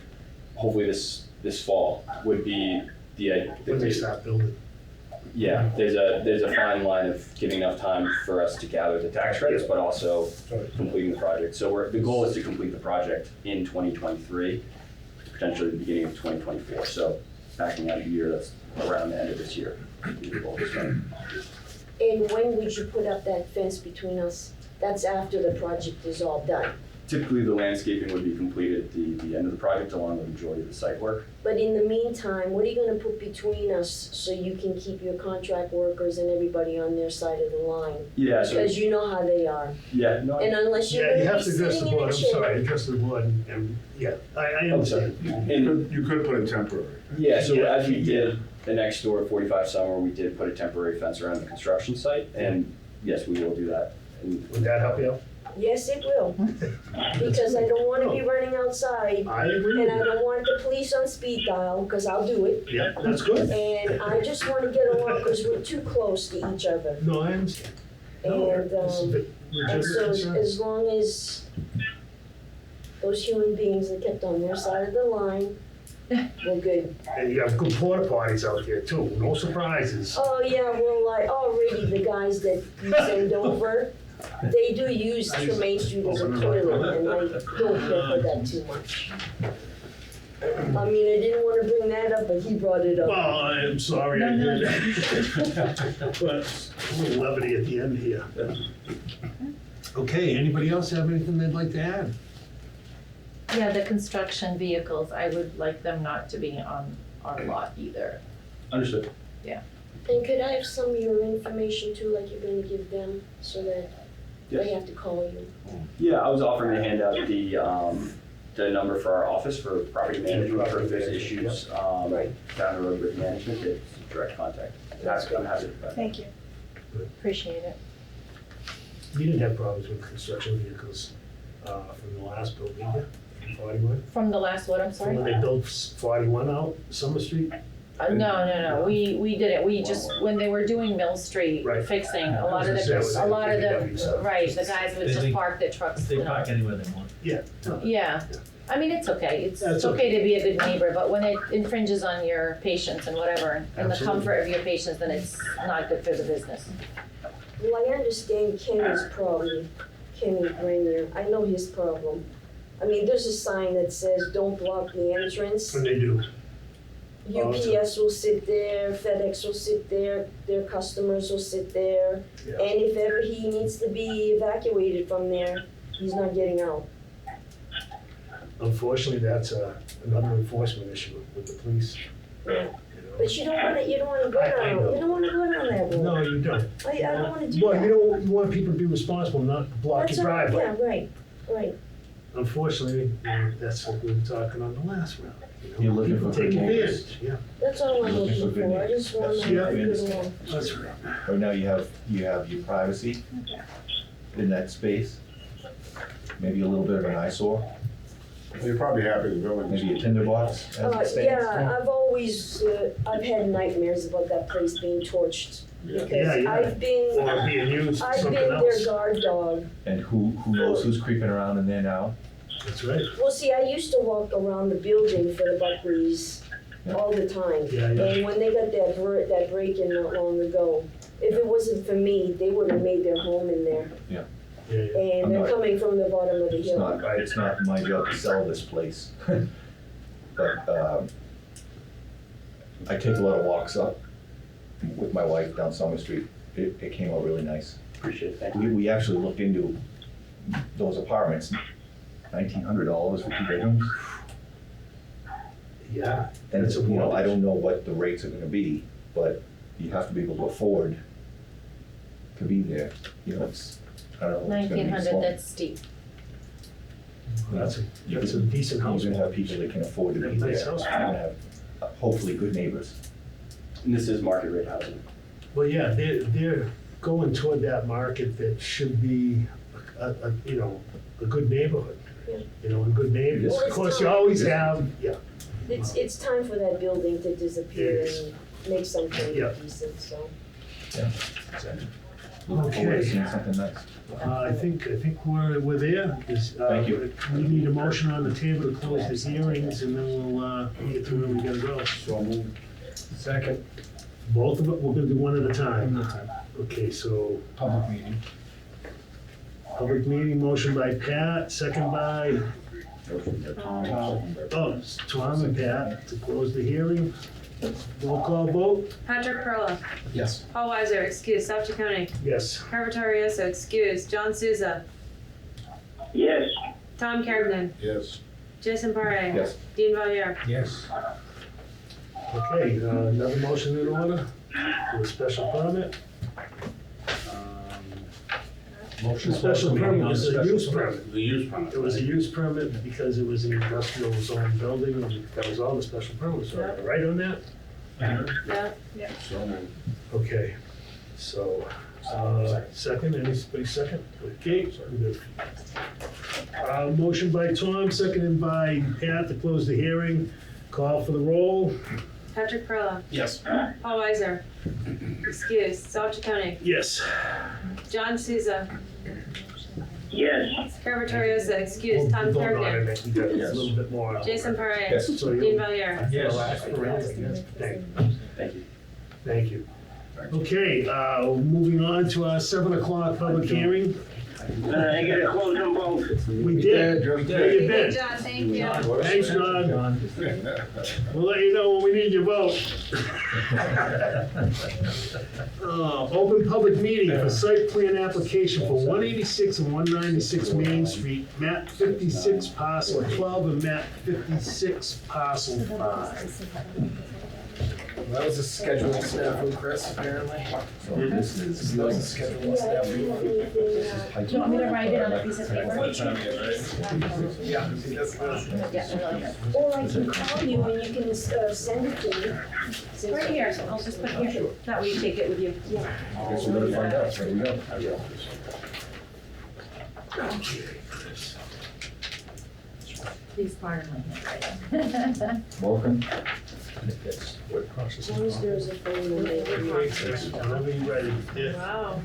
[SPEAKER 13] hopefully this fall would be the
[SPEAKER 1] When they start building.
[SPEAKER 13] Yeah, there's a fine line of giving enough time for us to gather the tax credits, but also completing the project. So the goal is to complete the project in 2023, potentially the beginning of 2024. So backing out a year, that's around the end of this year. The goal is done.
[SPEAKER 15] And when would you put up that fence between us? That's after the project is all done.
[SPEAKER 13] Typically, the landscaping would be completed at the end of the project along with the majority of the site work.
[SPEAKER 15] But in the meantime, what are you gonna put between us so you can keep your contract workers and everybody on their side of the line?
[SPEAKER 13] Yeah, so,
[SPEAKER 15] Because you know how they are.
[SPEAKER 13] yeah, no,
[SPEAKER 15] And unless you're
[SPEAKER 1] Yeah, you
[SPEAKER 15] gonna
[SPEAKER 1] have
[SPEAKER 15] be
[SPEAKER 1] to address the
[SPEAKER 15] sitting in
[SPEAKER 1] board,
[SPEAKER 15] a
[SPEAKER 1] I'm sorry,
[SPEAKER 15] chair.
[SPEAKER 1] address the board, and, yeah, I
[SPEAKER 13] I'm sorry.
[SPEAKER 1] understand.
[SPEAKER 13] And
[SPEAKER 10] You could put it temporary.
[SPEAKER 13] yeah, so
[SPEAKER 1] Yeah.
[SPEAKER 13] as we did the next door at 45 Summer, we did put a temporary fence around the construction site, and yes, we will do that. And
[SPEAKER 1] Would that help you out?
[SPEAKER 15] Yes, it will. Because I don't wanna be running outside,
[SPEAKER 1] I agree
[SPEAKER 15] and
[SPEAKER 1] with
[SPEAKER 15] I
[SPEAKER 1] you.
[SPEAKER 15] don't want the police on speed dial, because I'll do it.
[SPEAKER 1] Yeah, that's good.
[SPEAKER 15] And I just wanna get along, because we're too close to each other.
[SPEAKER 1] No, I understand. No,
[SPEAKER 15] And,
[SPEAKER 1] this is a
[SPEAKER 15] and
[SPEAKER 1] legitimate
[SPEAKER 15] so
[SPEAKER 1] concern.
[SPEAKER 15] as long as those human beings are kept on their side of the line, we're good.
[SPEAKER 1] And you have good porta potties out there too, no surprises.
[SPEAKER 15] Oh, yeah, well, like, already the guys that you send over, they do use Tremaine Street as a toilet, and I don't care for that too much. I mean, I didn't wanna bring that up, but he brought it up.
[SPEAKER 1] Well, I'm sorry I did that. But a little levity at the end here. Okay, anybody else have anything they'd like to add?
[SPEAKER 14] Yeah, the construction vehicles, I would like them not to be on our lot either.
[SPEAKER 13] understood.
[SPEAKER 15] And could I have some of your information too, like you're gonna give them, so that they
[SPEAKER 13] Yes.
[SPEAKER 15] have to call you?
[SPEAKER 13] Yeah, I was offering to hand out the number for our office for property management, for if there's issues,
[SPEAKER 15] Right.
[SPEAKER 13] down the road with management, it's direct contact. I'm happy to provide.
[SPEAKER 4] Thank you.
[SPEAKER 14] Appreciate it.
[SPEAKER 1] You didn't have problems with construction vehicles from the last building, did you? From 41?
[SPEAKER 14] From the last one, I'm
[SPEAKER 1] From
[SPEAKER 14] sorry?
[SPEAKER 1] when they built 41 out, Summer Street?
[SPEAKER 14] No, we didn't, we just, when they were doing Mill Street,
[SPEAKER 1] Right.
[SPEAKER 14] fixing, a lot of
[SPEAKER 1] I was gonna say,
[SPEAKER 14] the, a lot of
[SPEAKER 1] DPW stuff.
[SPEAKER 14] the, right, the guys would
[SPEAKER 9] They-
[SPEAKER 14] just
[SPEAKER 9] they-
[SPEAKER 14] park their trucks,
[SPEAKER 9] They
[SPEAKER 14] you know.
[SPEAKER 9] park anywhere they want.
[SPEAKER 1] Yeah.
[SPEAKER 14] Yeah, I mean, it's okay, it's
[SPEAKER 1] That's
[SPEAKER 14] okay to be a good neighbor, but when it infringes on your patients and whatever, and the
[SPEAKER 1] Absolutely.
[SPEAKER 14] comfort of your patients, then it's not good for the business.
[SPEAKER 15] Well, I understand Kenny's problem, Kenny Grenier, I know his problem. I mean, there's a sign that says, don't block the entrance.
[SPEAKER 1] When they do. All the time.
[SPEAKER 15] UPS will sit there, FedEx will sit there, their customers will sit there.
[SPEAKER 1] Yeah.
[SPEAKER 15] And if ever he needs to be evacuated from there, he's not getting out.
[SPEAKER 1] Unfortunately, that's another enforcement issue with the police.
[SPEAKER 15] Yeah.
[SPEAKER 1] You know?
[SPEAKER 15] But you don't wanna go
[SPEAKER 1] I
[SPEAKER 15] down,
[SPEAKER 1] know.
[SPEAKER 15] you don't wanna go down that road.
[SPEAKER 1] No, you don't.
[SPEAKER 15] I don't wanna do that.
[SPEAKER 1] Well, you want people to be responsible, not block
[SPEAKER 15] That's
[SPEAKER 1] your
[SPEAKER 15] all right,
[SPEAKER 1] driveway.
[SPEAKER 15] yeah, right.
[SPEAKER 1] Unfortunately, that's what we were talking on the last round. You know,
[SPEAKER 5] You're looking
[SPEAKER 1] people
[SPEAKER 5] for
[SPEAKER 1] take
[SPEAKER 5] good neighbors.
[SPEAKER 1] advantage, yeah.
[SPEAKER 15] That's all I'm
[SPEAKER 5] Looking for
[SPEAKER 15] looking
[SPEAKER 5] good
[SPEAKER 15] for, I
[SPEAKER 5] neighbors.
[SPEAKER 15] just wanna
[SPEAKER 1] Yeah,
[SPEAKER 15] get
[SPEAKER 5] I
[SPEAKER 15] along.
[SPEAKER 1] That's right.
[SPEAKER 5] Right now you have your privacy in that space. Maybe a little bit of an eyesore,
[SPEAKER 10] You're probably happy the building.
[SPEAKER 5] maybe a tinderbox as it stands.
[SPEAKER 15] Yeah, I've always, I've had nightmares about that place being torched.
[SPEAKER 10] Yeah.
[SPEAKER 15] Because
[SPEAKER 1] Yeah.
[SPEAKER 15] I've been,
[SPEAKER 1] Or being used for
[SPEAKER 15] I've
[SPEAKER 1] something
[SPEAKER 15] been their
[SPEAKER 1] else.
[SPEAKER 15] guard dog.
[SPEAKER 5] And who knows who's creeping around in there now?
[SPEAKER 1] That's right.
[SPEAKER 15] Well, see, I used to walk around the building for the Buckley's all the time.
[SPEAKER 1] Yeah, yeah.
[SPEAKER 15] And when they got that break-in not long ago, if it wasn't for me, they would have made their home in there.
[SPEAKER 1] Yeah,
[SPEAKER 5] I'm
[SPEAKER 1] yeah.
[SPEAKER 15] And they're
[SPEAKER 5] not-
[SPEAKER 15] coming from the bottom of the
[SPEAKER 5] It's
[SPEAKER 15] hill.
[SPEAKER 5] not my job to sell this place. But I take a lot of walks up with my wife down Summer Street. It came out really nice.
[SPEAKER 13] Appreciate it, thank you.
[SPEAKER 5] We actually looked into those apartments, $1,900 for 2 bedrooms.
[SPEAKER 1] Yeah.
[SPEAKER 5] And
[SPEAKER 1] That's a
[SPEAKER 5] you know, I
[SPEAKER 1] mortgage.
[SPEAKER 5] don't know what the rates are gonna be, but you have to be able to afford to be there. You know, it's, I don't know. it's gonna be
[SPEAKER 14] 1900,
[SPEAKER 5] small.
[SPEAKER 14] that's steep.
[SPEAKER 1] That's a decent house.
[SPEAKER 5] You're gonna have people that can afford to be there.
[SPEAKER 1] Nice house.
[SPEAKER 5] You're gonna have hopefully good neighbors.
[SPEAKER 13] And this is market rate housing.
[SPEAKER 1] Well, yeah, they're going toward that market that should be a good neighborhood. And good neighbors.
[SPEAKER 15] Well,
[SPEAKER 1] Of
[SPEAKER 15] it's
[SPEAKER 1] course, you
[SPEAKER 15] time.
[SPEAKER 1] always have, yeah.
[SPEAKER 15] It's time for that building to disappear
[SPEAKER 1] Yes.
[SPEAKER 15] and make something
[SPEAKER 1] Yeah.
[SPEAKER 15] decent, so.
[SPEAKER 5] Exactly.
[SPEAKER 1] Okay.
[SPEAKER 5] Something nice.
[SPEAKER 1] I think we're there.
[SPEAKER 5] Thank you.
[SPEAKER 1] We need a motion on the table to close the hearings, and then we'll get to where we gotta go.
[SPEAKER 3] So moved. Second.
[SPEAKER 1] Both of it, we're gonna do one at a time. Okay, so
[SPEAKER 3] Public meeting.
[SPEAKER 1] public meeting, motion by Pat, second by, Tom and Pat to close the hearing. Roll call vote?
[SPEAKER 2] Patrick Perla,
[SPEAKER 3] Yes.
[SPEAKER 2] Paul Weiser, excuse, South Chacony,
[SPEAKER 1] Yes.
[SPEAKER 2] Carver Torioso, excuse, John Souza,
[SPEAKER 6] Yes.
[SPEAKER 2] Tom Carrigan,
[SPEAKER 10] Yes.
[SPEAKER 2] Jason Parre.
[SPEAKER 5] Yes.
[SPEAKER 2] Dean Valier.
[SPEAKER 9] Yes.
[SPEAKER 1] Okay, another motion in order for a special permit.
[SPEAKER 9] Motion
[SPEAKER 1] Special permit was a use
[SPEAKER 9] special
[SPEAKER 1] permit.
[SPEAKER 10] The use permit.
[SPEAKER 1] It was a use permit because it was an industrial zone building, and that was all the special permits, right on that?
[SPEAKER 2] Yeah.
[SPEAKER 10] So moved.
[SPEAKER 1] Okay, so, second, anybody second? Okay, we're good. Motion by Tom, seconded by Pat to close the hearing. Call for the roll.
[SPEAKER 2] Patrick Perla,
[SPEAKER 3] Yes.
[SPEAKER 2] Paul Weiser, excuse, South Chacony,
[SPEAKER 1] Yes.
[SPEAKER 2] John Souza,
[SPEAKER 6] Yes.
[SPEAKER 2] Carver Torioso, excuse, Tom
[SPEAKER 1] Vote on
[SPEAKER 2] Carrigan,
[SPEAKER 1] it, we got a little bit more.
[SPEAKER 2] Jason Parre.
[SPEAKER 5] Yes.
[SPEAKER 1] So
[SPEAKER 2] Dean
[SPEAKER 1] you-
[SPEAKER 2] Valier.
[SPEAKER 9] Yes.
[SPEAKER 1] Thank
[SPEAKER 13] Thank you.
[SPEAKER 1] Thank you. Okay, moving on to our 7 o'clock public hearing.
[SPEAKER 6] I gotta close them both.
[SPEAKER 1] We did.
[SPEAKER 10] Just
[SPEAKER 1] There you been.
[SPEAKER 7] John, thank you.
[SPEAKER 1] Thanks, John.
[SPEAKER 9] John.
[SPEAKER 1] We'll let you know when we need your vote. Open public meeting for site plan application for 186 and 196 Main Street, map 56, parcel 12, and map 56, parcel 5.
[SPEAKER 3] That was a scheduling snafu, Chris, apparently.
[SPEAKER 5] So this is.
[SPEAKER 3] That was a scheduling snafu.
[SPEAKER 14] Do you want me to write it on a piece of paper?
[SPEAKER 3] Yeah, that's
[SPEAKER 14] Yeah.
[SPEAKER 15] Or I can call you and you can send it to me. Since-
[SPEAKER 2] Right here, I'll just put it here, that way you take it with you.
[SPEAKER 15] Yeah.
[SPEAKER 5] I guess we're gonna find out, so we go.
[SPEAKER 14] Please pardon my handwriting.
[SPEAKER 5] Welcome.
[SPEAKER 9] That's what crosses
[SPEAKER 15] As long as there's a phone number.
[SPEAKER 1] Whenever you're ready. Yeah.
[SPEAKER 2] Wow.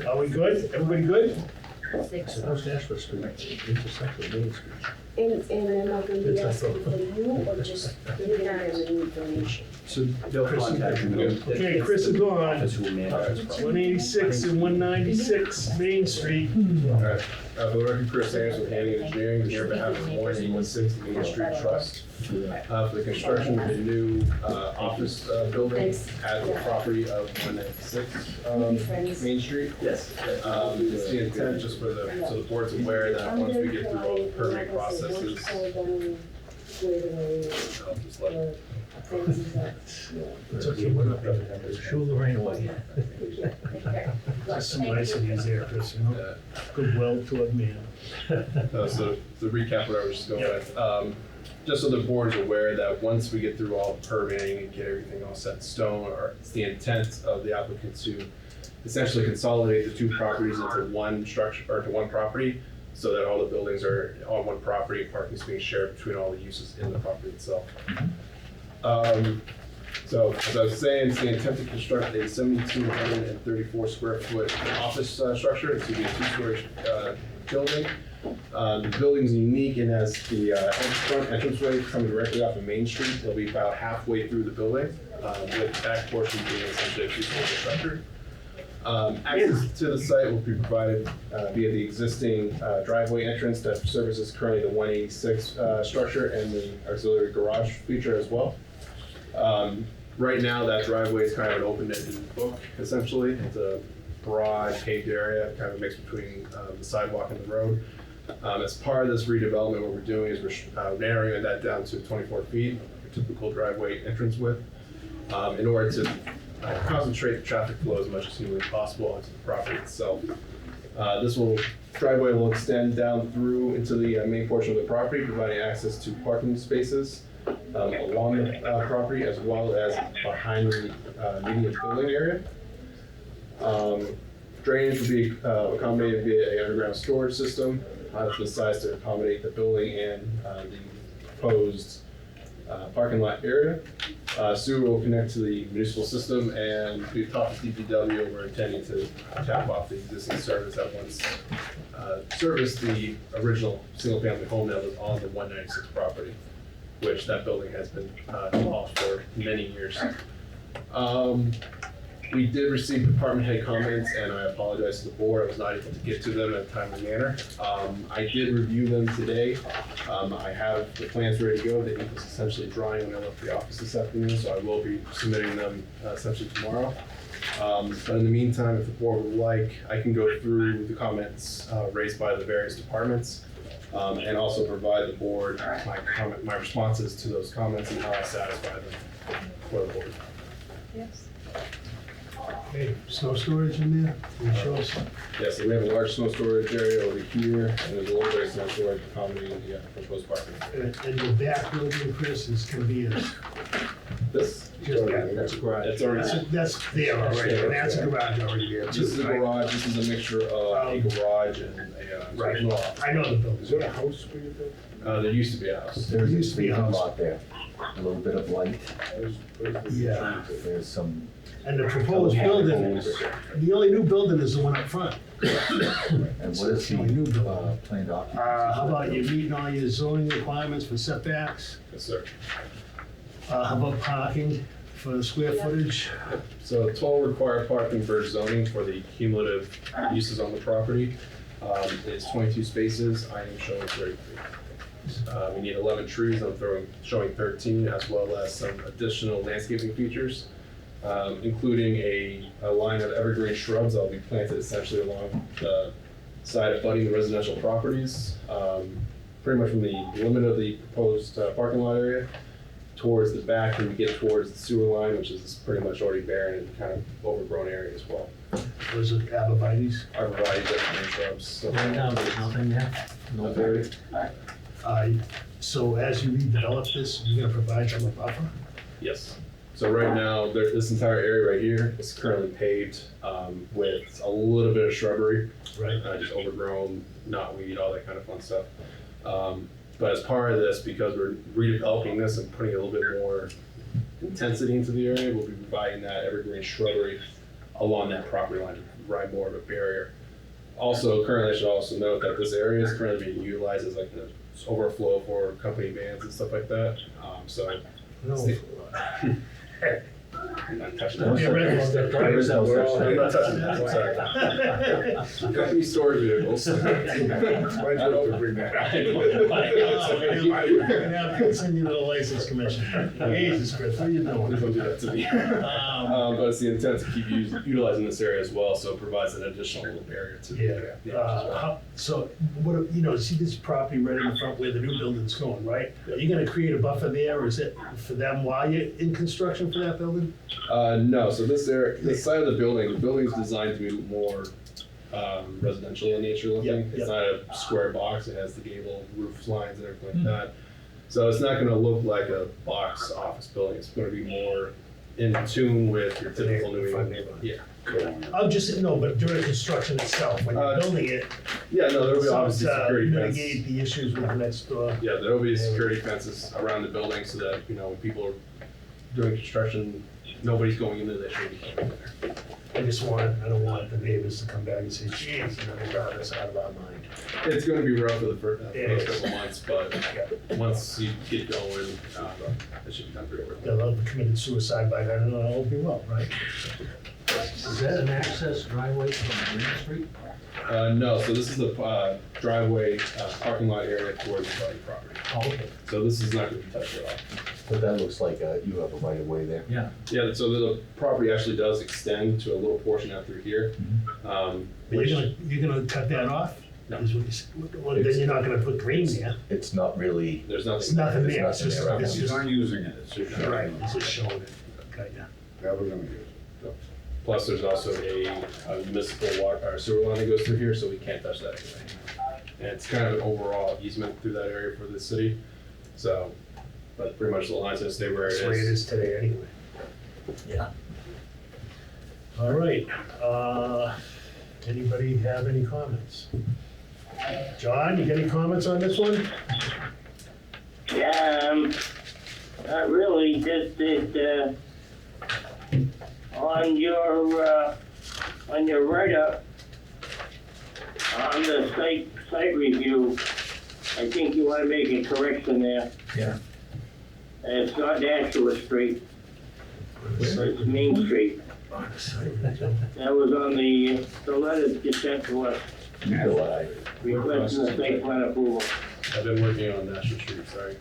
[SPEAKER 1] Are we good? Everybody good?
[SPEAKER 14] Six.
[SPEAKER 9] So those Ashford Street, intersect with Main Street.
[SPEAKER 15] And am I gonna be asking for you or just giving them the information?
[SPEAKER 13] So they'll contact you.
[SPEAKER 1] Okay, Chris is on.
[SPEAKER 13] That's who will manage this.
[SPEAKER 1] 186 and 196 Main Street.
[SPEAKER 8] Alright, for the record, Chris Anderson with Handy Engineering, here on behalf of 18160 Main Street Trust. For the construction of the new office building at the property of 196 Main Street.
[SPEAKER 13] Yes.
[SPEAKER 8] It's the intent, just for so the board's aware that once we get through all the permitting processes, I'll just let
[SPEAKER 9] It's okay, we're not gonna have to shoo the rain away.
[SPEAKER 1] Just some niceties there, Chris, you know? Goodwill toward man.
[SPEAKER 8] So the recap what I was just going with, just so the board's aware that once we get through all the permitting and get everything all set in stone, or it's the intent of the applicant to essentially consolidate the two properties into one structure, or to one property, so that all the buildings are on one property, parking is being shared between all the uses in the property itself. So as I was saying, it's the intent to construct a 7,234 square foot office structure. It's gonna be a two-story building. The building's unique and has the front entranceway coming directly off of Main Street. It'll be about halfway through the building, with the back portion being essentially a two-story structure. Access to the site will be provided via the existing driveway entrance that services currently the 186 structure and the auxiliary garage feature as well. Right now, that driveway is kind of an open-ended book, essentially. It's a broad paved area, kind of a mix between the sidewalk and the road. As part of this redevelopment, what we're doing is we're narrowing that down to 24 feet, a typical driveway entrance width, in order to concentrate the traffic flow as much as humanly possible onto the property itself. This driveway will extend down through into the main portion of the property, providing access to parking spaces along the property as well as behind the median building area. Drainage will be accommodated via an underground storage system to the size to accommodate the building and the proposed parking lot area. Sewer will connect to the municipal system, and we talked to DPW. We're intending to tap off the existing service that once serviced the original single-family home that was on the 196 property, which that building has been demolished for many years. We did receive department head comments, and I apologize to the board. I was not able to get to them in a timely manner. I did review them today. I have the plans ready to go. The ink was essentially drying when I left the office this afternoon, so I will be submitting them essentially tomorrow. But in the meantime, if the board would like, I can go through the comments raised by the various departments, and also provide the board my responses to those comments and how I satisfy them for the board.
[SPEAKER 7] Yes.
[SPEAKER 1] Okay, snow storage in there, can you show us?
[SPEAKER 8] Yes, so we have a large snow storage area over here, and there's a little bit of snow storage accommodating the proposed parking.
[SPEAKER 1] And the back building, Chris, is gonna be a,
[SPEAKER 8] This,
[SPEAKER 1] just that,
[SPEAKER 8] that's a garage. That's already.
[SPEAKER 1] that's there already, and that's a garage already there.
[SPEAKER 8] This is a garage, this is a mixture of a garage and a.
[SPEAKER 1] Right, I know the building.
[SPEAKER 10] Is there a house where you built?
[SPEAKER 8] There used to be a house.
[SPEAKER 1] There used to be a house.
[SPEAKER 5] lot there, a little bit of light,
[SPEAKER 1] Yeah,
[SPEAKER 5] there's some.
[SPEAKER 1] and the proposed building, the only new building is the one up front.
[SPEAKER 5] And what is
[SPEAKER 1] Only new
[SPEAKER 5] the
[SPEAKER 1] building.
[SPEAKER 5] planned occupancy?
[SPEAKER 1] How about you meeting all your zoning requirements for setbacks?
[SPEAKER 8] Yes, sir.
[SPEAKER 1] How about parking for the square footage?
[SPEAKER 8] So total required parking for zoning for the cumulative uses on the property is 22 spaces. I am showing 33. We need 11 trees. I'm showing 13, as well as some additional landscaping features, including a line of evergreen shrubs that will be planted essentially along the side abutting the residential properties, pretty much from the limit of the proposed parking lot area towards the back, and we get towards the sewer line, which is pretty much already barren and kind of overgrown area as well.
[SPEAKER 1] Was it arborvitae's?
[SPEAKER 8] Arborvitae's, evergreen shrubs. So
[SPEAKER 9] Right now, there's nothing there, no berry.
[SPEAKER 1] So as you redevelop this, you're gonna provide them a buffer?
[SPEAKER 8] Yes. So right now, this entire area right here is currently paved with a little bit of shrubbery,
[SPEAKER 1] Right.
[SPEAKER 8] just overgrown, knotweed, all that kind of fun stuff. But as part of this, because we're redeveloping this and putting a little bit more intensity into the area, we'll be providing that evergreen shrubbery along that property line to provide more of a barrier. Also, currently, I should also note that this area is currently being utilized as like an overflow for company vans and stuff like that.
[SPEAKER 1] No.
[SPEAKER 8] I'm not touching that.
[SPEAKER 1] Yeah, right.
[SPEAKER 8] I'm not touching that, sorry. Company storage vehicles.
[SPEAKER 10] Why did you have to bring that up?
[SPEAKER 1] We're gonna have to send you to the license commission. Jesus Christ, what are you doing?
[SPEAKER 8] Don't do that to me. But it's the intent to keep utilizing this area as well, so it provides an additional little barrier to the area.
[SPEAKER 1] So, what, see this property right in the front where the new building's going, right? Are you gonna create a buffer there, or is it for them while you're in construction for that building?
[SPEAKER 8] No, so this area, the side of the building is designed to be more residential in nature looking.
[SPEAKER 1] Yep,
[SPEAKER 8] It's
[SPEAKER 1] yep.
[SPEAKER 8] not a square box, it has the gable roof lines and everything like that. So it's not gonna look like a box office building, it's gonna be more in tune with your typical New England. Yeah.
[SPEAKER 1] I'm just, no, but during construction itself, when you're building it.
[SPEAKER 8] Yeah, no, there'll be
[SPEAKER 1] so
[SPEAKER 8] obviously
[SPEAKER 1] to
[SPEAKER 8] security fence.
[SPEAKER 1] mitigate the issues with the next door.
[SPEAKER 8] Yeah, there'll be security fences around the building so that, when people are doing construction, nobody's going in there, they shouldn't be going in there.
[SPEAKER 1] I don't want the neighbors to come back and say, geez, we got this out of our mind.
[SPEAKER 8] It's gonna be rough for the first
[SPEAKER 1] It
[SPEAKER 8] couple months, but once you get going, it should be done pretty quickly.
[SPEAKER 1] They'll have committed suicide by then, and it'll be well, right?
[SPEAKER 9] Is that an access driveway from Green Street?
[SPEAKER 8] No, so this is the driveway, parking lot area towards the Buddy property.
[SPEAKER 9] Oh, okay.
[SPEAKER 8] So this is not gonna be touched at all.
[SPEAKER 5] But that looks like you have a right of way there.
[SPEAKER 9] Yeah.
[SPEAKER 8] Yeah, so the property actually does extend to a little portion out through here.
[SPEAKER 1] But
[SPEAKER 8] Which,
[SPEAKER 1] you're gonna cut that off?
[SPEAKER 8] No.
[SPEAKER 1] Is what you said. Well, then you're not gonna put green there.
[SPEAKER 5] It's not really,
[SPEAKER 8] there's nothing.
[SPEAKER 1] It's nothing
[SPEAKER 5] There's
[SPEAKER 1] there, it's
[SPEAKER 5] nothing
[SPEAKER 1] just,
[SPEAKER 5] there.
[SPEAKER 1] it's
[SPEAKER 10] He's
[SPEAKER 1] just,
[SPEAKER 10] not using it, it's just.
[SPEAKER 1] right, it's just showing it. Okay, yeah.
[SPEAKER 10] That we're gonna use.
[SPEAKER 8] Plus, there's also a municipal water, or sewer line that goes through here, so we can't touch that anyway. And it's kind of an overall easement through that area for the city. So but pretty much the line's gonna stay where it
[SPEAKER 1] That's the way it
[SPEAKER 8] is.
[SPEAKER 1] is today anyway.
[SPEAKER 9] Yeah.
[SPEAKER 1] All right, anybody have any comments? John, you got any comments on this one?
[SPEAKER 6] Yeah, not really, just that, on your write-up, on the site review, I think you wanna make a correction there.
[SPEAKER 9] Yeah.
[SPEAKER 6] It's not Nashua Street, it's Main Street. That was on the letter that you sent to us, requesting the site plan approval.
[SPEAKER 8] I've been working on National Street, sorry.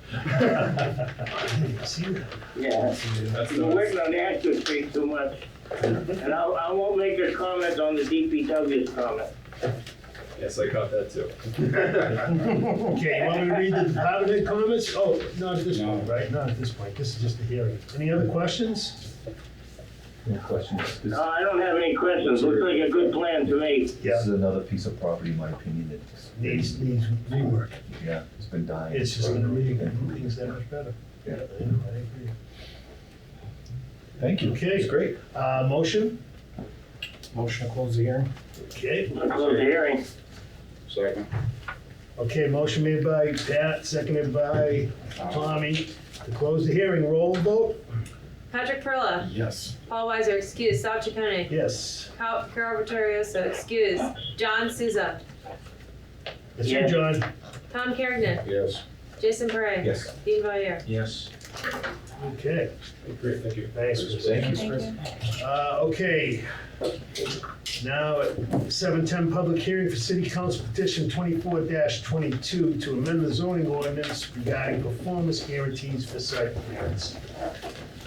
[SPEAKER 6] Yeah, you're working on Nashua Street too much. And I won't make a comment on the DPW's comment.
[SPEAKER 8] Yes, I caught that too.
[SPEAKER 1] Okay, you want me to read the department head comments? Oh, not at this point, right? Not at this point, this is just a hearing. Any other questions?
[SPEAKER 5] No questions.
[SPEAKER 6] No, I don't have any questions. Looks like a good plan to me.
[SPEAKER 5] This is another piece of property, in my opinion, that
[SPEAKER 1] Needs rework.
[SPEAKER 5] yeah, it's been dying.
[SPEAKER 1] It's just gonna make things that much better.
[SPEAKER 5] Yeah.
[SPEAKER 1] I agree.
[SPEAKER 5] Thank you.
[SPEAKER 1] Okay.
[SPEAKER 5] It's great.
[SPEAKER 1] Motion?
[SPEAKER 3] Motion to close the hearing?
[SPEAKER 1] Okay.
[SPEAKER 6] Close the hearing.
[SPEAKER 10] Second.
[SPEAKER 1] Okay, motion made by Pat, seconded by Tommy to close the hearing. Roll vote?
[SPEAKER 2] Patrick Perla,
[SPEAKER 3] Yes.
[SPEAKER 2] Paul Weiser, excuse, Sal Chaconi,
[SPEAKER 1] Yes.
[SPEAKER 2] Carol Vittorioso, excuse, John Souza,
[SPEAKER 1] That's you,
[SPEAKER 6] Yes.
[SPEAKER 1] John.
[SPEAKER 2] Tom Kergnen,
[SPEAKER 10] Yes.
[SPEAKER 2] Jason Parre.
[SPEAKER 5] Yes.
[SPEAKER 2] Dean Valier.
[SPEAKER 9] Yes.
[SPEAKER 1] Okay,
[SPEAKER 8] Great, thank you.
[SPEAKER 1] thanks, Chris.
[SPEAKER 5] Thank you.
[SPEAKER 1] Okay, now at 7:10, public hearing for City Council Petition 24-22 to amend the zoning ordinance regarding performance guarantees for site plans.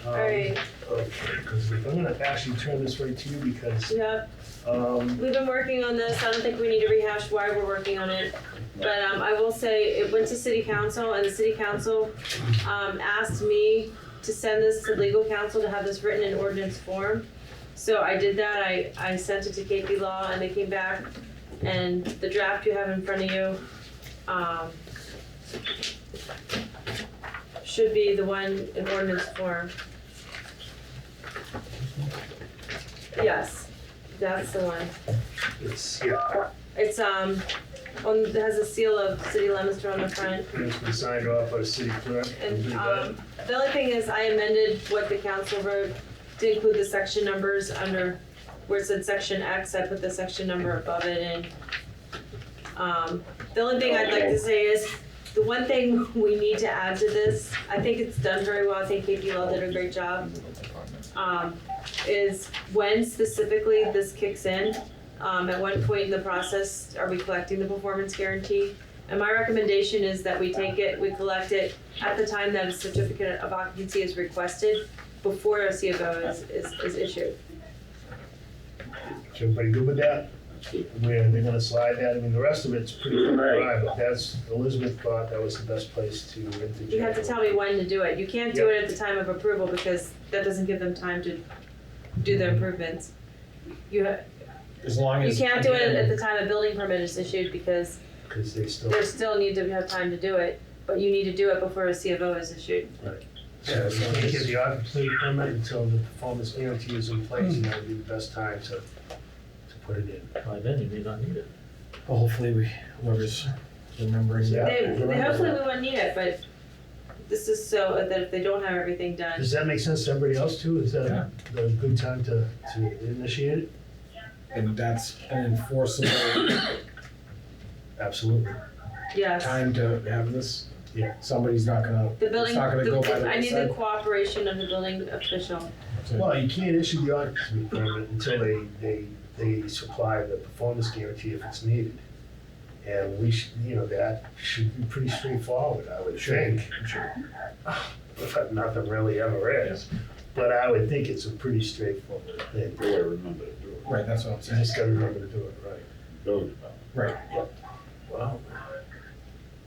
[SPEAKER 2] All right,
[SPEAKER 1] Okay, because I'm gonna actually turn this right to you because,
[SPEAKER 2] yeah, we've been working on this, I don't think we need to rehash why we're working on it. But I will say, it went to city council, and the city council asked me to send this to legal counsel to have this written in ordinance form. So I did that, I sent it to KP Law, and they came back, and the draft you have in front of you should be the one in ordinance form. Yes, that's the one.
[SPEAKER 1] it's, yeah,
[SPEAKER 2] It's it has a seal of City Leominster on the front.
[SPEAKER 1] it's been signed off by the city clerk.
[SPEAKER 2] And
[SPEAKER 1] We'll do that.
[SPEAKER 2] the only thing is, I amended what the council wrote to include the section numbers under, where it said section X, I put the section number above it, and the only thing I'd like to say is, the one thing we need to add to this, I think it's done very well, I think KP Law did a great job, is when specifically this kicks in. At what point in the process are we collecting the performance guarantee? And my recommendation is that we take it, we collect it at the time that a certificate of occupancy is requested, before a CFO is issued.
[SPEAKER 1] Is everybody good with that? Where they're gonna slide that, I mean, the rest of it's pretty dry, but that's, Elizabeth thought that was the best place to interject.
[SPEAKER 2] You have to tell me when to do it. You can't do it at the time of approval, because that doesn't give them time to do the improvements.
[SPEAKER 3] As long
[SPEAKER 2] You
[SPEAKER 3] as.
[SPEAKER 2] can't do it at the time a building permit is issued, because
[SPEAKER 1] Because they still.
[SPEAKER 2] they still need to have time to do it, but you need to do it before a CFO is issued.
[SPEAKER 1] Yeah, you can't get the occupancy permit until the performance guarantee is in place, and that would be the best time to put it in.
[SPEAKER 9] By then, you may not need it.
[SPEAKER 3] Well, hopefully whoever's remembering that.
[SPEAKER 2] They hopefully we won't need it, but this is so that if they don't have everything done.
[SPEAKER 1] Does that make sense to everybody else too? Is that a good time to initiate it?
[SPEAKER 3] And that's an enforceable
[SPEAKER 1] Absolutely.
[SPEAKER 2] Yes.
[SPEAKER 3] time to have this.
[SPEAKER 1] Yeah.
[SPEAKER 3] Somebody's not gonna,
[SPEAKER 2] The
[SPEAKER 3] it's
[SPEAKER 2] building,
[SPEAKER 3] not gonna go by the
[SPEAKER 2] I need the
[SPEAKER 3] wayside.
[SPEAKER 2] cooperation of the building official.
[SPEAKER 1] Well, you can't issue the occupancy permit until they supply the performance guarantee if it's needed. And we should, that should be pretty straightforward, I would think. But nothing really ever is. But I would think it's a pretty straightforward thing.
[SPEAKER 10] Really remember to do it.
[SPEAKER 3] Right, that's what I'm
[SPEAKER 1] You
[SPEAKER 3] saying.
[SPEAKER 1] just gotta remember to do it right.
[SPEAKER 10] Building department.
[SPEAKER 3] Right.
[SPEAKER 1] Wow.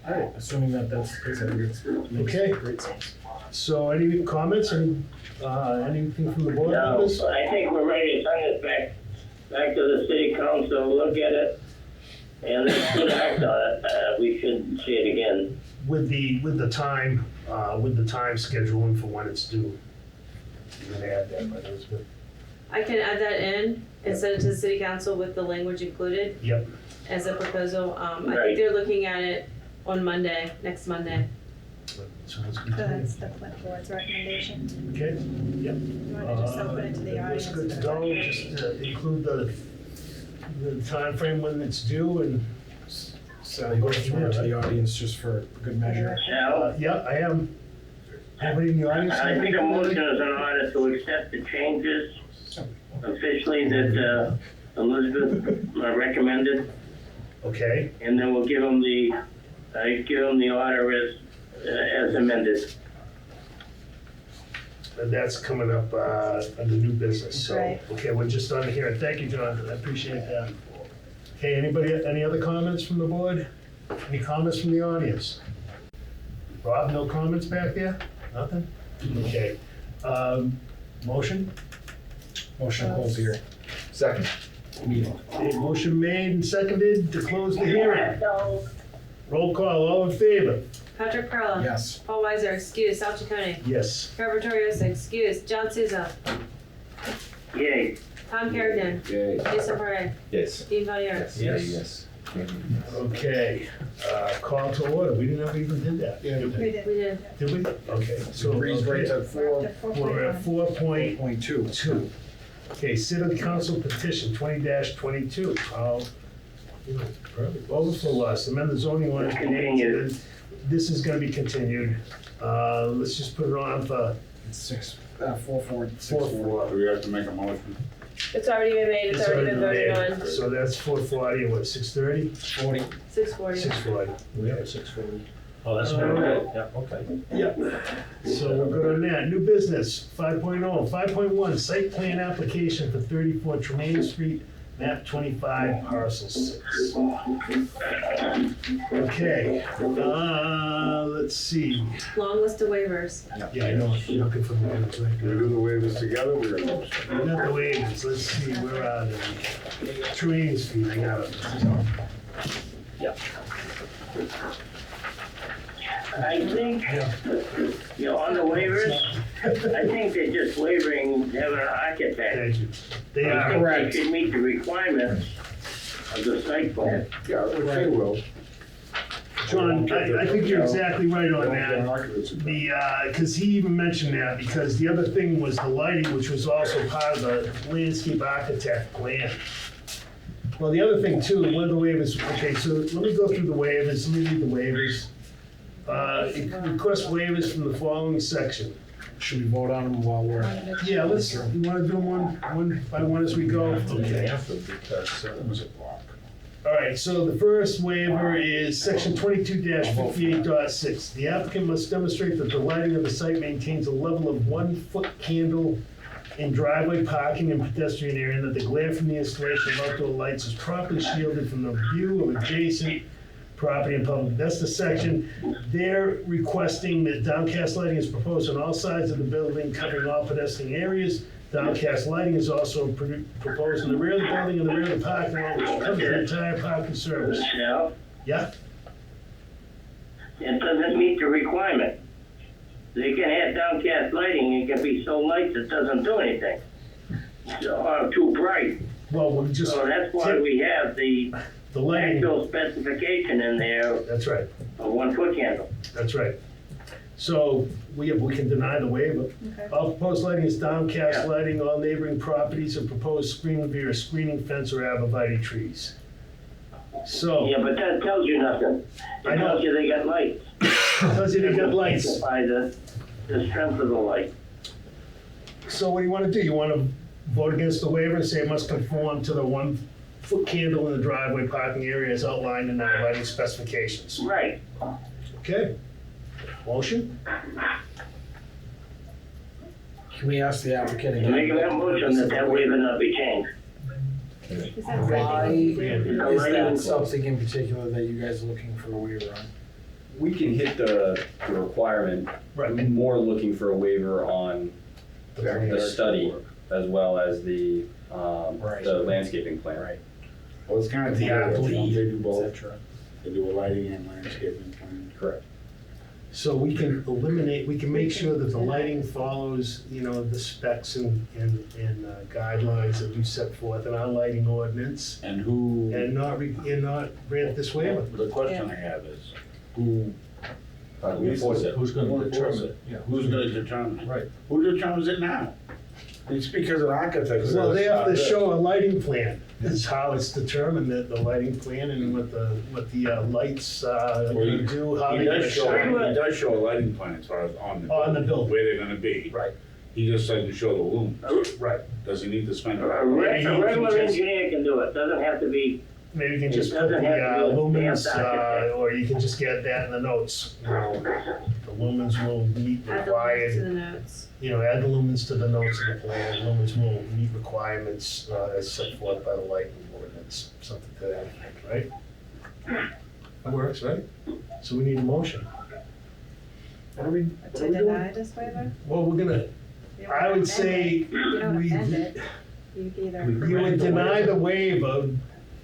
[SPEAKER 3] All right, assuming that that's the case, I think it's. makes
[SPEAKER 1] Okay.
[SPEAKER 3] great sense.
[SPEAKER 1] So any comments, anything from the board
[SPEAKER 6] No,
[SPEAKER 1] members?
[SPEAKER 6] I think we're ready to send it back to the city council, look at it, and then put act on it. we shouldn't see it again.
[SPEAKER 1] with the time scheduling for when it's due. You're gonna add that, but that's good.
[SPEAKER 2] I can add that in and send it to the city council with the language included
[SPEAKER 1] Yep,
[SPEAKER 2] as a proposal. I
[SPEAKER 6] Right.
[SPEAKER 2] think they're looking at it on Monday, next Monday.
[SPEAKER 1] sounds
[SPEAKER 7] So
[SPEAKER 1] good to me.
[SPEAKER 7] that's the planning board's recommendation.
[SPEAKER 1] Okay, yep.
[SPEAKER 7] You want to just open it to the audience?
[SPEAKER 1] Looks good to
[SPEAKER 7] for the
[SPEAKER 1] go,
[SPEAKER 7] record?
[SPEAKER 1] just include the timeframe when it's due and.
[SPEAKER 3] So you want to throw it to the audience just for good measure?
[SPEAKER 6] Now,
[SPEAKER 1] Yeah, I am. Anybody in the audience?
[SPEAKER 6] I think a motion is in order to accept the changes officially that Elizabeth recommended,
[SPEAKER 1] Okay,
[SPEAKER 6] and then we'll give them the order as amended.
[SPEAKER 1] and that's coming up under new business, so.
[SPEAKER 7] Right.
[SPEAKER 1] Okay, we're just on here. Thank you, John, I appreciate that. Okay, any other comments from the board? Any comments from the audience? Rob, no comments back there? Nothing? Okay. Motion?
[SPEAKER 3] Motion to close the hearing.
[SPEAKER 8] Second.
[SPEAKER 3] Meeting.
[SPEAKER 1] Okay, motion made and seconded to close the hearing. Roll call, all in favor?
[SPEAKER 2] Patrick Perla.
[SPEAKER 3] Yes.
[SPEAKER 2] Paul Weiser, excuse. Sal Chaconi.
[SPEAKER 1] Yes.
[SPEAKER 2] Carver Torioso, excuse. John Souza.
[SPEAKER 6] Yay.
[SPEAKER 2] Tom Kerrigan.
[SPEAKER 10] Yay.
[SPEAKER 2] Jason Parre.
[SPEAKER 5] Yes.
[SPEAKER 2] Dean Valier.
[SPEAKER 5] Yes.
[SPEAKER 1] Okay, call to order, we didn't ever even did that.
[SPEAKER 3] Yeah,
[SPEAKER 7] We did.
[SPEAKER 2] We did.
[SPEAKER 1] Did we? Okay, so.
[SPEAKER 3] Breeze right to
[SPEAKER 7] We're up to
[SPEAKER 1] We're at
[SPEAKER 7] 4.1.
[SPEAKER 3] 4.2.
[SPEAKER 1] 4.2. Okay, City Council petition 20-22. Overflow loss, amend the zoning ordinance.
[SPEAKER 6] Continued.
[SPEAKER 1] This is gonna be continued. Let's just put it on for
[SPEAKER 3] 4.4.
[SPEAKER 10] Do we have to make a motion?
[SPEAKER 2] It's already been made. It's already been voted on.
[SPEAKER 1] So that's 4:40, and what, 6:30?
[SPEAKER 3] 40.
[SPEAKER 2] 6:40.
[SPEAKER 1] 6:40.
[SPEAKER 9] We have a 6:40. Oh, that's good, yeah, okay.
[SPEAKER 1] Yep. So we're good on that. New business, 5.0. 5.1, site plan application for 34 Tremaine Street, map 25, parcel 6. Okay, let's see.
[SPEAKER 2] Long list of waivers.
[SPEAKER 1] Yeah, I know, you're looking for the waivers,
[SPEAKER 10] Do we
[SPEAKER 1] right?
[SPEAKER 10] do the waivers together? We're gonna.
[SPEAKER 1] We got the waivers, let's see, where are they? Tremaine Street, I got it.
[SPEAKER 6] I think,
[SPEAKER 1] Yeah.
[SPEAKER 6] on the waivers, I think they're just wavering having an architect.
[SPEAKER 1] Thank you. They
[SPEAKER 6] I
[SPEAKER 1] are.
[SPEAKER 6] think
[SPEAKER 3] correct.
[SPEAKER 6] they should meet the requirements of the site plan.
[SPEAKER 10] Yeah, which they will.
[SPEAKER 1] John, I think you're exactly right on
[SPEAKER 10] Don't get an
[SPEAKER 1] that.
[SPEAKER 10] occupancy permit.
[SPEAKER 1] Because he even mentioned that, because the other thing was the lighting, which was also part of the landscape architect plan. Well, the other thing too, one of the waivers, okay, so let me go through the waivers, let me read the waivers. Request waivers from the following section.
[SPEAKER 3] Should we vote on them while we're?
[SPEAKER 1] Yeah, let's, you wanna do them one by one as we go? Okay.
[SPEAKER 9] Because,
[SPEAKER 10] It was a block.
[SPEAKER 1] All right, so the first waiver is section 22-58.6. The applicant must demonstrate that the lighting of the site maintains a level of 1-foot candle in driveway parking and pedestrian area, and that the glare from the installation of outdoor lights is properly shielded from the view of adjacent property and public. That's the section. They're requesting that downcast lighting is proposed on all sides of the building, covering all pedestrian areas. Downcast lighting is also proposed in the rear of the building and the rear of the parking lot, which covers the entire parking service.
[SPEAKER 6] Yeah,
[SPEAKER 1] Yeah?
[SPEAKER 6] it doesn't meet the requirement. They can have downcast lighting, it can be so light it doesn't do anything. Or too bright.
[SPEAKER 1] Well, we just.
[SPEAKER 6] So that's why we have the
[SPEAKER 1] The lighting,
[SPEAKER 6] actual specification in there
[SPEAKER 1] that's right,
[SPEAKER 6] of 1-foot candle.
[SPEAKER 1] that's right. So we can deny the waiver.
[SPEAKER 7] Okay.
[SPEAKER 1] All proposed lighting is downcast
[SPEAKER 6] Yeah.
[SPEAKER 1] lighting. All neighboring properties are proposed screening via screening fence or arborvitae trees. So,
[SPEAKER 6] Yeah, but that tells you nothing.
[SPEAKER 1] I
[SPEAKER 6] It
[SPEAKER 1] know.
[SPEAKER 6] tells you they got lights.
[SPEAKER 1] tells you they got lights.
[SPEAKER 6] By the strength of the light.
[SPEAKER 1] So what do you want to do? You want to vote against the waiver and say it must conform to the 1-foot candle in the driveway parking area as outlined in our lighting specifications?
[SPEAKER 6] Right.
[SPEAKER 1] Okay. Motion?
[SPEAKER 3] Can we ask the applicant again?
[SPEAKER 6] Making that motion that that waiver not be changed.
[SPEAKER 7] Is that
[SPEAKER 3] Why
[SPEAKER 7] right?
[SPEAKER 3] is that something in particular that you guys are looking for a waiver on?
[SPEAKER 13] We can hit the requirement,
[SPEAKER 1] Right.
[SPEAKER 13] more looking for a waiver on the study as well as the
[SPEAKER 3] Right.
[SPEAKER 13] the landscaping plan.
[SPEAKER 3] Right.
[SPEAKER 10] Well, it's kind of
[SPEAKER 1] The
[SPEAKER 10] together,
[SPEAKER 1] apple
[SPEAKER 10] don't they do
[SPEAKER 3] Et
[SPEAKER 10] both?
[SPEAKER 3] cetera.
[SPEAKER 10] They do a lighting and landscaping plan.
[SPEAKER 5] Correct.
[SPEAKER 1] So we can eliminate, we can make sure that the lighting follows, you know, the specs and guidelines that we set forth in our lighting ordinance
[SPEAKER 10] And who,
[SPEAKER 1] and not grant this waiver.
[SPEAKER 10] the question I have is, who,
[SPEAKER 5] We enforce it.
[SPEAKER 9] Who's gonna
[SPEAKER 10] Who enforces
[SPEAKER 9] determine it? Yeah.
[SPEAKER 10] who's gonna determine it?
[SPEAKER 9] Right.
[SPEAKER 10] Who determines it now? It's because an architect says.
[SPEAKER 1] Well, they have to
[SPEAKER 10] this.
[SPEAKER 1] show a lighting plan, is how it's determined, that the lighting plan and what the lights are
[SPEAKER 10] Well,
[SPEAKER 1] gonna do, how
[SPEAKER 10] He
[SPEAKER 1] they're gonna
[SPEAKER 10] does show,
[SPEAKER 1] shine.
[SPEAKER 10] he does show a lighting plan as far as on the.
[SPEAKER 1] On the building.
[SPEAKER 10] Where they're gonna be.
[SPEAKER 1] Right.
[SPEAKER 10] He just said to show the lumens.
[SPEAKER 1] Right.
[SPEAKER 10] Does he need to spend?
[SPEAKER 6] A regular engineer can do it, doesn't have to be.
[SPEAKER 1] Maybe you can just
[SPEAKER 6] It
[SPEAKER 1] put the
[SPEAKER 6] doesn't have to be a
[SPEAKER 1] lumens,
[SPEAKER 6] stamped architect.
[SPEAKER 1] or you can just get that in the notes. You know, the lumens will meet
[SPEAKER 2] Add the links to
[SPEAKER 1] required,
[SPEAKER 2] the notes.
[SPEAKER 1] you know, add the lumens to the notes of the plan. Lumens will meet requirements as set forth by the lighting ordinance, something to that effect, right? That works, right? So we need a motion. What are we
[SPEAKER 7] To
[SPEAKER 1] doing?
[SPEAKER 7] deny this waiver?
[SPEAKER 1] Well, we're gonna,
[SPEAKER 7] You don't
[SPEAKER 1] I would
[SPEAKER 7] amend
[SPEAKER 1] say,
[SPEAKER 7] it. You don't
[SPEAKER 1] we,
[SPEAKER 7] amend it. You either.
[SPEAKER 1] you would deny the waiver,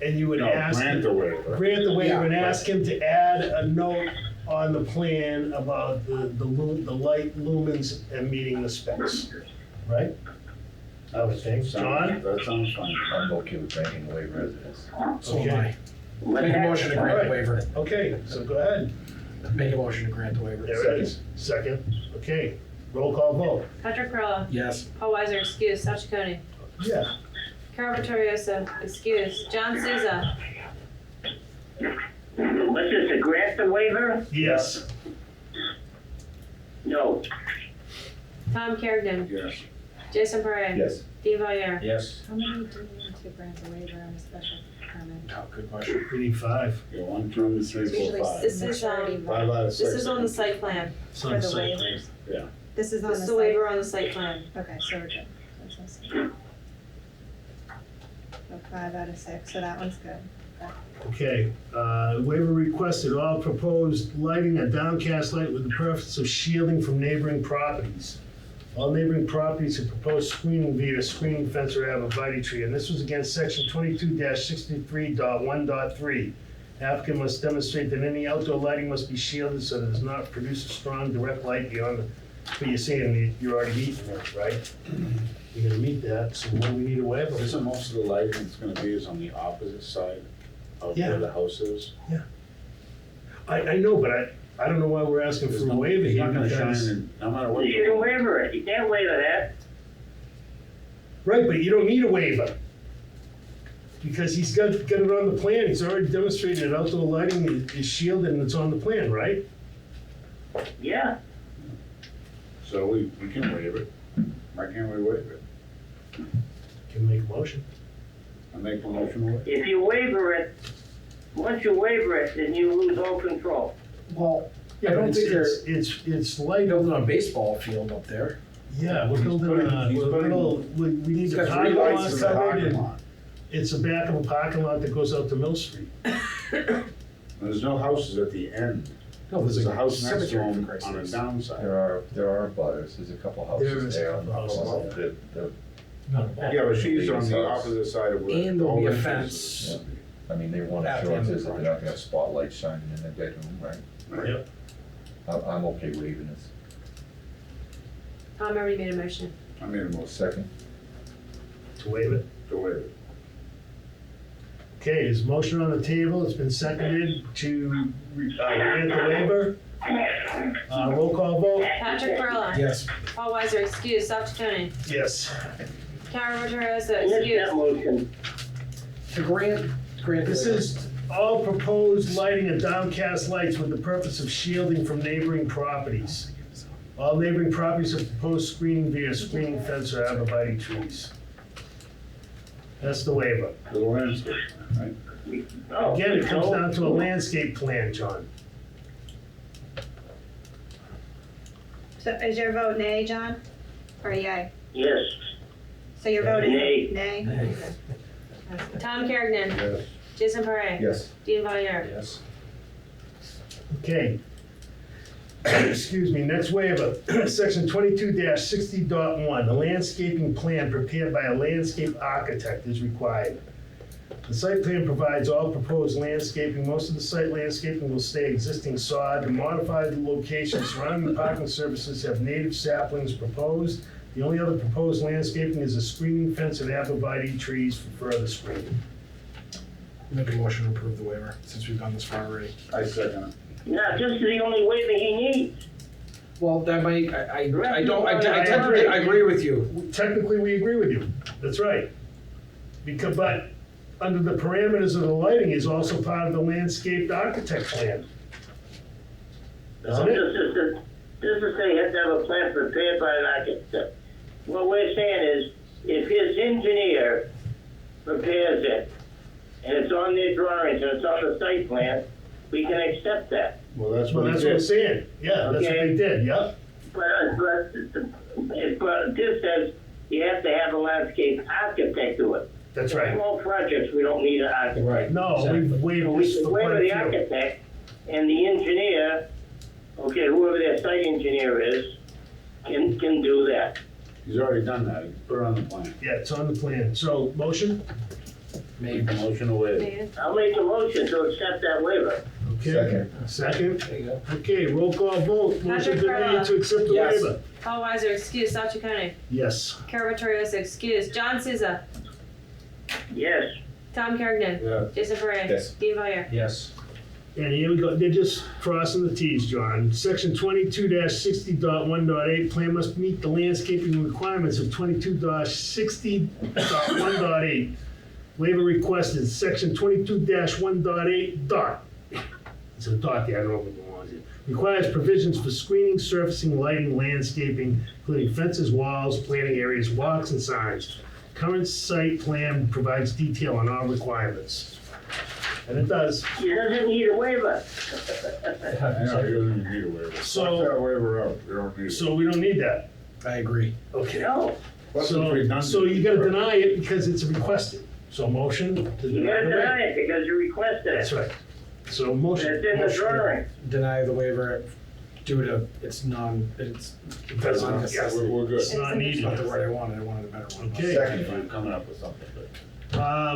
[SPEAKER 1] and you would
[SPEAKER 10] No,
[SPEAKER 1] ask.
[SPEAKER 10] grant the waiver.
[SPEAKER 1] Grant the waiver and
[SPEAKER 10] Yeah,
[SPEAKER 1] ask him to add a note on the plan about the light lumens and meeting the specs, right? I would think. John?
[SPEAKER 10] That sounds fine.
[SPEAKER 5] I'm okay with granting the waiver as it is.
[SPEAKER 3] So am I.
[SPEAKER 6] But
[SPEAKER 3] Make a
[SPEAKER 6] that-
[SPEAKER 3] motion to grant the waiver.
[SPEAKER 1] Okay, so go ahead.
[SPEAKER 3] Make a motion to grant the waiver.
[SPEAKER 1] There it is. Second. Okay. Roll call vote.
[SPEAKER 2] Patrick Perla.
[SPEAKER 3] Yes.
[SPEAKER 2] Paul Weiser, excuse. Sal Chaconi.
[SPEAKER 1] Yeah.
[SPEAKER 2] Carol Vittorioso, excuse. John Souza.
[SPEAKER 6] What's this, a grant the waiver?
[SPEAKER 1] Yes.
[SPEAKER 6] No.
[SPEAKER 2] Tom Kerrigan.
[SPEAKER 10] Yes.
[SPEAKER 2] Jason Parre.
[SPEAKER 5] Yes.
[SPEAKER 2] Dean Valier.
[SPEAKER 9] Yes.
[SPEAKER 7] How many do you need to grant the waiver on a special permit?
[SPEAKER 3] Oh, good question.
[SPEAKER 1] We need 5.
[SPEAKER 10] Yeah, 1, 2, 3,
[SPEAKER 7] It's
[SPEAKER 10] 4,
[SPEAKER 7] usually
[SPEAKER 10] 5.
[SPEAKER 2] This is,
[SPEAKER 7] majority vote.
[SPEAKER 10] 5 out of 6.
[SPEAKER 2] This is on the site plan.
[SPEAKER 1] It's
[SPEAKER 7] For
[SPEAKER 1] on the
[SPEAKER 7] the
[SPEAKER 1] site plan.
[SPEAKER 7] waivers.
[SPEAKER 10] Yeah.
[SPEAKER 7] This is on the
[SPEAKER 2] This is
[SPEAKER 7] site.
[SPEAKER 2] the waiver on the site plan.
[SPEAKER 7] Okay, so we're good. That's awesome. So 5 out of 6, so that one's good.
[SPEAKER 1] Okay, waiver requested, all proposed lighting a downcast light with the purpose of shielding from neighboring properties. All neighboring properties have proposed screening via screening fence or arborvitae tree, and this was against section 22-63.1.3. Applicant must demonstrate that any outdoor lighting must be shielded so that it does not produce a strong direct light beyond the, but you're saying that you're already meeting that, right? You're gonna meet that, so what do we need a waiver?
[SPEAKER 10] Isn't most of the lighting that's gonna be is on the opposite side of
[SPEAKER 1] Yeah.
[SPEAKER 10] where the house is?
[SPEAKER 1] I know, but I don't know why we're asking
[SPEAKER 10] There's
[SPEAKER 1] for a
[SPEAKER 10] no-
[SPEAKER 1] waiver
[SPEAKER 10] it's
[SPEAKER 1] here
[SPEAKER 10] not gonna shine
[SPEAKER 1] because.
[SPEAKER 10] in, no matter what.
[SPEAKER 6] You shouldn't waiver it, you can't waiver that.
[SPEAKER 1] Right, but you don't need a waiver. Because he's got it on the plan, he's already demonstrated that outdoor lighting is shielded and it's on the plan, right?
[SPEAKER 6] Yeah,
[SPEAKER 10] So we can waive it. Why can't we waive it?
[SPEAKER 1] Can make a motion.
[SPEAKER 10] I make a motion to waive it.
[SPEAKER 6] if you waiver it, once you waiver it, then you lose all control.
[SPEAKER 3] Well,
[SPEAKER 1] Yeah,
[SPEAKER 3] I don't
[SPEAKER 1] but
[SPEAKER 3] think they're
[SPEAKER 1] it's light,
[SPEAKER 3] building a baseball field up there.
[SPEAKER 1] yeah, we're
[SPEAKER 10] He's
[SPEAKER 1] building,
[SPEAKER 10] putting- he's
[SPEAKER 1] we need
[SPEAKER 10] He's
[SPEAKER 1] the
[SPEAKER 10] got 3
[SPEAKER 1] parking
[SPEAKER 10] lights
[SPEAKER 1] lot
[SPEAKER 10] in the
[SPEAKER 1] covered
[SPEAKER 10] parking
[SPEAKER 1] and
[SPEAKER 10] lot.
[SPEAKER 1] it's the back of a parking lot that goes out to Mill Street.
[SPEAKER 10] There's no houses at the end.
[SPEAKER 3] No,
[SPEAKER 10] There's a house next to
[SPEAKER 3] cemetery, for
[SPEAKER 10] him
[SPEAKER 3] Christ's
[SPEAKER 10] on the
[SPEAKER 3] sakes.
[SPEAKER 10] dounside.
[SPEAKER 5] There are butters, there's a couple
[SPEAKER 1] There
[SPEAKER 5] houses
[SPEAKER 1] is a
[SPEAKER 5] there.
[SPEAKER 1] couple houses there.
[SPEAKER 5] The-
[SPEAKER 10] Yeah, but she's on the
[SPEAKER 5] House.
[SPEAKER 10] opposite side of where.
[SPEAKER 3] And
[SPEAKER 10] the
[SPEAKER 3] there'll be
[SPEAKER 10] whole
[SPEAKER 3] a
[SPEAKER 10] entrance
[SPEAKER 3] fence.
[SPEAKER 10] is.
[SPEAKER 5] I mean, they want
[SPEAKER 3] At the end of
[SPEAKER 5] assurances
[SPEAKER 3] the
[SPEAKER 5] that they're not gonna have spotlights shining in their bedroom, right?
[SPEAKER 10] Right.
[SPEAKER 1] Yep.
[SPEAKER 5] I'm okay waiving this.
[SPEAKER 2] Tom already made a motion.
[SPEAKER 10] I made a motion
[SPEAKER 5] Second?
[SPEAKER 1] To waive it.
[SPEAKER 10] to waive it.
[SPEAKER 1] Okay, there's a motion on the table, it's been seconded to grant the waiver. Roll call vote?
[SPEAKER 2] Patrick Perla.
[SPEAKER 3] Yes.
[SPEAKER 2] Paul Weiser, excuse. Sal Chaconi.
[SPEAKER 1] Yes.
[SPEAKER 2] Carol Vittorioso,
[SPEAKER 6] Miss
[SPEAKER 2] excuse.
[SPEAKER 6] that motion.
[SPEAKER 3] To grant the
[SPEAKER 1] This
[SPEAKER 3] waiver.
[SPEAKER 1] is all proposed lighting of downcast lights with the purpose of shielding from neighboring properties. All neighboring properties have proposed screening via screening fence or arborvitae trees. That's the waiver.
[SPEAKER 10] The landscape, right?
[SPEAKER 6] Oh,
[SPEAKER 1] Again, it comes
[SPEAKER 6] so-
[SPEAKER 1] down to a landscape plan, John.
[SPEAKER 7] So is your vote nay, John? Or yay?
[SPEAKER 6] Yes,
[SPEAKER 7] So your vote is
[SPEAKER 6] Nay.
[SPEAKER 7] nay?
[SPEAKER 2] Tom Kerrigan.
[SPEAKER 10] Yes.
[SPEAKER 2] Jason Parre.
[SPEAKER 5] Yes.
[SPEAKER 2] Dean Valier.
[SPEAKER 9] Yes.
[SPEAKER 1] Okay. Excuse me, next waiver, section 22-60.1, a landscaping plan prepared by a landscape architect is required. The site plan provides all proposed landscaping. Most of the site landscaping will stay existing sod. The modified location surrounding the parking surfaces have native saplings proposed. The only other proposed landscaping is a screening fence and arborvitae trees for further screening.
[SPEAKER 3] Make a motion to approve the waiver, since we've gone this far already.
[SPEAKER 10] I second it.
[SPEAKER 6] Yeah, this is the only waiver he needs.
[SPEAKER 3] Well, that might, I agree with you.
[SPEAKER 1] Technically, we agree with you. That's right. Because, but under the parameters of the lighting is also part of the landscaped architect plan. Isn't it?
[SPEAKER 6] This is say you have to have a plan prepared by an architect. What we're saying is, if his engineer prepares it, and it's on their drawings, and it's on the site plan, we can accept that.
[SPEAKER 10] Well, that's
[SPEAKER 1] Well,
[SPEAKER 10] what he
[SPEAKER 1] that's what I'm
[SPEAKER 10] did.
[SPEAKER 1] saying. Yeah, that's what
[SPEAKER 6] Okay.
[SPEAKER 1] they did, yep.
[SPEAKER 6] But this says you have to have a landscape architect do it.
[SPEAKER 1] That's right.
[SPEAKER 6] Small projects, we don't need an architect.
[SPEAKER 3] Right.
[SPEAKER 1] No, we've waived
[SPEAKER 6] We
[SPEAKER 1] this
[SPEAKER 6] can
[SPEAKER 1] for
[SPEAKER 6] waive
[SPEAKER 1] quite
[SPEAKER 6] the
[SPEAKER 1] a few.
[SPEAKER 6] architect, and the engineer, okay, whoever their site engineer is, can do that.
[SPEAKER 10] He's already done that. He put it on the plan.
[SPEAKER 1] Yeah, it's on the plan. So, motion?
[SPEAKER 10] Made the motion away.
[SPEAKER 6] I'll make a motion to accept that waiver.
[SPEAKER 1] Okay. Second?
[SPEAKER 3] There you go.
[SPEAKER 1] Okay, roll call vote. Motion
[SPEAKER 2] Patrick
[SPEAKER 1] been
[SPEAKER 2] Perla.
[SPEAKER 1] made to accept the
[SPEAKER 3] Yes.
[SPEAKER 1] waiver.
[SPEAKER 2] Paul Weiser, excuse. Sal Chaconi.
[SPEAKER 1] Yes.
[SPEAKER 2] Carol Vittorioso, excuse. John Souza.
[SPEAKER 6] Yes.
[SPEAKER 2] Tom Kergnen.
[SPEAKER 10] Yeah.
[SPEAKER 2] Jason Parre.
[SPEAKER 5] Yes.
[SPEAKER 2] Dean Valier.
[SPEAKER 9] Yes.
[SPEAKER 1] And here we go, they're just crossing the Ts, John. Section 22-60.1.8, plan must meet the landscaping requirements of 22-60.1.8. Waiver requested, section 22-1.8 dot. It's a dot there, I don't know if it belongs here. Requires provisions for screening, surfacing, lighting, landscaping, including fences, walls, planting areas, walks, and signs. Current site plan provides detail on all requirements. And it does.
[SPEAKER 6] He doesn't need a waiver.
[SPEAKER 10] I know, he doesn't need a waiver.
[SPEAKER 1] So-
[SPEAKER 10] Knock that waiver out. You don't need it.
[SPEAKER 1] So we don't need that.
[SPEAKER 3] I agree.
[SPEAKER 1] Okay.
[SPEAKER 6] No.
[SPEAKER 10] Plus it's
[SPEAKER 1] So
[SPEAKER 10] redundant.
[SPEAKER 1] you gotta deny it because it's requested. So motion to
[SPEAKER 6] You
[SPEAKER 1] deny
[SPEAKER 6] gotta
[SPEAKER 1] the
[SPEAKER 6] deny
[SPEAKER 1] waiver.
[SPEAKER 6] it because you requested
[SPEAKER 1] That's
[SPEAKER 6] it.
[SPEAKER 1] right. So motion.
[SPEAKER 6] It's in the
[SPEAKER 1] motion-
[SPEAKER 6] drawing.
[SPEAKER 3] Deny the waiver due to it's
[SPEAKER 1] Because
[SPEAKER 3] non-necessary.
[SPEAKER 10] We're good.
[SPEAKER 1] it's not
[SPEAKER 3] It's not the
[SPEAKER 1] needed.
[SPEAKER 3] word I wanted a better one.
[SPEAKER 1] Okay.
[SPEAKER 10] Second, if I'm coming up with something, but.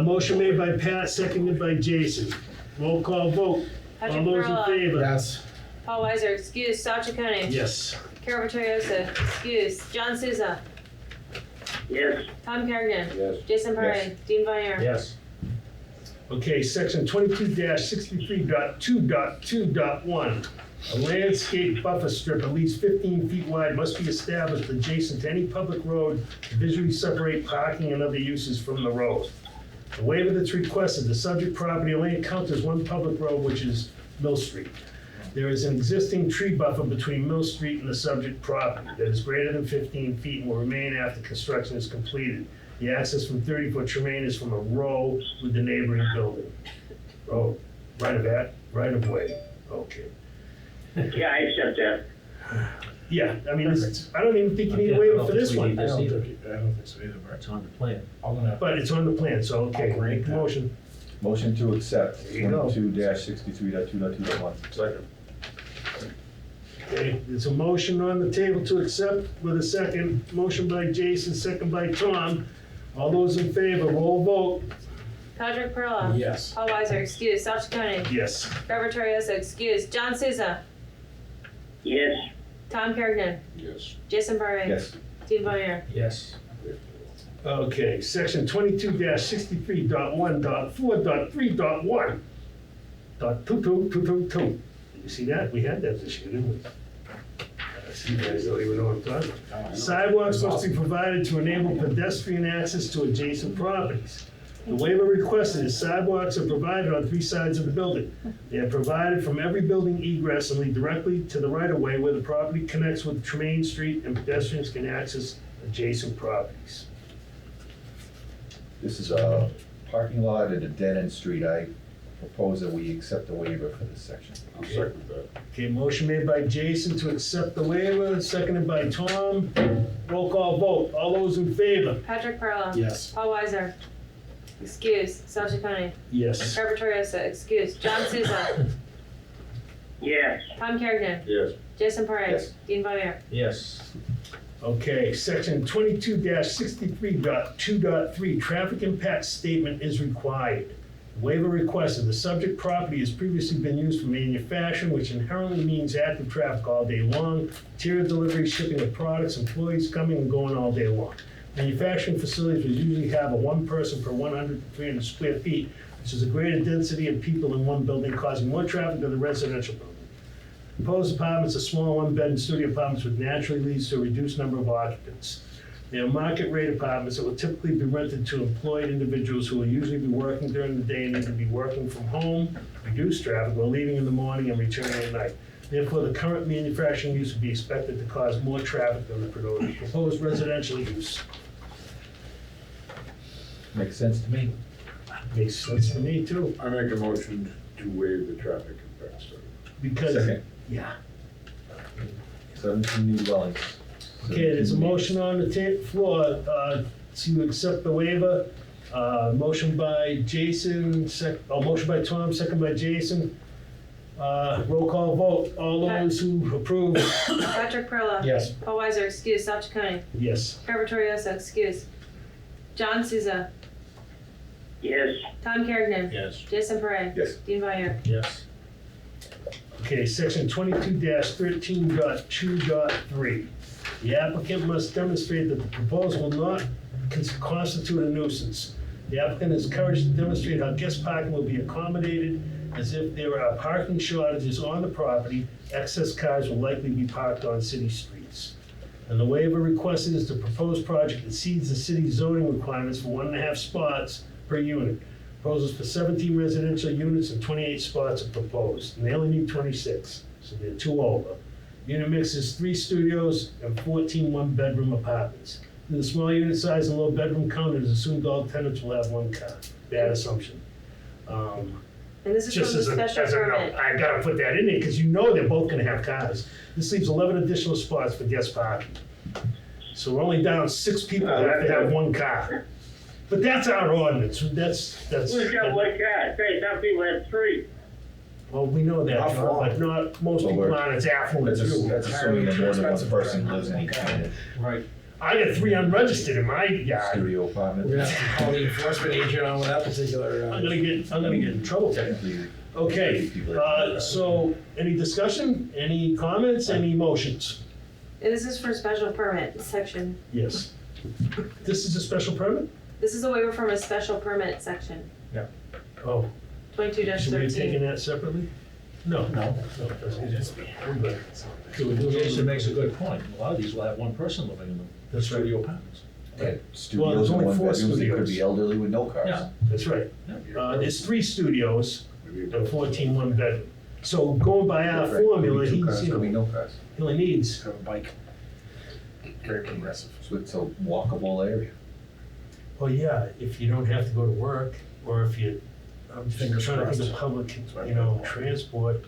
[SPEAKER 1] Motion made by Pat, seconded by Jason. Roll call vote. All
[SPEAKER 2] Patrick
[SPEAKER 1] those in
[SPEAKER 2] Perla.
[SPEAKER 1] favor?
[SPEAKER 3] Yes.
[SPEAKER 2] Paul Weiser, excuse. Sal Chaconi.
[SPEAKER 1] Yes.
[SPEAKER 2] Carol Vittorioso, excuse. John Souza.
[SPEAKER 6] Yes.
[SPEAKER 2] Tom Kergnen.
[SPEAKER 10] Yes.
[SPEAKER 2] Jason Parre.
[SPEAKER 5] Yes.
[SPEAKER 2] Dean Valier.
[SPEAKER 9] Yes.
[SPEAKER 1] Okay, section 22-63.2.2.1. A landscape buffer strip at least 15 feet wide must be established adjacent to any public road to visually separate parking and other uses from the road. The waiver that's requested, the subject property only encounters one public road, which is Mill Street. There is an existing tree buffer between Mill Street and the subject property that is greater than 15 feet and will remain after construction is completed. The access from 30-foot Tremaine is from a row with the neighboring building. Oh, right of way, okay.
[SPEAKER 6] Yeah, I accept that.
[SPEAKER 1] Yeah, I mean, I don't even think you need a waiver for this one,
[SPEAKER 3] I don't think so either, Bert.
[SPEAKER 9] It's on the plan.
[SPEAKER 3] I'm gonna,
[SPEAKER 1] but it's on the plan, so okay,
[SPEAKER 3] I'll grant
[SPEAKER 1] make the
[SPEAKER 3] that.
[SPEAKER 1] motion.
[SPEAKER 5] Motion to accept
[SPEAKER 1] There you go.
[SPEAKER 5] 22-63.2.2.1.
[SPEAKER 10] Second.
[SPEAKER 1] Okay, there's a motion on the table to accept with a second. Motion by Jason, second by Tom. All those in favor, roll vote.
[SPEAKER 2] Patrick Perla.
[SPEAKER 3] yes.
[SPEAKER 2] Paul Weiser, excuse. Sal Chaconi.
[SPEAKER 1] Yes.
[SPEAKER 2] Carol Vittorioso, excuse. John Souza.
[SPEAKER 6] Yes.
[SPEAKER 2] Tom Kergnen.
[SPEAKER 10] Yes.
[SPEAKER 2] Jason Parre.
[SPEAKER 5] Yes.
[SPEAKER 2] Dean Valier.
[SPEAKER 9] Yes.
[SPEAKER 1] Okay, section 22-63.1.4.3.1. .222222. You see that? We had that this year, didn't we? You guys don't even know what I'm talking about.
[SPEAKER 3] Oh, I know.
[SPEAKER 1] Sidewalks
[SPEAKER 3] That's
[SPEAKER 1] must be
[SPEAKER 3] awesome.
[SPEAKER 1] provided to enable pedestrian access to adjacent properties. The waiver requested is sidewalks are provided on 3 sides of the building. They are provided from every building egress and lead directly to the right-of-way where the property connects with Tremaine Street and pedestrians can access adjacent properties.
[SPEAKER 5] This is a parking lot at a dead-end street. I propose that we accept the waiver for this section.
[SPEAKER 10] I'll second that.
[SPEAKER 1] Okay, motion made by Jason to accept the waiver, seconded by Tom. Roll call vote. All those in favor?
[SPEAKER 2] Patrick Perla.
[SPEAKER 3] Yes.
[SPEAKER 2] Paul Weiser. Excuse. Sal Chaconi.
[SPEAKER 1] Yes.
[SPEAKER 2] Carol Vittorioso, excuse. John Souza.
[SPEAKER 6] Yes.
[SPEAKER 2] Tom Kergnen.
[SPEAKER 10] Yes.
[SPEAKER 2] Jason Parre.
[SPEAKER 5] Yes.
[SPEAKER 2] Dean Valier.
[SPEAKER 9] Yes.
[SPEAKER 1] Okay, section 22-63.2.3, traffic impact statement is required. Waiver requested, the subject property has previously been used for manufacturing, which inherently means active traffic all day long, material delivery, shipping of products, employees coming and going all day long. Manufacturing facilities will usually have a one person per 100 to 300 square feet, which is a greater density of people in one building, causing more traffic than the residential building. Proposed apartments are small one-bed and studio apartments, which naturally leads to a reduced number of occupants. They are market-rate apartments that will typically be rented to employed individuals who will usually be working during the day and need to be working from home, reduce traffic, or leaving in the morning and returning at night. Therefore, the current manufacturing use would be expected to cause more traffic than the proposed residential use.
[SPEAKER 9] Makes sense to me.
[SPEAKER 1] Makes sense to me, too.
[SPEAKER 10] I make a motion to waive the traffic impact study.
[SPEAKER 1] Because,
[SPEAKER 5] Second.
[SPEAKER 1] yeah.
[SPEAKER 5] 17 new dwellings.
[SPEAKER 1] Okay, there's a motion on the floor to accept the waiver. Motion by Jason, motion by Tom, second by Jason. Roll call vote. All those who approve,
[SPEAKER 2] Patrick Perla.
[SPEAKER 3] Yes.
[SPEAKER 2] Paul Weiser, excuse. Sal Chaconi.
[SPEAKER 1] yes.
[SPEAKER 2] Carver Torioso, excuse. John Souza.
[SPEAKER 6] Yes.
[SPEAKER 2] Tom Kergnen.
[SPEAKER 9] Yes.
[SPEAKER 2] Jason Parre.
[SPEAKER 5] Yes.
[SPEAKER 2] Dean Valier.
[SPEAKER 9] Yes.
[SPEAKER 1] Okay, section 22-13.2.3. The applicant must demonstrate that the proposal will not constitute a nuisance. The applicant is encouraged to demonstrate how guest parking will be accommodated, as if there are parking shortages on the property, excess cars will likely be parked on city streets. And the waiver requested is the proposed project exceeds the city's zoning requirements for 1.5 spots per unit. Proposals for 17 residential units and 28 spots are proposed, and they only need 26, so they're 2 over. Unit mix is 3 studios and 14 one-bedroom apartments. In the small unit size and low bedroom count, it is assumed all tenants will have 1 car. Bad assumption.
[SPEAKER 2] And this is
[SPEAKER 1] Just
[SPEAKER 2] from the
[SPEAKER 1] as
[SPEAKER 2] special
[SPEAKER 1] a note,
[SPEAKER 2] permit.
[SPEAKER 1] I gotta put that in there, because you know they're both gonna have cars. This leaves 11 additional spots for guest parking. So we're only down 6 people that have to have 1 car. But that's our ordinance, that's.
[SPEAKER 6] Who's got 1 car? Say, some people have 3.
[SPEAKER 1] Well, we know that, John, but not, most people aren't as affluent as you.
[SPEAKER 5] That's assuming that more than one person lives in each unit.
[SPEAKER 3] Right.
[SPEAKER 1] I got 3 unregistered in my yard.
[SPEAKER 5] Studio apartment.
[SPEAKER 3] We're gonna have to call the enforcement agent on that particular.
[SPEAKER 1] I'm gonna get in trouble for that.
[SPEAKER 5] Technically,
[SPEAKER 1] Okay, so any discussion, any comments, any motions?
[SPEAKER 2] And this is for special permit section.
[SPEAKER 1] Yes. This is a special permit?
[SPEAKER 2] This is a waiver from a special permit section,
[SPEAKER 1] Oh,
[SPEAKER 2] 22-13.
[SPEAKER 1] should we have taken that separately? No.
[SPEAKER 3] No.
[SPEAKER 1] We're good. So we're doing
[SPEAKER 9] Jason makes a good point. A lot of these will have one person living in them.
[SPEAKER 1] That's right.
[SPEAKER 9] Studio apartments.
[SPEAKER 5] and
[SPEAKER 1] Well,
[SPEAKER 5] studios
[SPEAKER 1] there's
[SPEAKER 5] and
[SPEAKER 1] only
[SPEAKER 5] 1
[SPEAKER 1] 4
[SPEAKER 5] bedrooms, they could
[SPEAKER 1] studios.
[SPEAKER 5] be elderly with no cars.
[SPEAKER 9] Yeah.
[SPEAKER 1] That's right. There's 3 studios
[SPEAKER 10] Maybe
[SPEAKER 1] and 14 one-bedroom. So going by our formula,
[SPEAKER 5] Could be 2
[SPEAKER 1] he's,
[SPEAKER 5] cars, could be no cars.
[SPEAKER 1] he only needs,
[SPEAKER 3] Have a bike. Very progressive.
[SPEAKER 5] So it's a walkable area.
[SPEAKER 1] well, yeah, if you don't have to go to work, or if you, I'm just
[SPEAKER 3] Fingers
[SPEAKER 1] trying to think of
[SPEAKER 3] crossed.
[SPEAKER 1] public, transport,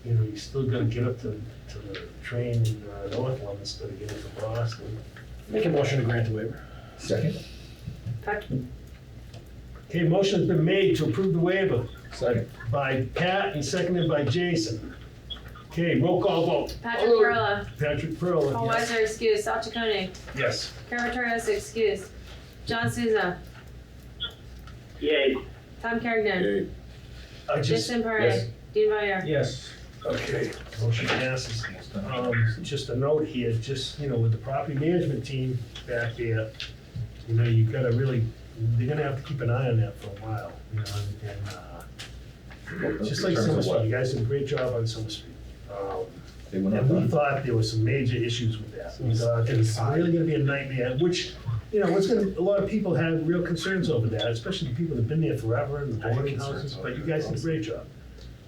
[SPEAKER 1] you still gotta get up to the train in North Leominster to get into Boston.
[SPEAKER 3] Make a motion to grant the waiver.
[SPEAKER 5] Second?
[SPEAKER 1] Okay, motion's been made to approve the waiver
[SPEAKER 5] Second.
[SPEAKER 1] by Pat and seconded by Jason. Okay, roll call vote.
[SPEAKER 2] Patrick Perla.
[SPEAKER 1] Patrick Pearl,
[SPEAKER 2] Paul
[SPEAKER 1] yes.
[SPEAKER 2] Weiser, excuse. Sal Chaconi.
[SPEAKER 1] Yes.
[SPEAKER 2] Carver Torioso, excuse. John Souza.
[SPEAKER 6] Yay.
[SPEAKER 2] Tom Kergnen.
[SPEAKER 10] Okay,
[SPEAKER 1] I just,
[SPEAKER 2] Jason Parre.
[SPEAKER 5] yes.
[SPEAKER 2] Dean Valier.
[SPEAKER 9] Yes.
[SPEAKER 1] okay, motion passes. Just a note here, just, with the property management team back there, you gotta really, they're gonna have to keep an eye on that for a while, just like
[SPEAKER 5] In terms
[SPEAKER 1] Summer
[SPEAKER 5] of
[SPEAKER 1] Street,
[SPEAKER 5] what?
[SPEAKER 1] you guys did a great job on Summer Street.
[SPEAKER 5] They went up
[SPEAKER 1] And we
[SPEAKER 5] on.
[SPEAKER 1] thought there were some major issues with that. We thought it was really gonna be a nightmare, which, a lot of people have real concerns over that, especially the people that've been there forever and the
[SPEAKER 3] I have
[SPEAKER 1] boarding
[SPEAKER 3] concerns
[SPEAKER 1] houses,
[SPEAKER 3] over
[SPEAKER 1] but you
[SPEAKER 3] it
[SPEAKER 1] guys did a
[SPEAKER 3] also.
[SPEAKER 1] great job.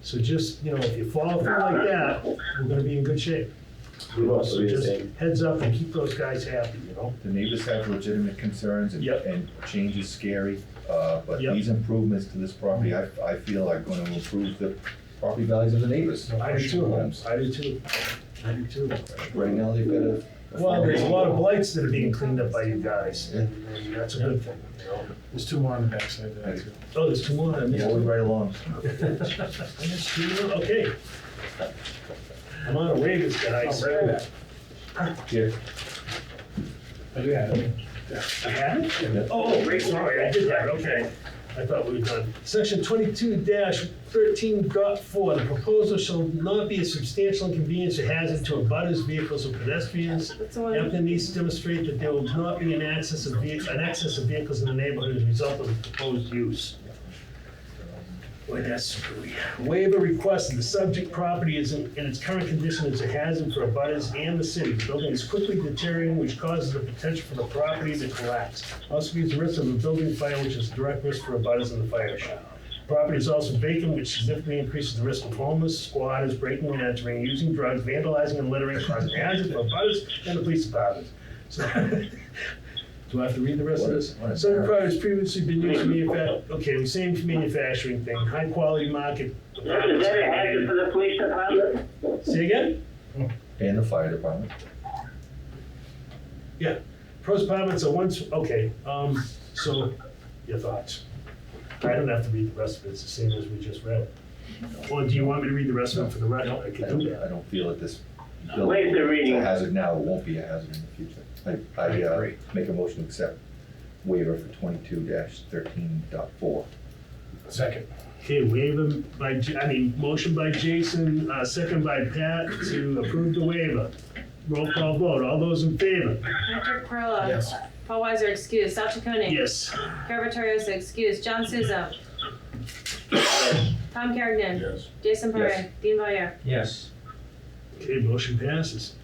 [SPEAKER 1] So just, if you fall through like that, we're gonna be in good shape. So just heads up and keep those guys happy,
[SPEAKER 5] The neighbors have legitimate concerns and,
[SPEAKER 1] Yep.
[SPEAKER 5] and change is scary, but
[SPEAKER 1] Yep.
[SPEAKER 5] these improvements to this property, I feel are gonna improve the property values of the neighbors.
[SPEAKER 1] I do too, I do too. I do too.
[SPEAKER 5] Right now, they've got a.
[SPEAKER 1] Well, there's a lot of blights that are being cleaned up by you guys, and that's a good thing,
[SPEAKER 3] There's 2 more on the backside of that too.
[SPEAKER 1] Oh, there's 2 more, I missed
[SPEAKER 5] Moving
[SPEAKER 1] one.
[SPEAKER 5] right along.
[SPEAKER 1] Okay. I'm on a waivers, guys.
[SPEAKER 3] Oh, right back.
[SPEAKER 5] Here.
[SPEAKER 3] You have it.
[SPEAKER 1] I had it? Oh, great, sorry, I did have it, okay. I thought we were done. Section 22-13.4, the proposal shall not be a substantial inconvenience or hazard to abutters, vehicles, or pedestrians.
[SPEAKER 2] That's the one.
[SPEAKER 1] Applicant needs to demonstrate that there will not be an excess of vehicles in the neighborhood as a result of the proposed use. Boy, that's screwy. Waiver requested, the subject property is in its current condition as a hazard for abutters and the city. The building is quickly deteriorating, which causes the potential for the property to collapse. Also gives the risk of a building fire, which is a direct risk for abutters in the fire shop. Property is also vacant, which significantly increases the risk of homeless, squatters, breaking and entering, using drugs, vandalizing and littering, causing hazard for abutters and the police department. So, do I have to read the rest of this? Certain products previously been used for manufacturing. Okay, the same manufacturing thing. High quality market.
[SPEAKER 6] Is that a hazard for the police department?
[SPEAKER 1] Say again?
[SPEAKER 5] And the fire department.
[SPEAKER 1] Yeah. Pros apartments are once. Okay. So your thoughts? I don't have to read the rest of it. It's the same as we just read. Or do you want me to read the rest of it for the record? I can do that.
[SPEAKER 5] I don't feel that this
[SPEAKER 6] Where's the
[SPEAKER 5] is
[SPEAKER 6] reading?
[SPEAKER 5] a hazard now, it won't be a hazard in the future. I make a motion to accept waiver for 22-13.4.
[SPEAKER 3] Second.
[SPEAKER 1] Okay, waiver by, motion by Jason, second by Pat to approve the waiver. Roll call vote. All those in favor?
[SPEAKER 2] Patrick Perla.
[SPEAKER 3] Yes.
[SPEAKER 2] Paul Weiser, excused. Sal Chaconi.
[SPEAKER 1] Yes.
[SPEAKER 2] Carol Vittorioso, excused. John Souza. Tom Kerrigan.
[SPEAKER 10] Yes.
[SPEAKER 2] Jason Parre.
[SPEAKER 5] Yes.
[SPEAKER 2] Dean Valier.
[SPEAKER 9] Yes.
[SPEAKER 1] Okay, motion passes.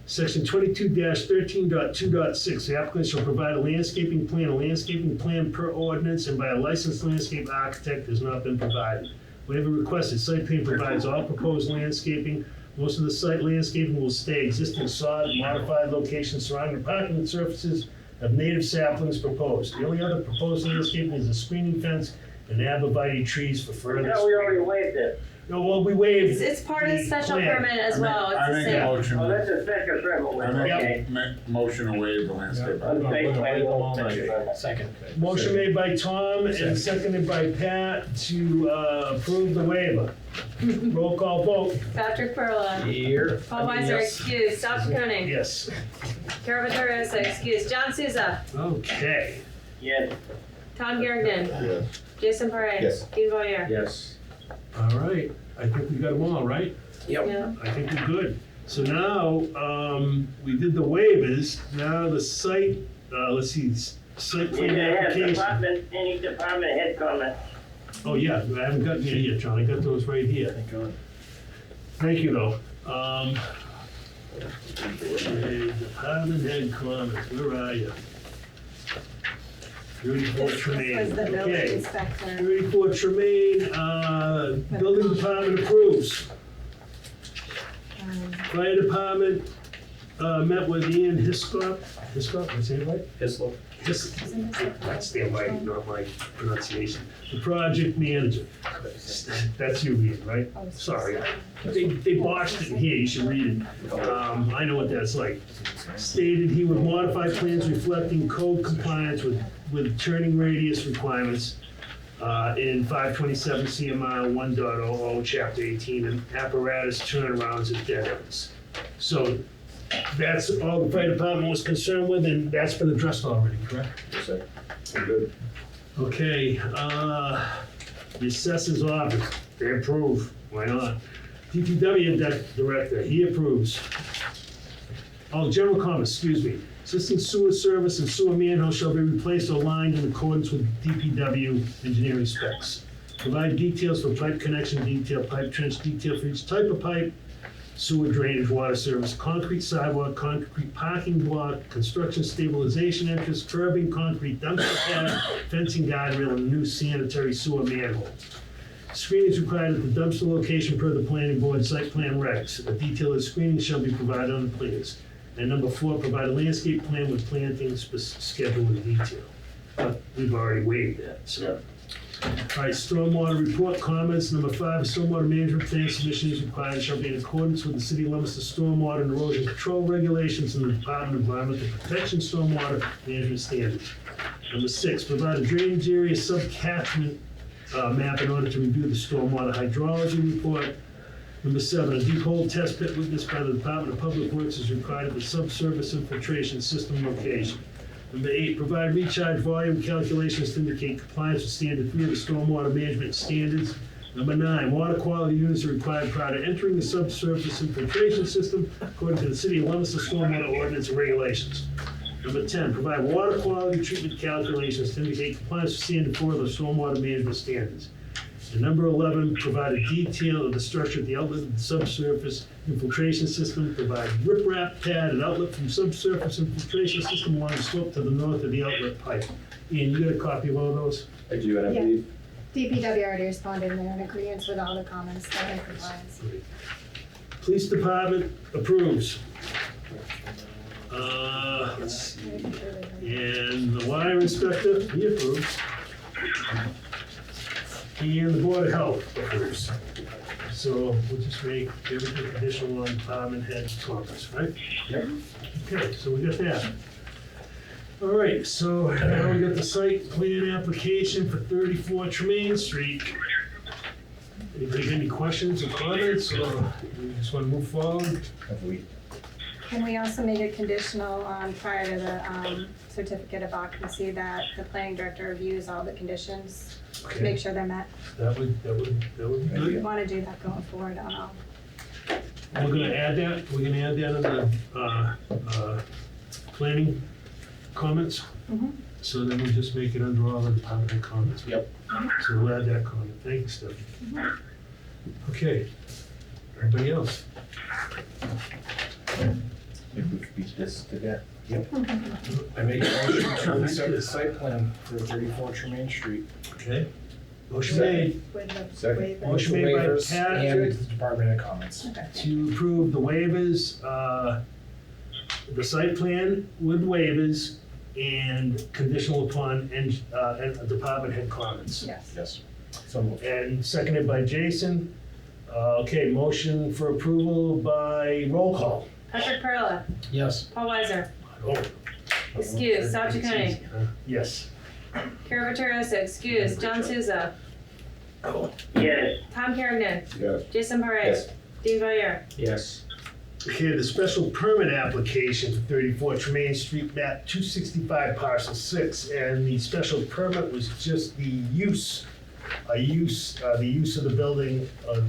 [SPEAKER 1] Section 22-13.2.6, the applicant shall provide a landscaping plan per ordinance, and by a licensed landscape architect has not been provided. Waiver requested, site plan provides all proposed landscaping. Most of the site landscaping will stay existing sod, modified locations surrounding the parking surfaces of native saplings proposed. The only other proposed landscaping is a screening fence and arborvitae trees for further.
[SPEAKER 6] No, we already waived it.
[SPEAKER 1] No, well, we waived.
[SPEAKER 2] It's part of the special
[SPEAKER 1] plan.
[SPEAKER 2] permit as well. It's
[SPEAKER 10] I
[SPEAKER 2] the
[SPEAKER 10] make a
[SPEAKER 2] same.
[SPEAKER 10] motion,
[SPEAKER 6] Oh, that's a second permit,
[SPEAKER 10] I make
[SPEAKER 6] okay.
[SPEAKER 10] a motion to waive the landscape.
[SPEAKER 3] Second.
[SPEAKER 1] Motion made by Tom and seconded by Pat to approve the waiver. Roll call vote.
[SPEAKER 2] Patrick Perla.
[SPEAKER 3] Here.
[SPEAKER 2] Paul Weiser, excused. Sal Chaconi.
[SPEAKER 1] Yes.
[SPEAKER 2] Carol Vittorioso, excused. John Souza.
[SPEAKER 1] Okay.
[SPEAKER 6] Yes.
[SPEAKER 2] Tom Kerrigan.
[SPEAKER 5] Yes.
[SPEAKER 2] Jason Parre.
[SPEAKER 5] Yes.
[SPEAKER 2] Dean Valier.
[SPEAKER 9] Yes.
[SPEAKER 1] All right. I think we got them all, right?
[SPEAKER 2] Yeah.
[SPEAKER 1] I think we're good. So now, we did the waivers. Now the site, let's see, site
[SPEAKER 6] You
[SPEAKER 1] plan
[SPEAKER 6] can have
[SPEAKER 1] application.
[SPEAKER 6] any department head comment.
[SPEAKER 1] Oh, yeah, I haven't gotten it yet, John. I got those right here.
[SPEAKER 3] Thank God.
[SPEAKER 1] Thank you, though. Department head comments, where are you? 34
[SPEAKER 7] This
[SPEAKER 1] Tremaine,
[SPEAKER 7] was the building
[SPEAKER 1] okay.
[SPEAKER 7] inspector.
[SPEAKER 1] 34 Tremaine, building department approves. Fire department, met with Ian Hiscop, am I saying it right?
[SPEAKER 12] Hislop.
[SPEAKER 1] That's their writing, not my pronunciation. The project manager. That's you, Ian, right? Sorry. They botched it in here, you should read it. I know what that's like. Stated he would modify plans reflecting code compliance with turning radius requirements in 527 CMR 1.00, Chapter 18, and apparatus turnarounds at dead ends. So that's all the fire department was concerned with, and that's been addressed already, correct?
[SPEAKER 5] Yes, sir. We're good.
[SPEAKER 1] Okay, the assessor's office, they approve, why not? DPW director, he approves. Oh, general comments, excuse me. Existing sewer service and sewer manhole shall be replaced or lined in accordance with DPW engineering specs. Provide details for pipe connection detail, pipe trench detail for each type of pipe, sewer drainage, water service, concrete sidewalk, concrete parking block, construction stabilization entrance, curbing, concrete dumpster pad, fencing guardrail, and new sanitary sewer manhole. Screening is required at the dumpster location per the planning board site plan regs. A detailed screening shall be provided on the plans. And number 4, provide a landscape plan with planting schedule and detail. But we've already waived that, so. All right, stormwater report comments. Number 5, a stormwater management plan submission is required shall be in accordance with the city of Leominster stormwater and erosion control regulations and the Department of Environmental Protection stormwater management standards. Number 6, provide a drainage area subcatchment map in order to review the stormwater hydrology report. Number 7, a deep hole test pit witnessed by the Department of Public Works is required at the subsurface infiltration system location. Number 8, provide recharge volume calculations to indicate compliance with standard 3 of the stormwater management standards. Number 9, water quality units are required prior to entering the subsurface infiltration system according to the City of Leominster Stormwater Ordinance and regulations. Number 10, provide water quality treatment calculations to indicate compliance with standard 4 of the stormwater management standards. And number 11, provide a detail of the structure at the outlet of the subsurface infiltration system. Provide riprap pad and outlet from subsurface infiltration system along the slope to the north of the outlet pipe. Ian, you got a copy of all those?
[SPEAKER 13] I do, and I
[SPEAKER 7] Yeah.
[SPEAKER 13] believe,
[SPEAKER 7] DPW already responded and they're in agreement with all the comments, they're in compliance.
[SPEAKER 1] Police Department approves. Let's see. And the wire inspector, he approves. And the Board of Health approves. So we'll just make everything conditional on department head comments, right?
[SPEAKER 3] Yep.
[SPEAKER 1] Okay, so we got that. All right, so now we got the site plan application for 34 Tremaine Street. Anybody got any questions or comments, or we just want to move forward?
[SPEAKER 7] Can we also make it conditional on prior to the certificate of occupancy that the planning director reviews all the conditions to
[SPEAKER 1] Okay.
[SPEAKER 7] make sure they're met?
[SPEAKER 1] That would be
[SPEAKER 7] We
[SPEAKER 1] good.
[SPEAKER 7] want to do that going forward on all.
[SPEAKER 1] We're gonna add that in the planning comments.
[SPEAKER 7] Mhm.
[SPEAKER 1] So then we just make it under all the department head comments.
[SPEAKER 3] Yep.
[SPEAKER 1] So we'll add that comment. Thank you, Stephanie. Okay. Everybody else?
[SPEAKER 5] Maybe we could beat this to death.
[SPEAKER 3] I make a motion to accept the site plan for 34 Tremaine Street.
[SPEAKER 1] Okay. Motion made
[SPEAKER 7] With the
[SPEAKER 5] Second.
[SPEAKER 7] waiver.
[SPEAKER 1] Motion made by
[SPEAKER 3] Waivers
[SPEAKER 1] Patrick.
[SPEAKER 3] and the department head comments.
[SPEAKER 7] Okay.
[SPEAKER 1] to approve the waivers, the site plan with waivers and conditional upon and department head comments.
[SPEAKER 7] Yes.
[SPEAKER 3] Yes. So moved.
[SPEAKER 1] And seconded by Jason. Okay, motion for approval by roll call.
[SPEAKER 2] Patrick Perla,
[SPEAKER 3] Yes.
[SPEAKER 2] Paul Weiser,
[SPEAKER 1] Oh.
[SPEAKER 2] excuse, Sal Chaconi,
[SPEAKER 1] Yes.
[SPEAKER 2] Carol Vittorioso, excuse, John Souza,
[SPEAKER 6] Yes,
[SPEAKER 2] Tom Kergnen,
[SPEAKER 10] Yes.
[SPEAKER 2] Jason Parre,
[SPEAKER 5] Yes.
[SPEAKER 2] Dean Valier.
[SPEAKER 9] Yes.
[SPEAKER 1] Okay, the special permit application for 34 Tremaine Street, map 265, parcel 6, and the special permit was just the use of the building, or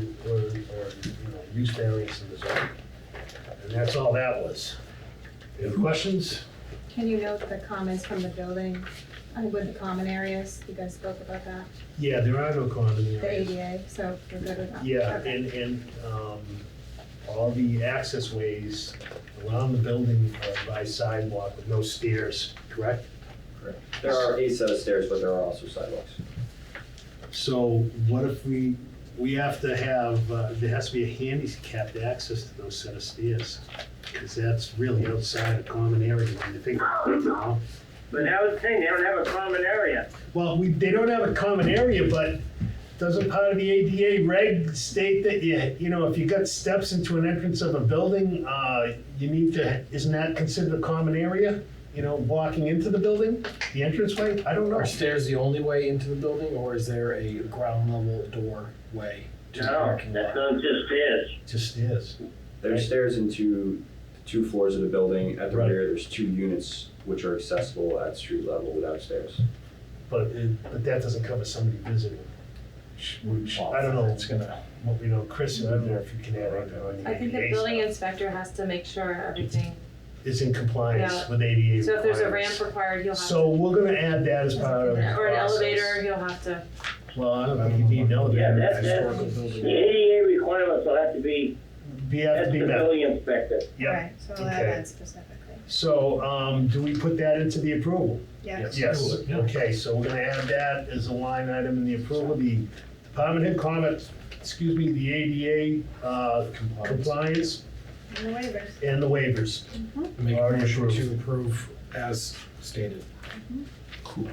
[SPEAKER 1] use variance in the zone. And that's all that was. Any questions?
[SPEAKER 7] Can you note the comments from the building with the common areas? You guys spoke about that,
[SPEAKER 1] Yeah, there are no common
[SPEAKER 7] the
[SPEAKER 1] areas.
[SPEAKER 7] ADA, so we're good with that.
[SPEAKER 1] Yeah,
[SPEAKER 7] Okay.
[SPEAKER 1] and all the access ways around the building are by sidewalk with no stairs, correct?
[SPEAKER 13] correct. There are 8 set of stairs, but there are also sidewalks.
[SPEAKER 1] So what if we have to have, there has to be a handicapped access to those set of stairs? Because that's really outside a common area when you think about it, you know?
[SPEAKER 6] but that was the thing, they don't have a common area.
[SPEAKER 1] Well, they don't have a common area, but doesn't part of the ADA reg state that you know, if you got steps into an entrance of a building, you need to, isn't that considered a common area? You know, walking into the building, the entranceway? I don't know.
[SPEAKER 3] Are stairs the only way into the building, or is there a ground level doorway to the
[SPEAKER 6] No,
[SPEAKER 3] parking
[SPEAKER 6] that's
[SPEAKER 3] lot?
[SPEAKER 6] not just stairs.
[SPEAKER 1] Just stairs.
[SPEAKER 13] There's stairs into 2 floors of the building. At the
[SPEAKER 1] Right.
[SPEAKER 13] rear, there's 2 units which are accessible at street level without stairs.
[SPEAKER 1] But that doesn't cover somebody visiting. Which, I don't know,
[SPEAKER 3] It's gonna,
[SPEAKER 1] Chris, I don't know if you can add anything on the
[SPEAKER 2] I think the
[SPEAKER 1] ADA
[SPEAKER 2] building
[SPEAKER 1] stuff.
[SPEAKER 2] inspector has to make sure everything,
[SPEAKER 1] Is in compliance
[SPEAKER 2] Yeah.
[SPEAKER 1] with ADA
[SPEAKER 2] so if there's a ramp
[SPEAKER 1] requirements.
[SPEAKER 2] required, he'll have to.
[SPEAKER 1] So we're gonna add that as part of the
[SPEAKER 2] Or an
[SPEAKER 1] process.
[SPEAKER 2] elevator, he'll have to.
[SPEAKER 1] Well, I don't think you need an
[SPEAKER 6] Yeah,
[SPEAKER 1] elevator.
[SPEAKER 6] that's,
[SPEAKER 3] historical
[SPEAKER 6] the
[SPEAKER 3] building.
[SPEAKER 6] ADA requirements will have to be,
[SPEAKER 1] Have
[SPEAKER 6] that's
[SPEAKER 1] to be
[SPEAKER 6] the
[SPEAKER 1] met.
[SPEAKER 6] building inspector.
[SPEAKER 1] Yep.
[SPEAKER 7] Right, so we'll add
[SPEAKER 1] Okay.
[SPEAKER 7] that specifically.
[SPEAKER 1] So, do we put that into the approval?
[SPEAKER 7] Yeah.
[SPEAKER 1] Yes,
[SPEAKER 9] Yeah.
[SPEAKER 1] okay, so we're gonna add that as a line item in the approval, the department head comment, the ADA, compliance
[SPEAKER 7] And the waivers.
[SPEAKER 1] and the waivers.
[SPEAKER 3] make a
[SPEAKER 1] Already
[SPEAKER 3] motion
[SPEAKER 1] approved.
[SPEAKER 3] to approve as stated.
[SPEAKER 7] You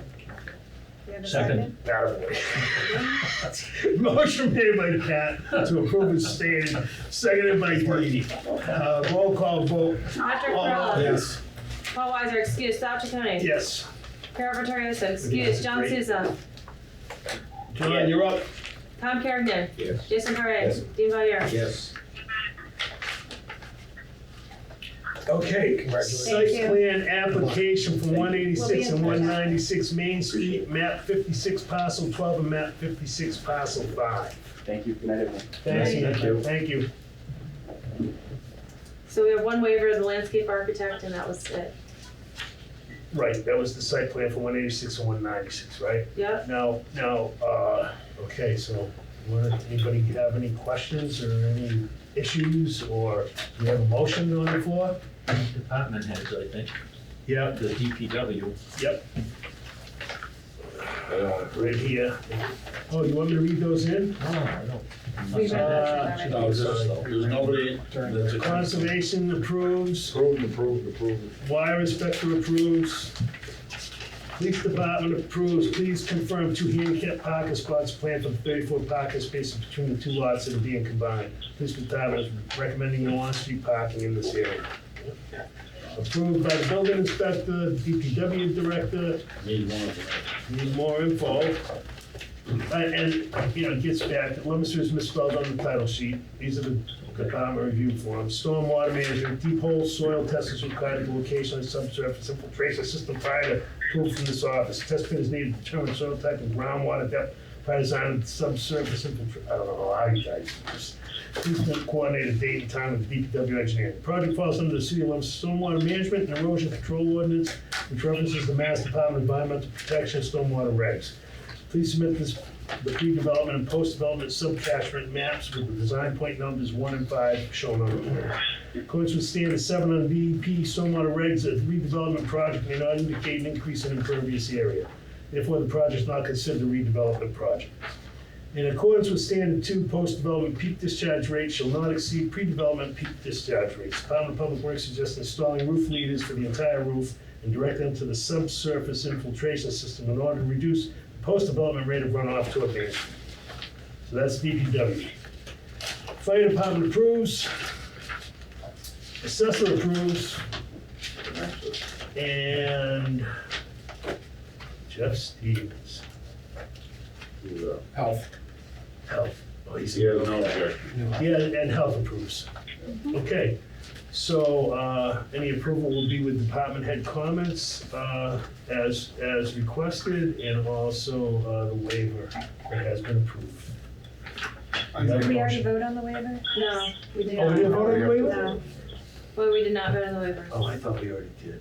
[SPEAKER 7] have a
[SPEAKER 9] Second.
[SPEAKER 1] Attaboy. Motion made by Pat to approve as stated, seconded by Dee. Roll call vote.
[SPEAKER 2] Patrick
[SPEAKER 1] Oh,
[SPEAKER 2] Perla.
[SPEAKER 1] yes.
[SPEAKER 2] Paul Weiser, excuse, Sal Chaconi.
[SPEAKER 1] Yes.
[SPEAKER 2] Carol Vittorioso, excuse, John
[SPEAKER 1] Great.
[SPEAKER 2] Souza,
[SPEAKER 1] John, you're up.
[SPEAKER 2] Tom Kergnen.
[SPEAKER 10] Yes.
[SPEAKER 2] Jason Parre.
[SPEAKER 10] Yes.
[SPEAKER 2] Dean Valier.
[SPEAKER 10] Yes.
[SPEAKER 1] Okay,
[SPEAKER 3] Congratulations.
[SPEAKER 1] site
[SPEAKER 7] Thank you.
[SPEAKER 1] plan application for 186
[SPEAKER 7] We'll be
[SPEAKER 1] and
[SPEAKER 7] in touch.
[SPEAKER 1] 196 Main Street, map 56 parcel 12 and map 56 parcel 5.
[SPEAKER 13] Thank you, good night, everyone.
[SPEAKER 1] Thank you.
[SPEAKER 2] So we have one waiver of the landscape architect, and that was it.
[SPEAKER 1] Right, that was the site plan for 186 and 196, right?
[SPEAKER 2] Yep.
[SPEAKER 1] Now, okay, so, anybody have any questions or any issues, or do we have a motion on the floor?
[SPEAKER 9] Department heads, I think,
[SPEAKER 1] Yeah,
[SPEAKER 9] the DPW.
[SPEAKER 1] yep. Right here. Oh, you want me to read those in?
[SPEAKER 9] No, I don't.
[SPEAKER 7] We read that already.
[SPEAKER 10] No, there's nobody that's.
[SPEAKER 1] Conservation approves,
[SPEAKER 10] Approved.
[SPEAKER 1] wire inspector approves, police department approves, please confirm 2 handicap parking spots planned for the 34 parking spaces between the 2 lots that are being combined. Police department is recommending no on-street parking in this area. Approved by the building inspector, DPW director, need more info. And, it gets back, Leominster is misspelled on the title sheet. These are the department review forms. Stormwater management, deep hole soil test is required at the location of the subsurface infiltration system prior to approval from this office. Test pit is needed to determine soil type and groundwater depth prior to design of the subsurface infiltration. I don't know how you guys do this. Please coordinate a date and time with the DPW engineer. The project falls under the City of Leominster Stormwater Management and Erosion Control Ordinance, which references the Mass Department of Environmental Protection and Stormwater regs. Please submit the pre-development and post-development subcatchment maps with the design point numbers 1 and 5 shown on the plan. In accordance with standard 7 on DEP stormwater regs, a redevelopment project may not indicate an increase in impervious area. Therefore, the project is not considered a redevelopment project. In accordance with standard 2, post-development peak discharge rates shall not exceed pre-development peak discharge rates. Department of Public Works suggests installing roof leaders for the entire roof and direct them to the subsurface infiltration system in order to reduce post-development rate of runoff to a base. So that's DPW. Fire department approves. Assessor approves. And Jeff Stevens.
[SPEAKER 3] Health.
[SPEAKER 1] Health. Oh, he's
[SPEAKER 10] Yeah, no objection.
[SPEAKER 1] Yeah, and health approves. Okay, so, any approval will be with department head comments, as requested, and also, the waiver that has been approved.
[SPEAKER 7] Did we already vote on the waiver?
[SPEAKER 2] No, we did
[SPEAKER 1] Oh, we didn't
[SPEAKER 2] not.
[SPEAKER 1] vote on the waiver?
[SPEAKER 7] No.
[SPEAKER 2] Well, we did not vote on the waiver.
[SPEAKER 1] Oh, I thought we already did.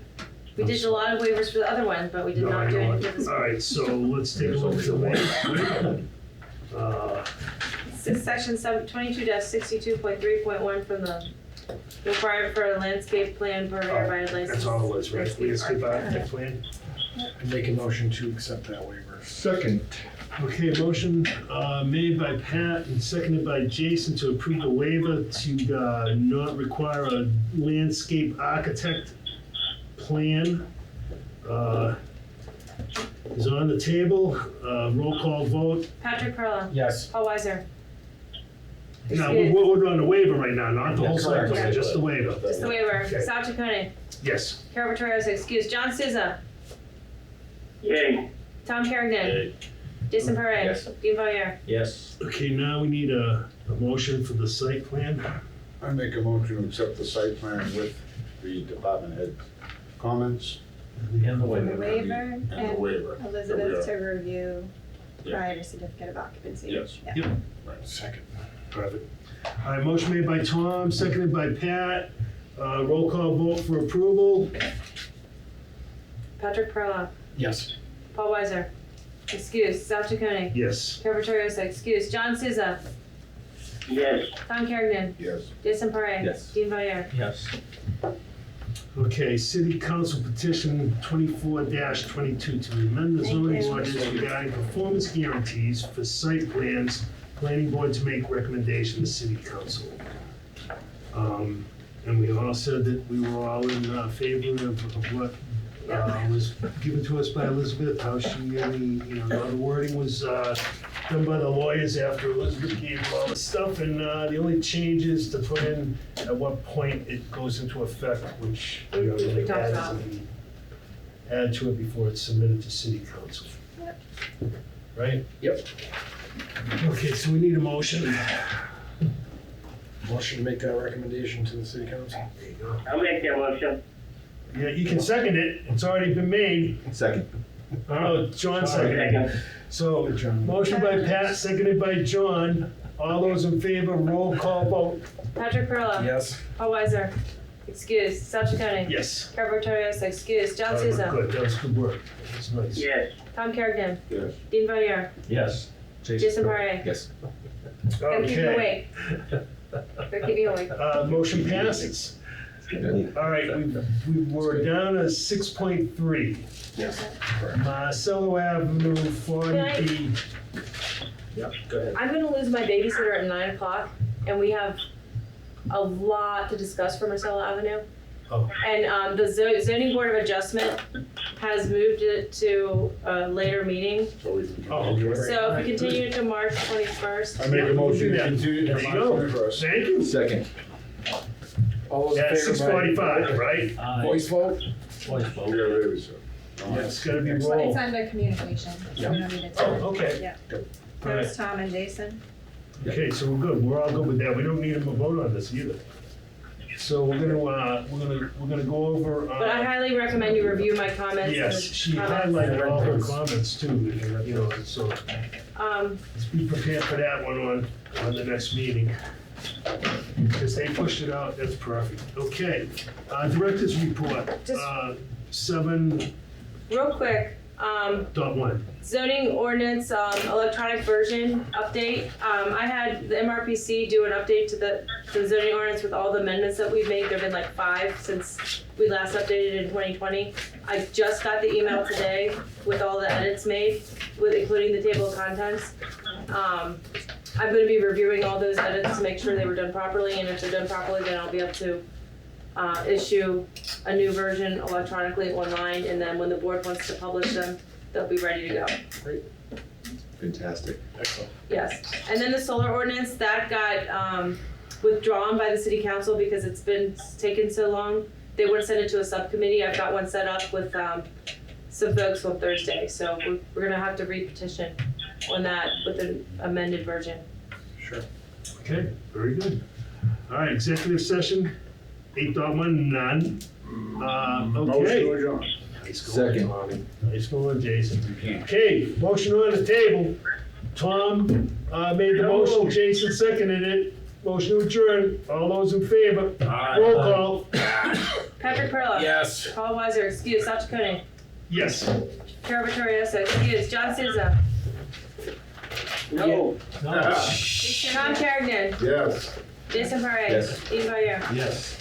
[SPEAKER 2] We did a lot of waivers for the other one, but we did
[SPEAKER 1] No, I
[SPEAKER 2] not do
[SPEAKER 1] know.
[SPEAKER 2] anything for this
[SPEAKER 1] All
[SPEAKER 2] one.
[SPEAKER 1] right, so let's take a look at the waiver.
[SPEAKER 2] Section 22-62.3.1 from the requirement for a landscape plan for everybody license.
[SPEAKER 1] That's all it was, right? Landscape architect plan?
[SPEAKER 3] And make a motion to accept that waiver.
[SPEAKER 10] Second.
[SPEAKER 1] Okay, motion made by Pat and seconded by Jason to approve the waiver to not require a landscape architect plan. Is on the table. Roll call vote.
[SPEAKER 2] Patrick Perla.
[SPEAKER 3] Yes.
[SPEAKER 2] Paul Weiser.
[SPEAKER 1] Now, we're on the waiver right now, not the whole
[SPEAKER 9] Yeah,
[SPEAKER 1] site
[SPEAKER 9] correct.
[SPEAKER 1] plan, just the waiver.
[SPEAKER 2] Just the waiver.
[SPEAKER 1] Okay.
[SPEAKER 2] Sal Chaconi.
[SPEAKER 1] Yes.
[SPEAKER 2] Carol Vittorioso, excuse. John Souza.
[SPEAKER 6] Yay.
[SPEAKER 2] Tom Kerrigan. Jason Parre.
[SPEAKER 13] Yes.
[SPEAKER 2] Dean Valier.
[SPEAKER 9] Yes.
[SPEAKER 1] Okay, now we need a motion for the site plan.
[SPEAKER 10] I make a motion to accept the site plan with the department head comments.
[SPEAKER 9] And the
[SPEAKER 7] The
[SPEAKER 9] waiver.
[SPEAKER 7] waiver
[SPEAKER 10] And the
[SPEAKER 7] and
[SPEAKER 10] waiver.
[SPEAKER 7] Elizabeth to review
[SPEAKER 10] Yeah.
[SPEAKER 7] prior to certificate of occupancy.
[SPEAKER 10] Yes.
[SPEAKER 7] Yeah.
[SPEAKER 3] Second.
[SPEAKER 1] Perfect. All right, motion made by Tom, seconded by Pat. Roll call vote for approval.
[SPEAKER 2] Patrick Perla.
[SPEAKER 3] Yes.
[SPEAKER 2] Paul Weiser. Excuse. Sal Chaconi.
[SPEAKER 1] Yes.
[SPEAKER 2] Carol Vittorioso, excuse. John Souza.
[SPEAKER 6] Yes.
[SPEAKER 2] Tom Kerrigan.
[SPEAKER 10] Yes.
[SPEAKER 2] Jason Parre.
[SPEAKER 13] Yes.
[SPEAKER 2] Dean Valier.
[SPEAKER 9] Yes.
[SPEAKER 1] Okay, City Council Petition 24-22 to amend the zoning
[SPEAKER 7] Thank you.
[SPEAKER 1] ordinance regarding performance guarantees for site plans. Planning Board to make recommendation to City Council. And we all said that we were all in favor of what was given to us by Elizabeth, how she, the wording was done by the lawyers after Elizabeth gave all the stuff, and the only change is to put in at what point it goes into effect, which
[SPEAKER 2] We talked about.
[SPEAKER 1] add to it before it's submitted to City Council.
[SPEAKER 2] Yep.
[SPEAKER 1] Right?
[SPEAKER 3] Yep.
[SPEAKER 1] Okay, so we need a motion.
[SPEAKER 3] Motion to make that recommendation to the city council.
[SPEAKER 1] There you go.
[SPEAKER 6] I'll make that motion.
[SPEAKER 1] Yeah, you can second it, it's already been made.
[SPEAKER 5] Second.
[SPEAKER 1] Oh, John seconded. So, motion by Pat, seconded by John. All those in favor, roll call vote.
[SPEAKER 2] Patrick Perla.
[SPEAKER 3] Yes.
[SPEAKER 2] Paul Weiser. Excuse. Sal Chaconi.
[SPEAKER 1] Yes.
[SPEAKER 2] Carver Torres. Excuse. John Souza.
[SPEAKER 1] Good, that was good work. That's nice.
[SPEAKER 6] Yes.
[SPEAKER 2] Tom Kerrigan.
[SPEAKER 10] Yes.
[SPEAKER 2] Dean Valier.
[SPEAKER 9] Yes.
[SPEAKER 2] Jason Parre.
[SPEAKER 5] Yes.
[SPEAKER 2] Gotta keep you
[SPEAKER 1] Okay,
[SPEAKER 2] awake. Gotta keep you awake.
[SPEAKER 1] motion passes. All right, we were down to 6.3.
[SPEAKER 3] Yes.
[SPEAKER 1] Marcello Avenue, 40.
[SPEAKER 3] Yep, go ahead.
[SPEAKER 2] I'm gonna lose my babysitter at 9 o'clock, and we have a lot to discuss for Marcella Avenue.
[SPEAKER 1] Oh.
[SPEAKER 2] And the zoning board of adjustment has moved it to a later meeting.
[SPEAKER 1] Oh, okay.
[SPEAKER 2] So if we continue to March 21st.
[SPEAKER 10] I make a motion to
[SPEAKER 1] Yeah.
[SPEAKER 10] continue to
[SPEAKER 1] There you
[SPEAKER 10] March
[SPEAKER 1] go.
[SPEAKER 10] 21st.
[SPEAKER 1] Thank you.
[SPEAKER 5] Second.
[SPEAKER 3] All those in
[SPEAKER 1] At
[SPEAKER 3] favor? by
[SPEAKER 1] 6:45, right?
[SPEAKER 3] Voice vote?
[SPEAKER 9] Voice
[SPEAKER 10] Yeah,
[SPEAKER 9] vote.
[SPEAKER 10] really, so.
[SPEAKER 1] It's gotta be
[SPEAKER 7] It's
[SPEAKER 1] rolled.
[SPEAKER 7] under communication, so we don't need it.
[SPEAKER 1] Oh, okay.
[SPEAKER 7] Yeah.
[SPEAKER 1] All
[SPEAKER 7] That was
[SPEAKER 1] right.
[SPEAKER 7] Tom and Jason.
[SPEAKER 1] Okay, so we're good. We're all good with that. We don't need them to vote on this either. So we're gonna go over.
[SPEAKER 2] But I highly recommend you review my comments. and
[SPEAKER 1] Yes,
[SPEAKER 2] the
[SPEAKER 1] she
[SPEAKER 2] comments.
[SPEAKER 1] highlighted all her comments too, you know, so let's be prepared for that one on the next meeting. Because they pushed it out, that's perfect. Okay, director's report,
[SPEAKER 2] Just-
[SPEAKER 1] 7.1.
[SPEAKER 2] Real quick, zoning ordinance, electronic version update. I had the MRPC do an update to the zoning ordinance with all the amendments that we've made. There've been like 5 since we last updated in 2020. I just got the email today with all the edits made, with including the table of contents. I'm gonna be reviewing all those edits to make sure they were done properly, and if they're done properly, then I'll be able to issue a new version electronically online, and then when the board wants to publish them, they'll be ready to go.
[SPEAKER 5] Fantastic.
[SPEAKER 3] Excellent.
[SPEAKER 2] Yes, and then the solar ordinance, that got withdrawn by the city council because it's been taking so long. They want to send it to a subcommittee. I've got one set up with some folks on Thursday, so we're gonna have to re-petition on that with an amended version.
[SPEAKER 3] Sure.
[SPEAKER 1] Okay, very good. All right, executive session, 8.1, none.
[SPEAKER 10] Motion
[SPEAKER 1] Okay.
[SPEAKER 10] to adjourn.
[SPEAKER 1] Nice going, Tommy. Nice going, Jason. Okay, motion on the table. Tom made the motion, Jason seconded it. Motion to adjourn. All those in favor? Roll call.
[SPEAKER 2] Patrick Perla.
[SPEAKER 3] Yes.
[SPEAKER 2] Paul Weiser, excuse. Sal Chaconi.
[SPEAKER 1] Yes.
[SPEAKER 2] Carol Vittorioso, excuse. John Souza.
[SPEAKER 6] No.
[SPEAKER 2] Tom Kerrigan.
[SPEAKER 10] Yes.
[SPEAKER 2] Jason Parre.
[SPEAKER 5] Yes.
[SPEAKER 2] Dean Valier.
[SPEAKER 9] Yes.